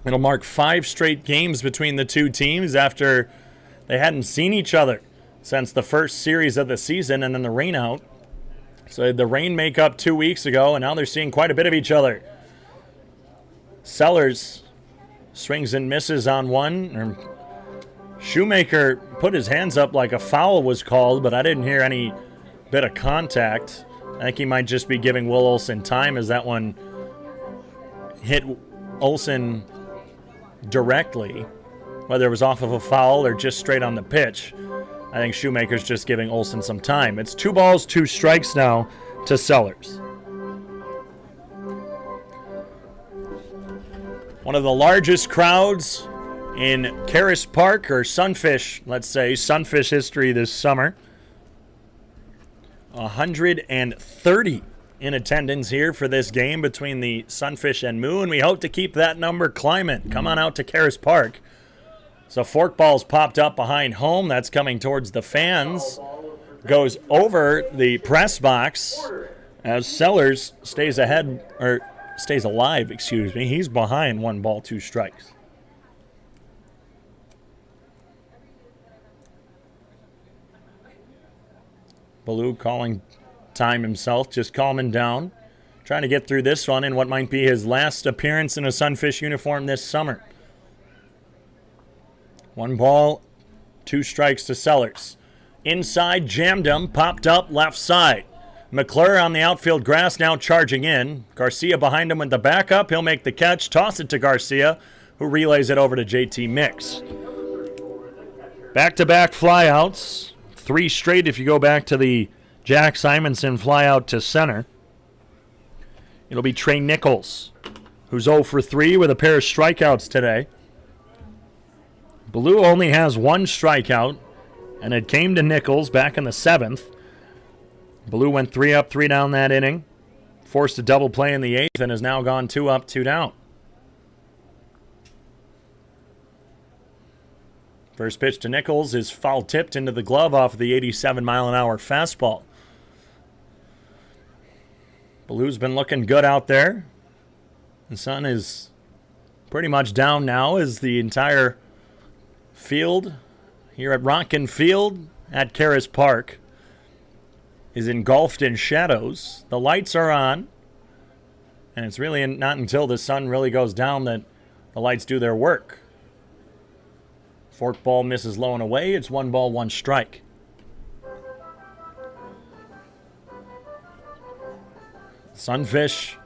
It'll mark 5 straight games between the two teams after they hadn't seen each other since the first series of the season and then the rain out. So the rain make up 2 weeks ago, and now they're seeing quite a bit of each other. Sellers swings and misses on one. Shoemaker put his hands up like a foul was called, but I didn't hear any bit of contact. I think he might just be giving Will Olson time as that one hit Olson directly. Whether it was off of a foul or just straight on the pitch, I think Shoemaker's just giving Olson some time. It's 2 balls, 2 strikes now to Sellers. One of the largest crowds in Karras Park, or Sunfish, let's say, Sunfish history this summer. 130 in attendance here for this game between the Sunfish and Moo, and we hope to keep that number climbing. Come on out to Karras Park. So forkball's popped up behind home. That's coming towards the fans. Goes over the press box as Sellers stays ahead, or stays alive, excuse me. He's behind 1 ball, 2 strikes. Ballou calling time himself, just calming down. Trying to get through this one in what might be his last appearance in a Sunfish uniform this summer. 1 ball, 2 strikes to Sellers. Inside, jammed him, popped up, left side. McClure on the outfield grass now charging in. Garcia behind him with the backup. He'll make the catch, toss it to Garcia, who relays it over to JT Mix. Back-to-back flyouts. 3 straight if you go back to the Jack Simonson flyout to center. It'll be Trey Nichols, who's 0 for 3 with a pair of strikeouts today. Ballou only has 1 strikeout, and it came to Nichols back in the 7th. Blue went 3 up, 3 down that inning. Forced a double play in the 8th and has now gone 2 up, 2 down. First pitch to Nichols is foul tipped into the glove off of the 87-mile-an-hour fastball. Blue's been looking good out there. The sun is pretty much down now as the entire field here at Rockin' Field at Karras Park is engulfed in shadows. The lights are on, and it's really not until the sun really goes down that the lights do their work. Forkball misses low and away. It's 1 ball, 1 strike. Sunfish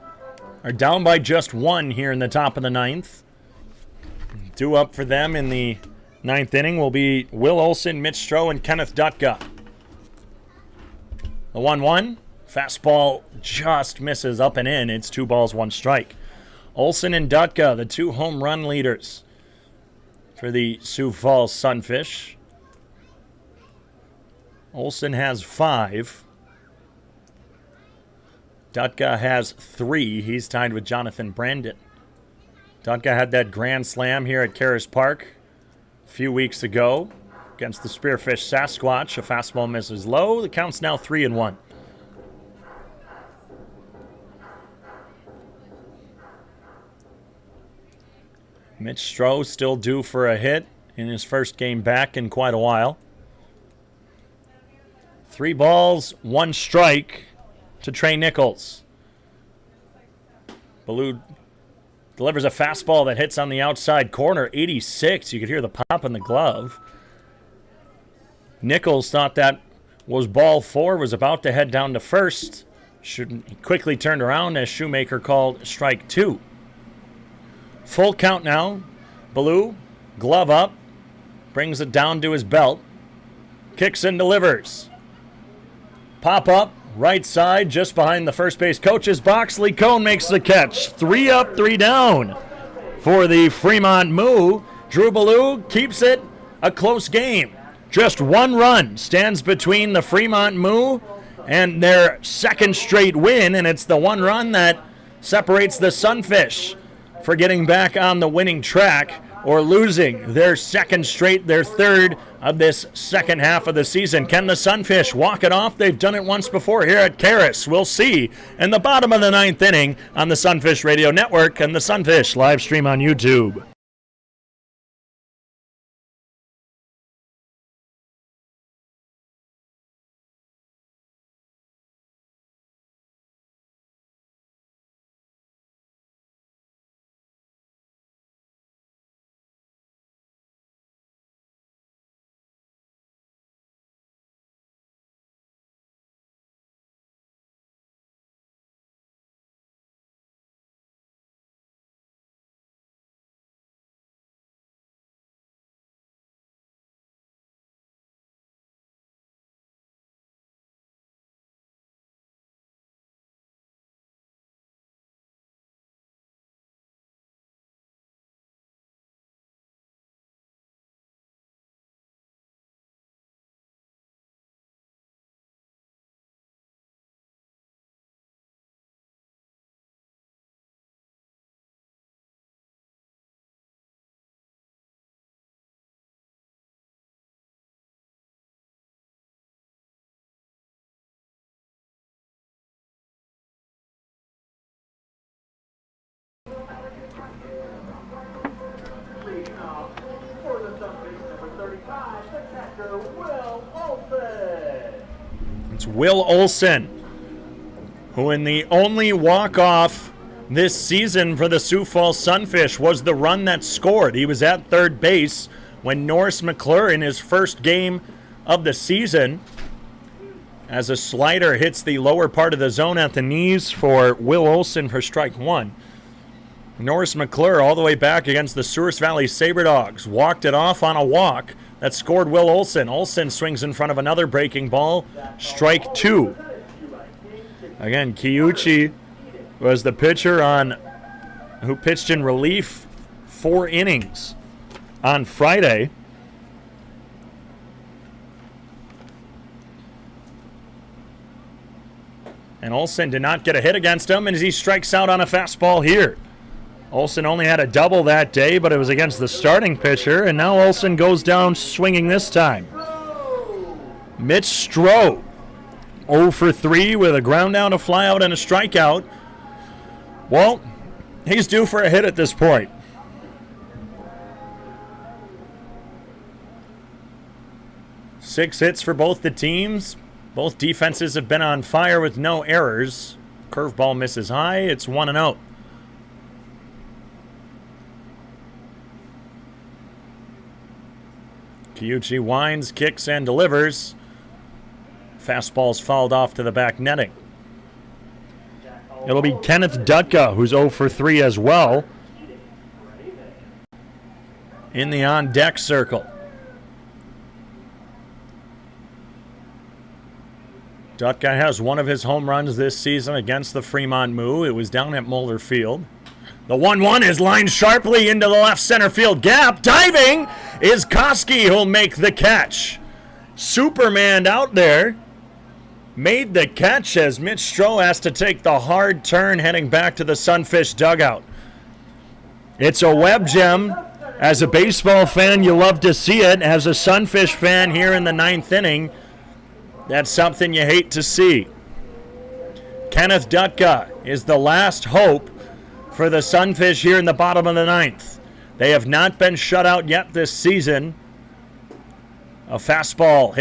are down by just 1 here in the top of the 9th. Due up for them in the 9th inning will be Will Olson, Mitch Stone, and Kenneth Dutka. The 1-1. Fastball just misses up and in. It's 2 balls, 1 strike. Olson and Dutka, the 2 home run leaders for the Sioux Falls Sunfish. Olson has 5. Dutka has 3. He's tied with Jonathan Brandon. Dutka had that grand slam here at Karras Park a few weeks ago against the Spearfish Sasquatch. A fastball misses low. The count's now 3-1. Mitch Stone still due for a hit in his first game back in quite a while. 3 balls, 1 strike to Trey Nichols. Baloo delivers a fastball that hits on the outside corner, 86. You could hear the pop in the glove. Nichols thought that was ball 4, was about to head down to first. He quickly turned around as Shoemaker called strike 2. Full count now. Baloo, glove up, brings it down to his belt, kicks and delivers. Pop up, right side, just behind the first base coach's box. Lee Cone makes the catch. 3 up, 3 down for the Fremont Moo. Drew Baloo keeps it a close game. Just 1 run stands between the Fremont Moo and their 2nd straight win, and it's the 1 run that separates the Sunfish for getting back on the winning track or losing their 2nd straight, their 3rd of this second half of the season. Can the Sunfish walk it off? They've done it once before here at Karras. We'll see in the bottom of the 9th inning on the Sunfish Radio Network and the Sunfish live stream on YouTube. It's Will Olson, who in the only walk-off this season for the Sioux Falls Sunfish was the run that scored. He was at third base when Norris McClure in his first game of the season, as a slider hits the lower part of the zone at the knees for Will Olson for strike 1. Norris McClure all the way back against the Souris Valley SaberDogs. Walked it off on a walk that scored Will Olson. Olson swings in front of another breaking ball. Strike 2. Again, Kiuchi was the pitcher who pitched in relief 4 innings on Friday. And Olson did not get a hit against him as he strikes out on a fastball here. Olson only had a double that day, but it was against the starting pitcher, and now Olson goes down swinging this time. Mitch Stone, 0 for 3 with a ground out, a fly out, and a strikeout. Well, he's due for a hit at this point. Six hits for both the teams. Both defenses have been on fire with no errors. Curveball misses high. It's 1-0. Kiyuchi winds, kicks, and delivers. Fastball's fouled off to the back netting. It'll be Kenneth Dutka, who's 0 for 3 as well, in the on-deck circle. Dutka has one of his home runs this season against the Fremont Moo. It was down at Mulder Field. The 1-1 is lined sharply into the left center field gap. Diving is Koski, who'll make the catch. Superman out there made the catch as Mitch Stone has to take the hard turn heading back to the Sunfish dugout. It's a web gem. As a baseball fan, you love to see it. As a Sunfish fan here in the 9th inning, that's something you hate to see. Kenneth Dutka is the last hope for the Sunfish here in the bottom of the 9th. They have not been shut out yet this season. A fastball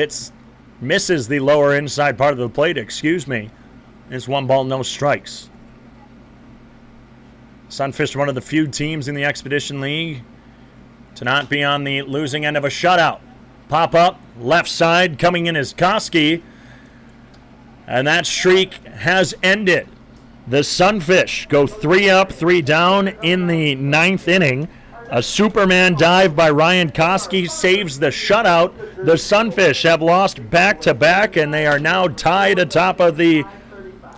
misses the lower inside part of the plate, It's 1 ball, no strikes. Sunfish are one of the few teams in the Expedition League to not be on the losing end of a shutout. Pop up, left side, coming in is Koski. And that streak has ended. The Sunfish go 3 up, 3 down in the 9th inning. A Superman dive by Ryan Koski saves the shutout. The Sunfish have lost back-to-back, and they are now tied atop of the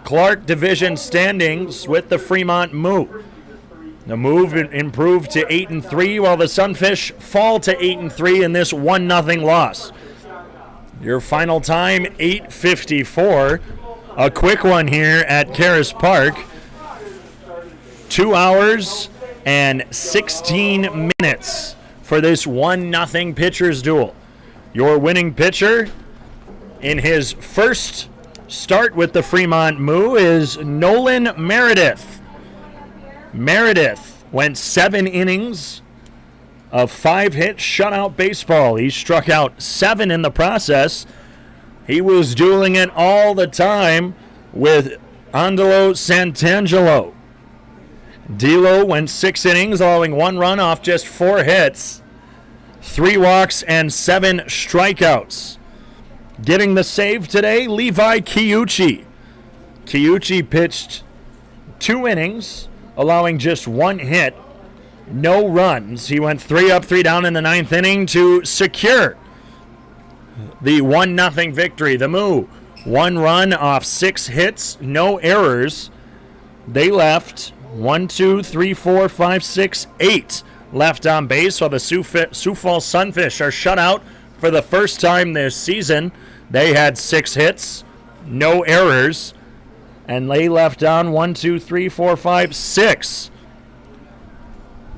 Clark Division standings with the Fremont Moo. The Moo improved to 8-3, while the Sunfish fall to 8-3 in this 1-0 loss. Your final time, 8:54. A quick one here at Karras Park. 2 hours and 16 minutes for this 1-0 pitcher's duel. Your winning pitcher in his first start with the Fremont Moo is Nolan Meredith. Meredith went 7 innings of 5-hit shutout baseball. He struck out 7 in the process. He was dueling it all the time with Andalo Santangelo. D'Lo went 6 innings, allowing 1 run off just 4 hits, 3 walks, and 7 strikeouts. Getting the save today, Levi Kiyuchi. Kiyuchi pitched 2 innings, allowing just 1 hit, no runs. He went 3 up, 3 down in the 9th inning to secure the 1-0 victory. The Moo, 1 run off 6 hits, no errors. They left 1, 2, 3, 4, 5, 6, 8 left on base, while the Sioux Falls Sunfish are shut out for the first time this season. They had 6 hits, no errors, and they left on 1, 2, 3, 4, 5, 6.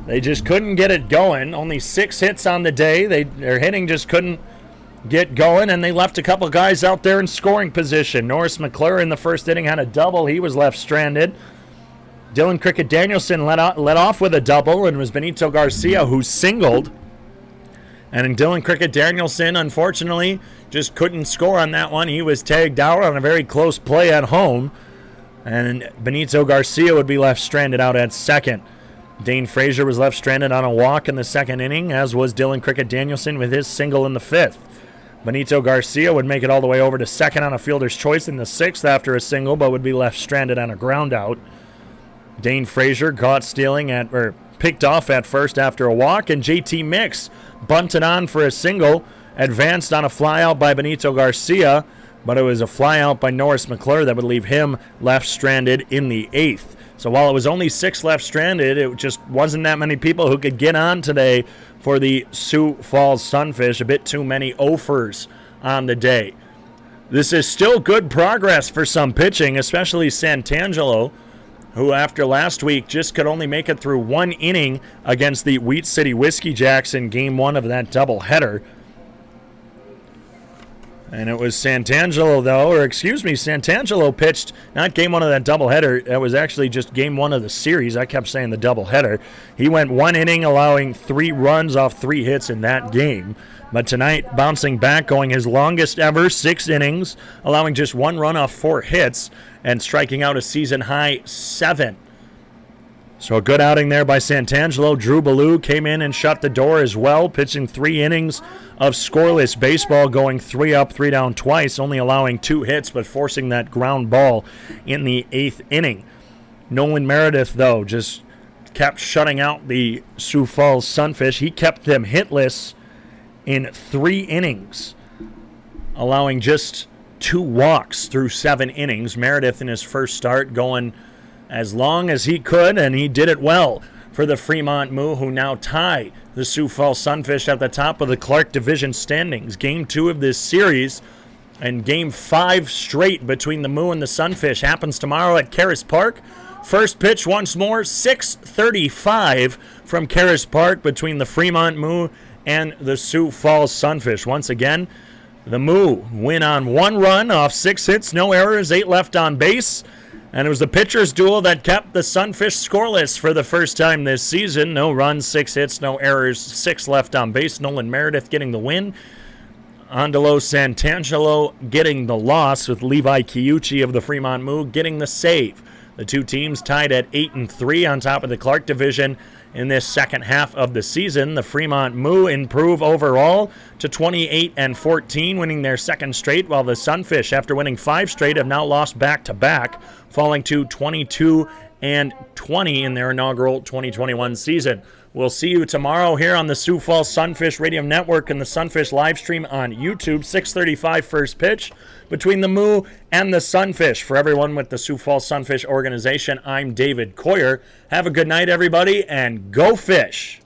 They just couldn't get it going. Only 6 hits on the day. Their hitting just couldn't get going, and they left a couple guys out there in scoring position. Norris McClure in the first inning had a double. He was left stranded. Dylan Cricket Danielson led off with a double, and it was Benito Garcia who singled. And Dylan Cricket Danielson, unfortunately, just couldn't score on that one. He was tagged out on a very close play at home, and Benito Garcia would be left stranded out at second. Dane Frazier was left stranded on a walk in the second inning, as was Dylan Cricket Danielson with his single in the 5th. Benito Garcia would make it all the way over to second on a fielder's choice in the 6th after a single, but would be left stranded on a ground out. Dane Frazier caught picked off at first after a walk, and JT Mix bunted on for a single, advanced on a flyout by Benito Garcia, but it was a flyout by Norris McClure that would leave him left stranded in the 8th. So while it was only 6 left stranded, it just wasn't that many people who could get on today for the Sioux Falls Sunfish. A bit too many offers on the day. This is still good progress for some pitching, especially Santangelo, who after last week just could only make it through one inning against the Wheat City Whiskey Jacks in Game 1 of that doubleheader. And it was Santangelo pitched, not Game 1 of that doubleheader. That was actually just Game 1 of the series. I kept saying the doubleheader. He went one inning, allowing 3 runs off 3 hits in that game. But tonight, bouncing back, going his longest ever, 6 innings, allowing just 1 run off 4 hits, and striking out a season-high 7. So a good outing there by Santangelo. Drew Ballou came in and shut the door as well, pitching 3 innings of scoreless baseball, going 3 up, 3 down twice, only allowing 2 hits, but forcing that ground ball in the 8th inning. Nolan Meredith, though, just kept shutting out the Sioux Falls Sunfish. He kept them hitless in 3 innings, allowing just 2 walks through 7 innings. Meredith in his first start going as long as he could, and he did it well for the Fremont Moo, who now tie the Sioux Falls Sunfish at the top of the Clark Division standings. Game 2 of this series and Game 5 straight between the Moo and the Sunfish happens tomorrow at Karras Park. First pitch once more, 6:35 from Karras Park between the Fremont Moo and the Sioux Falls Sunfish. Once again, the Moo win on 1 run off 6 hits, no errors, 8 left on base. And it was the pitcher's duel that kept the Sunfish scoreless for the first time this season. No runs, 6 hits, no errors, 6 left on base. Nolan Meredith getting the win. Andalo Santangelo getting the loss, with Levi Kiuchi of the Fremont Moo getting the save. The 2 teams tied at 8-3 on top of the Clark Division in this second half of the season. The Fremont Moo improve overall to 28-14, winning their second straight, while the Sunfish, after winning 5 straight, have now lost back-to-back, falling to 22-20 in their inaugural 2021 season. We'll see you tomorrow here on the Sioux Falls Sunfish Radio Network and the Sunfish live stream on YouTube. 6:35 first pitch between the Moo and the Sunfish. For everyone with the Sioux Falls Sunfish organization, I'm David Coyer. Have a good night, everybody, and go fish!